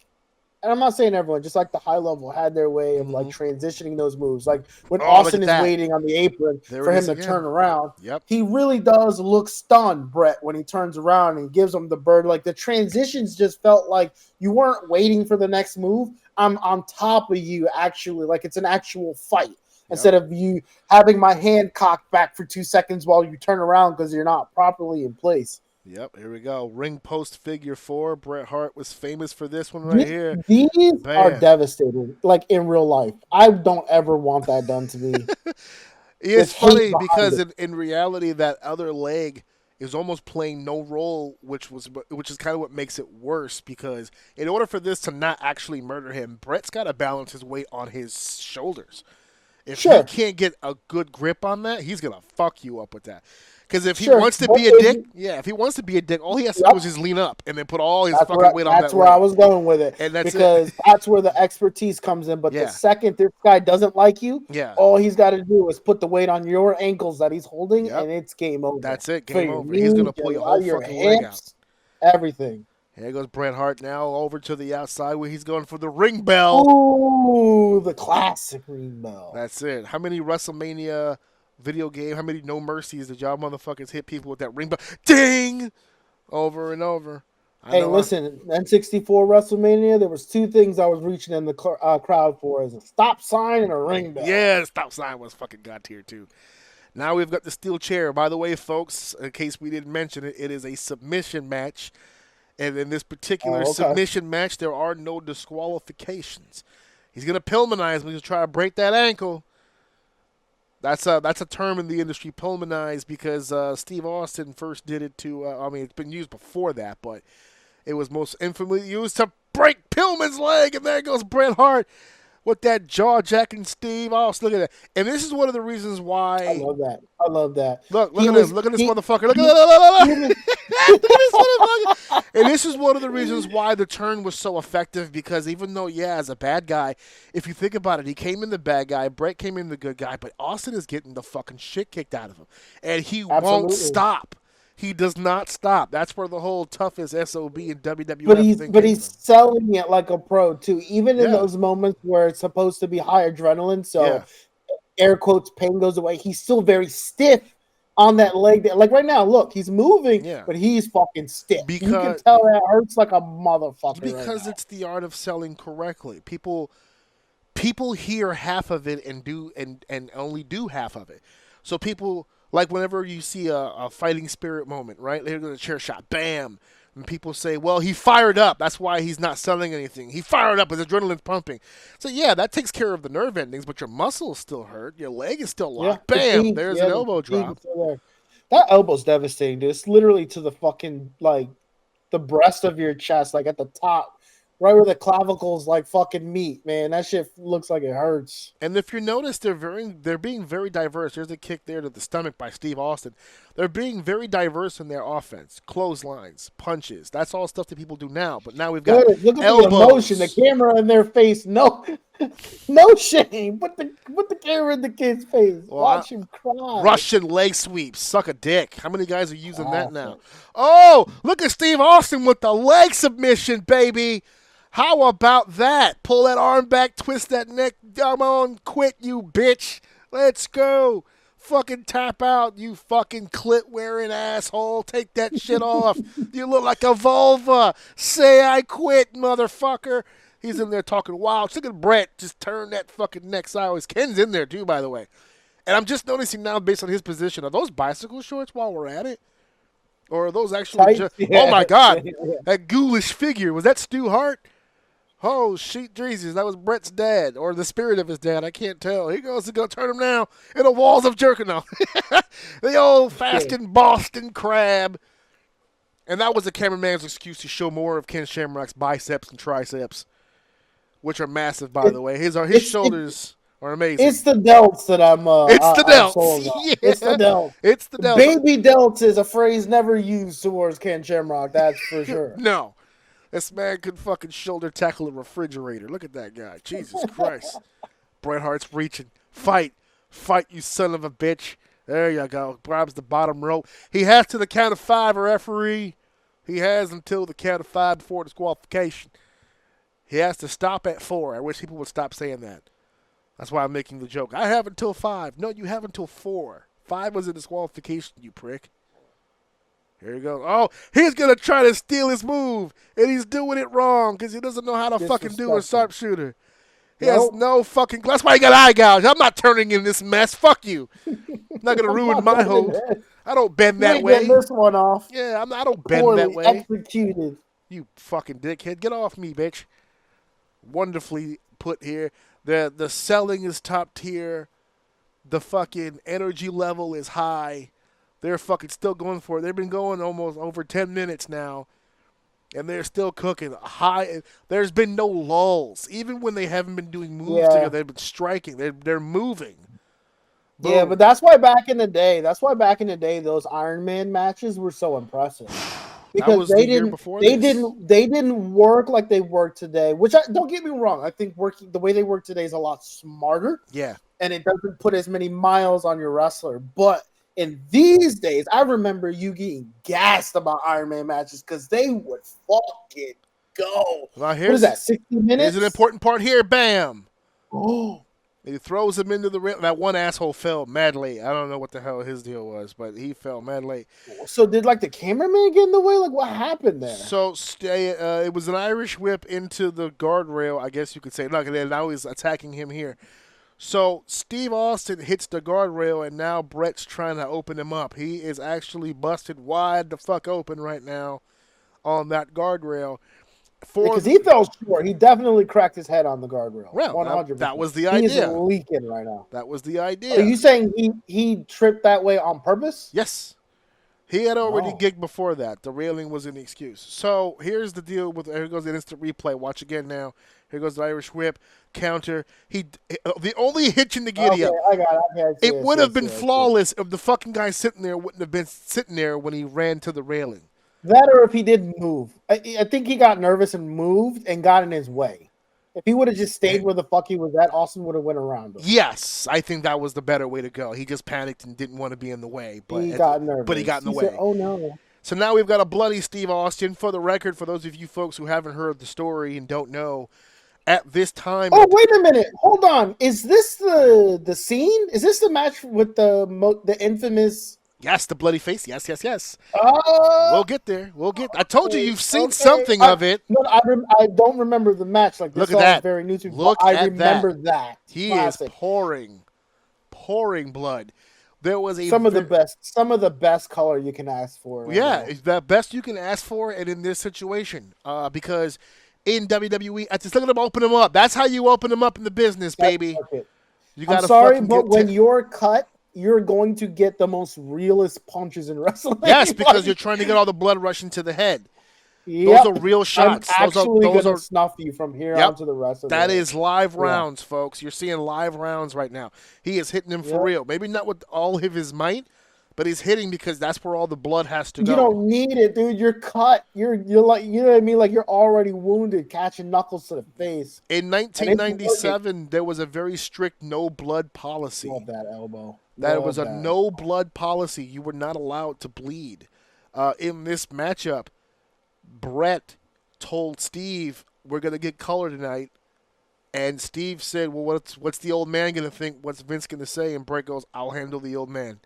And I'm not saying everyone, just like the high level had their way of like transitioning those moves. Like when Austin is waiting on the apron for him to turn around, he really does look stunned, Bret, when he turns around and gives him the bird. Like the transitions just felt like you weren't waiting for the next move. I'm on top of you, actually, like it's an actual fight. Instead of you having my hand cocked back for 2 seconds while you turn around because you're not properly in place. Yep, here we go. Ring post figure 4. Bret Hart was famous for this one right here. These are devastating, like in real life. I don't ever want that done to me. It's funny because in reality, that other leg is almost playing no role, which is kind of what makes it worse. Because in order for this to not actually murder him, Bret's got to balance his weight on his shoulders. If he can't get a good grip on that, he's gonna fuck you up with that. Because if he wants to be a dick, if he wants to be a dick, all he has to do is just lean up and then put all his fucking weight on that. That's where I was going with it. And that's that's where the expertise comes in. But the second this guy doesn't like you, all he's got to do is put the weight on your ankles that he's holding, and it's game over. That's it, game over. He's gonna pull your whole fucking leg out. Everything. Here goes Bret Hart now over to the outside where he's going for the ring bell. Ooh, the classic ring bell. That's it. How many WrestleMania video game, how many No Mercies did y'all motherfuckers hit people with that ring bell? Ding! Over and over. Hey, listen, N64 WrestleMania, there was two things I was reaching in the crowd for, is a stop sign and a ring bell. Yeah, the stop sign was fucking god tier too. Now we've got the steel chair. By the way, folks, in case we didn't mention it, it is a submission match. And in this particular submission match, there are no disqualifications. He's going to Pillmanize when he's trying to break that ankle. That's a term in the industry, Pillmanize, because Steve Austin first did it to, it's been used before that, but it was most infamously used to break Pillman's leg, and there goes Bret Hart with that jaw-jacking Steve Austin. Look at that. And this is one of the reasons why... I love that. Look at this. Look at this motherfucker. Look at this motherfucker. And this is one of the reasons why the turn was so effective, because even though, as a bad guy, if you think about it, he came in the bad guy, Bret came in the good guy, but Austin is getting the fucking shit kicked out of him. And he won't stop. He does not stop. That's where the whole toughest SOB in WWE But he's selling it like a pro, too. Even in those moments where it's supposed to be high adrenaline, so air quotes, pain goes away, he's still very stiff on that leg. Like right now, look, he's moving, but he's fucking stiff. You can tell that hurts like a motherfucker. Because it's the art of selling correctly. People hear half of it and only do half of it. So people... Like whenever you see a fighting spirit moment, right? They're going to chair shot, bam. And people say, well, he fired up. That's why he's not selling anything. He fired up. His adrenaline's pumping. So, that takes care of the nerve endings, but your muscles still hurt. Your leg is still locked. Bam, there's an elbow drop. That elbow's devastating, dude. It's literally to the fucking, like, the breast of your chest, like at the top. Right where the clavicles like fucking meet, man. That shit looks like it hurts. And if you notice, they're being very diverse. There's a kick there to the stomach by Steve Austin. They're being very diverse in their offense. Clotheslines, punches. That's all stuff that people do now. But now we've got look at elbows. The emotion, the camera in their face. No shame. Put the camera in the kid's face. Watch him cry. Russian leg sweeps. Suck a dick. How many guys are using that now? Oh, look at Steve Austin with the leg submission, baby. How about that? Pull that arm back, twist that neck. Come on, quit, you bitch. Let's go. Fucking tap out, you fucking clit-wearing asshole. Take that shit off. You look like a vulva. Say I quit, motherfucker. He's in there talking wild. Look at Bret just turn that fucking neck sideways. Ken's in there, too, by the way. And I'm just noticing now, based on his position, are those bicycle shorts while we're at it? Or are those actually Tight? Oh, my God. Yeah. That ghoulish figure. Was that Stu Hart? Oh, shit, Jesus. That was Bret's dad, or the spirit of his dad. I can't tell. He goes to go turn him now in the walls of Jerkino. The old fasting Boston crab. And that was the cameraman's excuse to show more of Ken Shamrock's biceps and triceps, which are massive, by the way. His shoulders are amazing. It's the delts that I'm. It's the delts. sold on. Yeah. It's the delts. It's the delts. Baby delts is a phrase never used towards Ken Shamrock. That's for sure. No. This man could fucking shoulder tackle a refrigerator. Look at that guy. Jesus Christ. Bret Hart's reaching. Fight. Fight, you son of a bitch. There you go. Grabs the bottom rope. He has to the count of 5, a referee. He has until the count of 5 before disqualification. He has to stop at 4. I wish people would stop saying that. That's why I'm making the joke. I have until 5. No, you have until 4. 5 was a disqualification, you prick. Here you go. Oh, he's going to try to steal his move, and he's doing it wrong because he doesn't know how to fucking do a sharpshooter. He has no fucking... That's why he got eye gouge. I'm not turning in this mess. Fuck you. I'm not going to ruin my hold. I don't bend that way. Get this one off. Yeah, I don't bend that way. Executed. You fucking dickhead. Get off me, bitch. Wonderfully put here. The selling is top tier. The fucking energy level is high. They're fucking still going for it. They've been going almost over 10 minutes now, and they're still cooking. There's been no lulls. Even when they haven't been doing moves together, they've been striking. They're moving. Boom. Yeah, but that's why back in the day, those Iron Man matches were so impressive. Because they didn't work like they work today. Which don't get me wrong, I think the way they work today is a lot smarter. Yeah, and it doesn't put as many miles on your wrestler. But in these days, I remember you getting gassed about Iron Man matches because they would fucking go. Well, what is that? 60 minutes. Here's an important part here. Bam. Oh. He throws him into the ring. That one asshole fell mad late. I don't know what the hell his deal was, but he fell mad late. So did the cameraman get in the way? What happened there? So it was an Irish whip into the guardrail, I guess you could say. Look, and now he's attacking him here. So Steve Austin hits the guardrail, and now Bret's trying to open him up. He is actually busted wide the fuck open right now on that guardrail. Because he fell short. He definitely cracked his head on the guardrail. Well, 100%. that was the idea. He's leaking right now. That was the idea. Are you saying he tripped that way on purpose? Yes. He had already gigged before that. The railing was an excuse. So here's the deal with. Here goes the instant replay. Watch again now. Here goes the Irish whip counter. The only hitch in the giddy up. I got it. It would have been flawless if the fucking guy sitting there wouldn't have been sitting there when he ran to the railing. That or if he didn't move. I think he got nervous and moved and got in his way. If he would have just stayed where the fuck he was at, Austin would have went around him. Yes, I think that was the better way to go. He just panicked and didn't want to be in the way. But he got nervous. But he got in the way. Said, oh, no. So now we've got a bloody Steve Austin. For the record, for those of you folks who haven't heard the story and don't know, at this time... Oh, wait a minute. Hold on. Is this the scene? Is this the match with the infamous... Yes, the bloody face. Yes. We'll get there. I told you you've seen something of it. No, I don't remember the match. This Look at that. Is very new to me. I remember that. He Classic. is pouring blood. There was some of the best color you can ask for. It's the best you can ask for, and in this situation, because in WWE, I just look at them, open them up. That's how you open them up in the business, baby. I'm sorry, but when you're cut, you're going to get the most realist punches in wrestling. Yes, because you're trying to get all the blood rushing to the head. Those are real shots. I'm actually going to snuff you from here on to the rest of that is live rounds, folks. You're seeing live rounds right now. He is hitting him for real. Maybe not with all of his might, but he's hitting because that's where all the blood has to go. You don't need it, dude. You're cut. You're like, you know what I mean? Like, you're already wounded, catching knuckles to the face. In 1997, there was a very strict no blood policy. Love that elbow. That was a no blood policy. You were not allowed to bleed. In this matchup, Bret told Steve, "We're gonna get color tonight," and Steve said, "Well, what's the old man gonna think? What's Vince gonna say?" And Bret goes, "I'll handle the old man."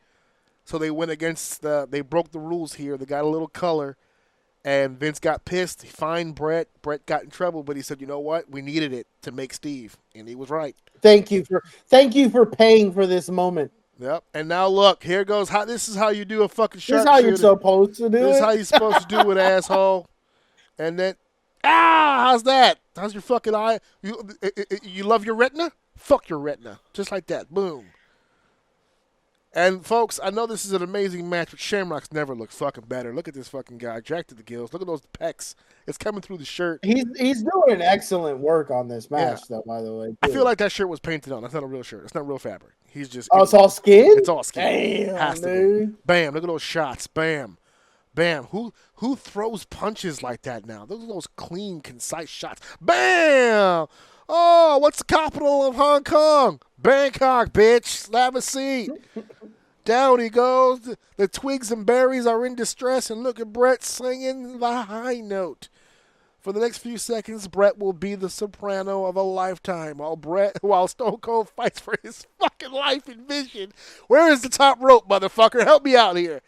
So they went against they broke the rules here. They got a little color, and Vince got pissed. He fined Bret. Bret got in trouble, but he said, "You know what? We needed it to make Steve," and he was right. Thank you for paying for this moment. Yep. And now look, here goes how. This is how you do a fucking This is how sharpshooter. you're supposed to do This is how it. you're supposed to do it, asshole. And then, how's that? How's your fucking eye? You love your retina? Fuck your retina. Just like that. Boom. And, folks, I know this is an amazing match, but Shamrock's never looked fucking better. Look at this fucking guy. Jacked to the gills. Look at those pecs. It's coming through the shirt. He's doing an excellent work on this match, though, by the way. I feel like that shirt was painted on. That's not a real shirt. It's not real fabric. He's just... Oh, it's all skin? It's all skin. Damn, Has to dude. be. Bam. Look at those shots. Bam. Bam. Who throws punches like that now? Those clean, concise shots. Bam! Oh, what's the capital of Hong Kong? Bangkok, bitch. Have a seat. Down he goes. The twigs and berries are in distress, and look at Bret singing the high note. For the next few seconds, Bret will be the soprano of a lifetime while Stone Cold fights for his fucking life and vision. Where is the top rope, motherfucker? Help me out here.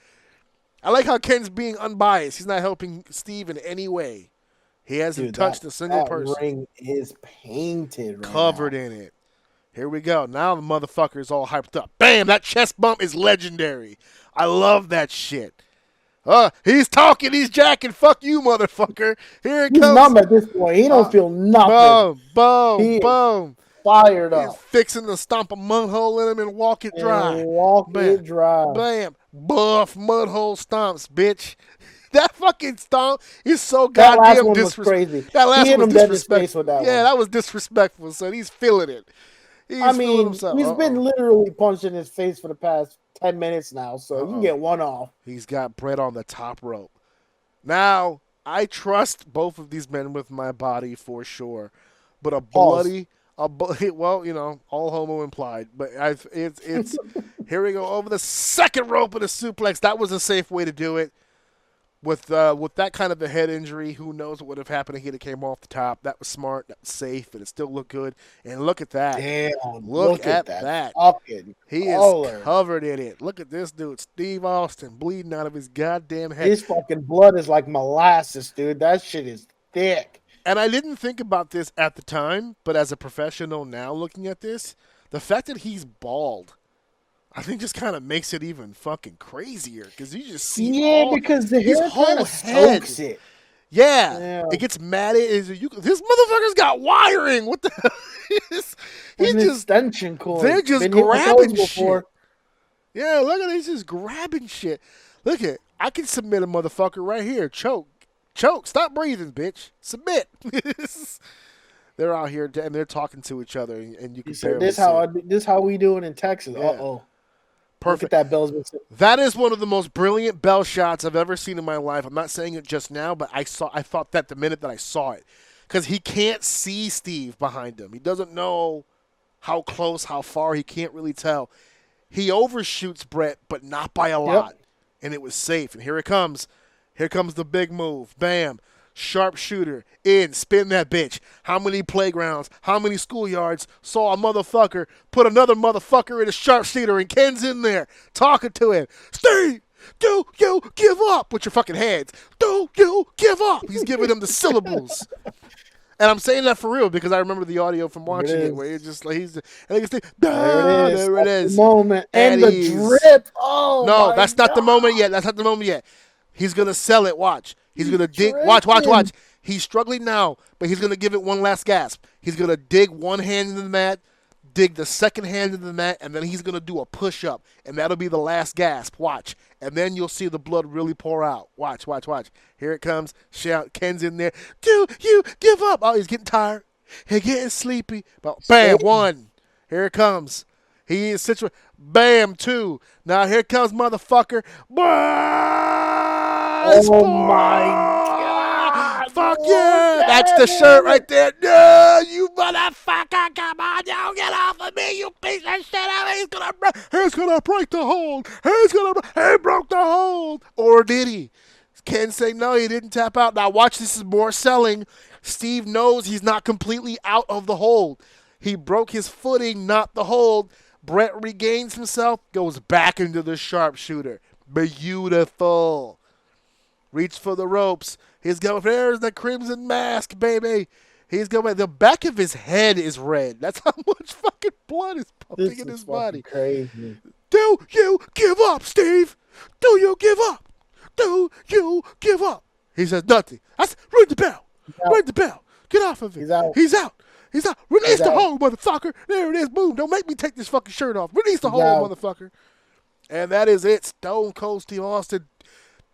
I like how Ken's being unbiased. He's not helping Steve in any way. He hasn't touched a single person. That ring is painted right Covered now. in it. Here we go. Now the motherfucker is all hyped up. Bam! That chest bump is legendary. I love that shit. He's talking. He's jacking. Fuck you, motherfucker. Here it He's comes. numb at this point. He don't feel nothing. Boom, boom. Fired up. He's fixing to stomp a mud hole in him and walk it dry. And walk Bam. it dry. Bam. Buff mud hole stomps, bitch. That fucking stomp is so That last goddamn one was disrespectful. crazy. That last He hit one was him dead in his face disrespectful. with that Yeah, one. that was disrespectful, son. He's feeling it. He's I feeling mean, himself. he's been literally punched in his face for the past 10 minutes now, so you can get one off. He's got Bret on the top rope. Now, I trust both of these men with my body for sure, but well, you know, all homo implied. But it's here we go over the second rope of the suplex. That was a safe way to do it. With that kind of a head injury, who knows what would have happened if he came off the top. That was smart. That was safe, and it still looked good. And look at that. Damn, Look at that. Fucking He color. is covered in it. Look at this dude, Steve Austin, bleeding out of his goddamn head. His fucking blood is like molasses, dude. That shit is thick. And I didn't think about this at the time, but as a professional now looking at this, the fact that he's bald, I think just kind of makes it even fucking crazier because you just see because the his hair whole kind of head. soaks it. Yeah, it gets matted. This motherfucker's got wiring. What the hell? He's And just extension cord. they're just Been hit with grabbing those shit. Yeah, look at it. He's just grabbing shit. Look at I can submit a motherfucker right here. Choke. Stop breathing, bitch. Submit. They're out here and they're talking to each other, and you can barely This see how it. this how we doing in Texas. Yeah. Uh-oh. Perfect. Look at that Bell's. That is one of the most brilliant bell shots I've ever seen in my life. I'm not saying it just now, but I thought that the minute that I saw it, because he can't see Steve behind him. He doesn't know how close, how far. He can't really tell. He overshoots Bret, but not by a lot, and it was safe. And here it comes. Here comes the big move. Bam. Sharpshooter. In. Spin that bitch. How many playgrounds, how many schoolyards saw a motherfucker put another motherfucker in a sharpshooter, and Ken's in there talking to him. Steve, do you give up with your fucking hands? Do you give up? He's giving him the syllables. And I'm saying that for real because I remember the audio from watching it where it's just like there it is. The moment. And the drip. Oh, no, my that's not the God. moment yet. That's not the moment yet. He's going to sell it. Watch. He's going to dig. Watch. He's struggling now, but he's going to give it one last gasp. He's going to dig one hand into the mat, dig the second hand into the mat, and then he's going to do a push-up, and that'll be the last gasp. Watch. And then you'll see the blood really pour out. Watch. Here it comes. Shout. Ken's in there. Do you give up? Oh, he's getting tired. He's getting sleepy. But bam, one. Here it comes. He is situated. Bam, two. Now here comes motherfucker. Oh my God. Fuck yeah. That's the shirt right there. No, you motherfucker. Come on, you get off of me, you piece of shit. He's gonna break the hold. He broke the hold. Or did he? Ken say no, he didn't tap out. Now watch, this is more selling. Steve knows he's not completely out of the hold. He broke his footing, not the hold. Bret regains himself, goes back into the sharpshooter. Beautiful. Reach for the ropes. He's going, there's the crimson mask, baby. He's going, the back of his head is red. That's how much fucking blood is pumping in his body. Crazy. Do you give up, Steve? Do you give up? Do you give up? He says nothing. I said, ring the bell. Ring the bell. Get off of it. He's out. He's out. He's out. Release He's the out. hold, motherfucker. There it is. Boom. Don't make me take this fucking shirt off. Release the He's hold, out. motherfucker. And that is it. Stone Cold Steve Austin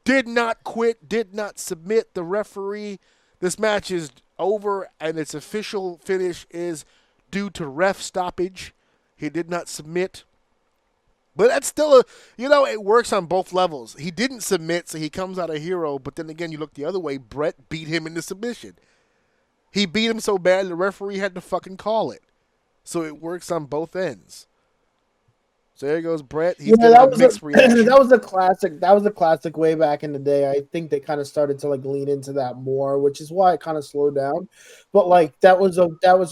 did not quit, did not submit. The referee, this match is over, and its official finish is due to ref stoppage. He did not submit. But that's still it works on both levels. He didn't submit, so he comes out a hero. But then again, you look the other way, Bret beat him into submission. He beat him so bad, the referee had to fucking call it. So it works on both ends. So there goes Bret. He's getting a mixed reaction. That was a classic. That was a classic way back in the day. I think they kind of started to lean into that more, which is why it kind of slowed down. But that was a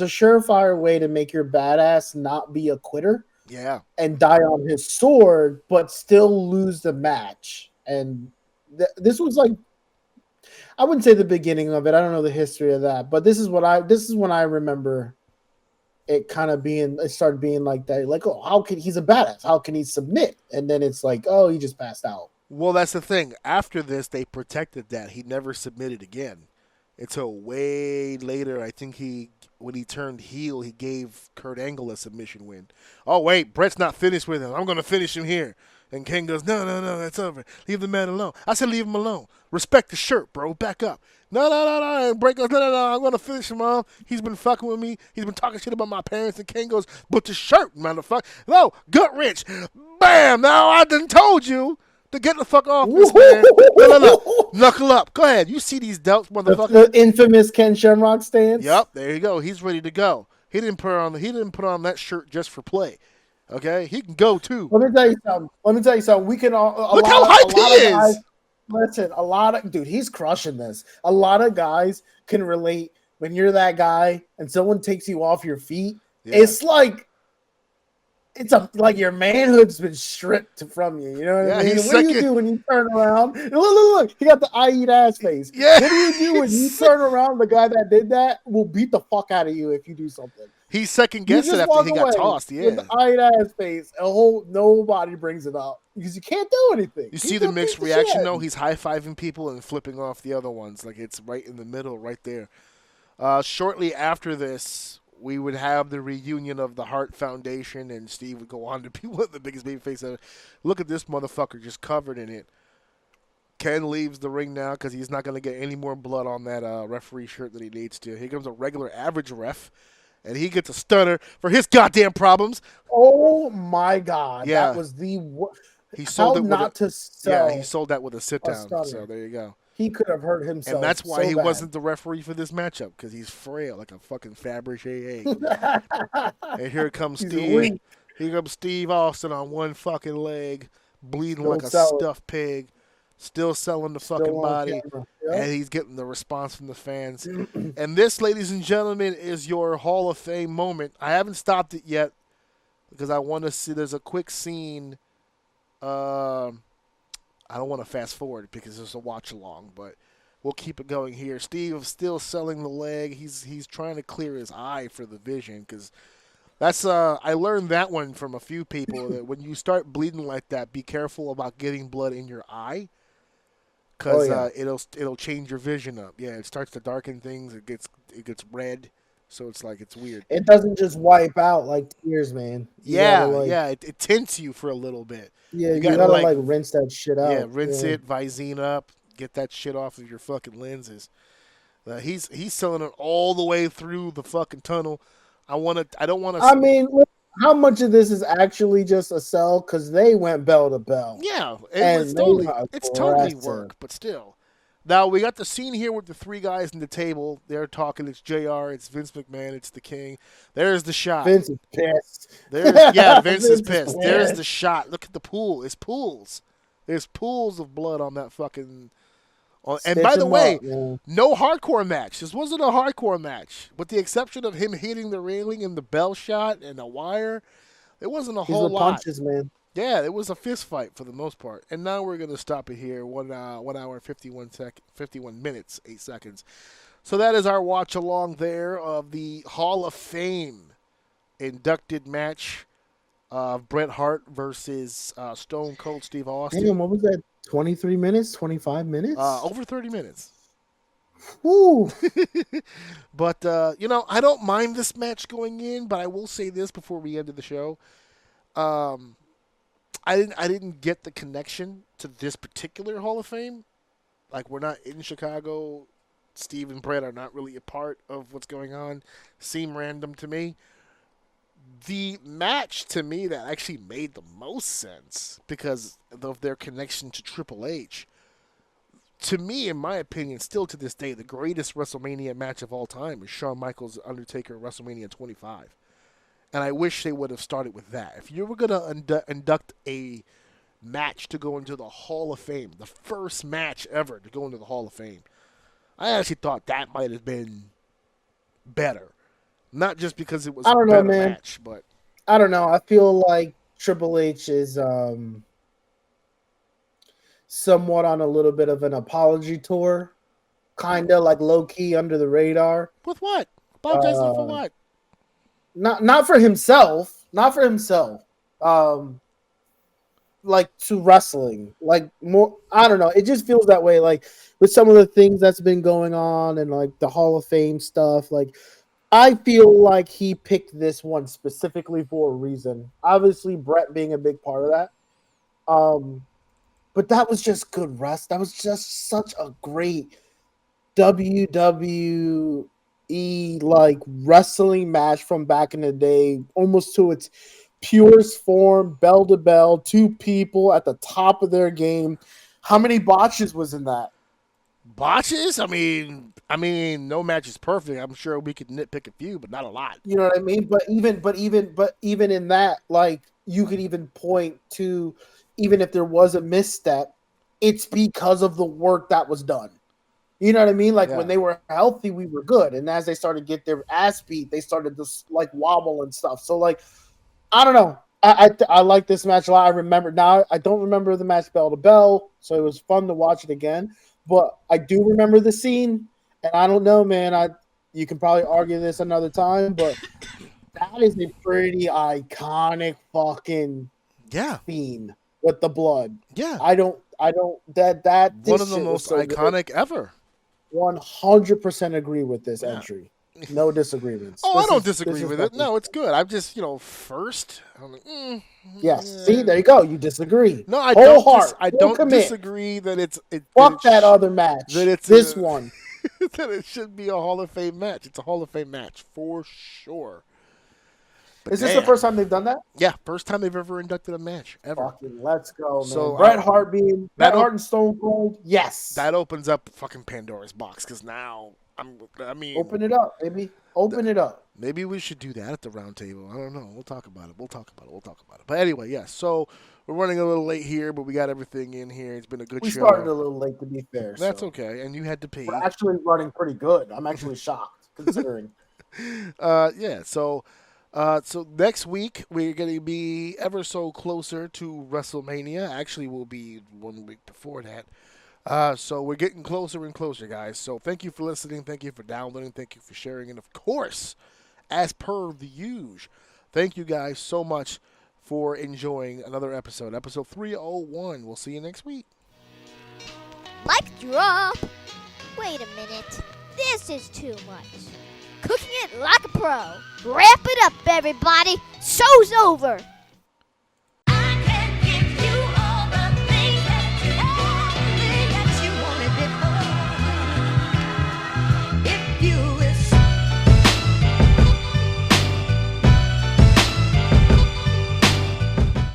surefire way to make your badass not be a quitter. Yeah. And die on his sword, but still lose the match. And this was I wouldn't say the beginning of it. I don't know the history of that, but this is when I remember it started being like that. Like, oh, how can he's a badass? How can he submit? And then it's like, oh, he just passed out. Well, that's the thing. After this, they protected that. He never submitted again until way later. I think when he turned heel, he gave Kurt Angle a submission win. Oh, wait, Bret's not finished with him. I'm going to finish him here. And King goes, no, that's over. Leave the man alone. I said leave him alone. Respect the shirt, bro. Back up. No. And Bret goes, no. I'm going to finish him off. He's been fucking with me. He's been talking shit about my parents. And King goes, but the shirt, motherfucker. No, gut wrench. Bam. Now I done told you to get the fuck off this man. No. Knuckle up. Go ahead. You see these delts, motherfucker. The infamous Ken Shamrock stance. Yep. There you go. He's ready to go. He didn't put on that shirt just for play. Okay, he can go too. Let me tell you something. We can all look how hyped he is. Guys, listen, dude, he's crushing this. A lot of guys can relate when you're that guy and someone takes you off your feet. Yeah. It's like your manhood's been stripped from you. You know what I mean? What do you do when you turn around? Look, he got the I eat ass face. Yeah. What do you do when you turn around? The guy that did that will beat the fuck out of you if you do something. He second guessed it after he got tossed. Yeah, with the I eat ass face. Nobody brings it up because you can't do anything. You see the mixed reaction though. He's high fiving people and flipping off the other ones. Like it's right in the middle, right there. Shortly after this, we would have the reunion of the Hart Foundation, and Steve would go on to be one of the biggest babyface ever. Look at this motherfucker just covered in it. Ken leaves the ring now because he's not going to get any more blood on that referee shirt that he needs to. Here comes a regular average ref. And he gets a stunner for his goddamn problems. Oh my God! Yeah, that was the. He sold it not to sell. Yeah, he sold that with a sit down. So there you go. He could have hurt himself. And that's why he wasn't the referee for this matchup because he's frail like a fucking Fabergé egg. And here comes Steve. Here comes Steve Austin on one fucking leg, bleeding like a stuffed pig. Still selling the fucking body, yep. And he's getting the response from the fans. And this, ladies and gentlemen, is your Hall of Fame moment. I haven't stopped it yet because I want to see. There's a quick scene. I don't want to fast forward because there's a watch along, but we'll keep it going here. Steve is still selling the leg. He's trying to clear his eye for the vision because that's I learned that one from a few people that when you start bleeding like that, be careful about getting blood in your eye. Because it'll change your vision up. Yeah, it starts to darken things. It gets red, so it's weird. It doesn't just wipe out like tears, man. It tints you for a little bit. Yeah, you gotta rinse that shit out. Yeah, rinse it, Visine up, get that shit off of your fucking lenses. He's selling it all the way through the fucking tunnel. I don't want to. I mean, how much of this is actually just a sell? Because they went bell to bell. Yeah, it's totally work, but still. Now, we got the scene here with the three guys in the table. They're talking. It's JR, it's Vince McMahon, it's the King. There's the shot. Vince is pissed. Vince is pissed. There's the shot. Look at the pool. It's pools. There's pools of blood on that fucking... And by the way, no hardcore match. This wasn't a hardcore match. With the exception of him hitting the railing and the bell shot and the wire, it wasn't a whole lot. Punches, man. Yeah, it was a fist fight for the most part. And now we're going to stop it here. 1 hour, 51 minutes, 8 seconds. So that is our watch along there of the Hall of Fame inducted match. Bret Hart versus Stone Cold Steve Austin. Damn, what was that? 23 minutes? 25 minutes? Over 30 minutes. Woo. But, I don't mind this match going in, but I will say this before we end the show. I didn't get the connection to this particular Hall of Fame. Like, we're not in Chicago. Steve and Bret are not really a part of what's going on. Seem random to me. The match, to me, that actually made the most sense because of their connection to Triple H. To me, in my opinion, still to this day, the greatest WrestleMania match of all time is Shawn Michaels Undertaker WrestleMania 25. And I wish they would have started with that. If you were going to induct a match to go into the Hall of Fame, the first match ever to go into the Hall of Fame, I actually thought that might have been better. Not just because it was a better match, but I don't know. I feel like Triple H is somewhat on a little bit of an apology tour, kind of like low key under the radar. With what? Apologizing for what? Not for himself. Not for himself. Like to wrestling, like more. I don't know. It just feels that way. Like with some of the things that's been going on and like the Hall of Fame stuff, like. I feel like he picked this one specifically for a reason. Obviously, Bret being a big part of that. But that was just good rest. That was just such a great WWE like wrestling match from back in the day, almost to its purest form, bell to bell, two people at the top of their game. How many botches was in that? Botches? I mean, no match is perfect. I'm sure we could nitpick a few, but not a lot. You know what I mean? But even in that, like you could even point to, even if there was a misstep, it's because of the work that was done. You know what I mean? Like when they were healthy, we were good, and as they started to get their ass beat, they started to like wobble and stuff. So like, I don't know. I like this match a lot. I remember now. I don't remember the match bell to bell, so it was fun to watch it again. But I do remember the scene, and I don't know, man. You can probably argue this another time, but that is a pretty iconic fucking scene with the blood. Yeah, I don't. That one of the most iconic ever. 100% agree with this entry. No disagreements. I don't disagree with it. No, it's good. I'm just, first. I'm like, yes. See, there you go. You disagree. No, I Whole don't. heart. I don't disagree that it's. Fuck that other match. That it's this one. That it should be a Hall of Fame match. It's a Hall of Fame match for sure. But is this the first time they've done that? Yeah, first time they've ever inducted a match ever. Fucking let's go, man. So Bret Hart and Stone Cold. Yes, that opens up fucking Pandora's box because now. Open it up, baby. Open it up. Maybe we should do that at the round table. I don't know. We'll talk about it. But anyway, yes. So we're running a little late here, but we got everything in here. It's been a good show. We started a little late, to be fair. That's okay. And you had to pee. We're actually running pretty good. I'm actually shocked, considering. Yeah. So next week we're going to be ever so closer to WrestleMania. Actually, we'll be 1 week before that. So we're getting closer and closer, guys. So thank you for listening. Thank you for downloading. Thank you for sharing. And, of course, as per the usual, thank you guys so much for enjoying another episode. Episode 301. We'll see you next week. Mic drop. Wait a minute. This is too much. Cooking it like a pro. Wrap it up, everybody. Show's over.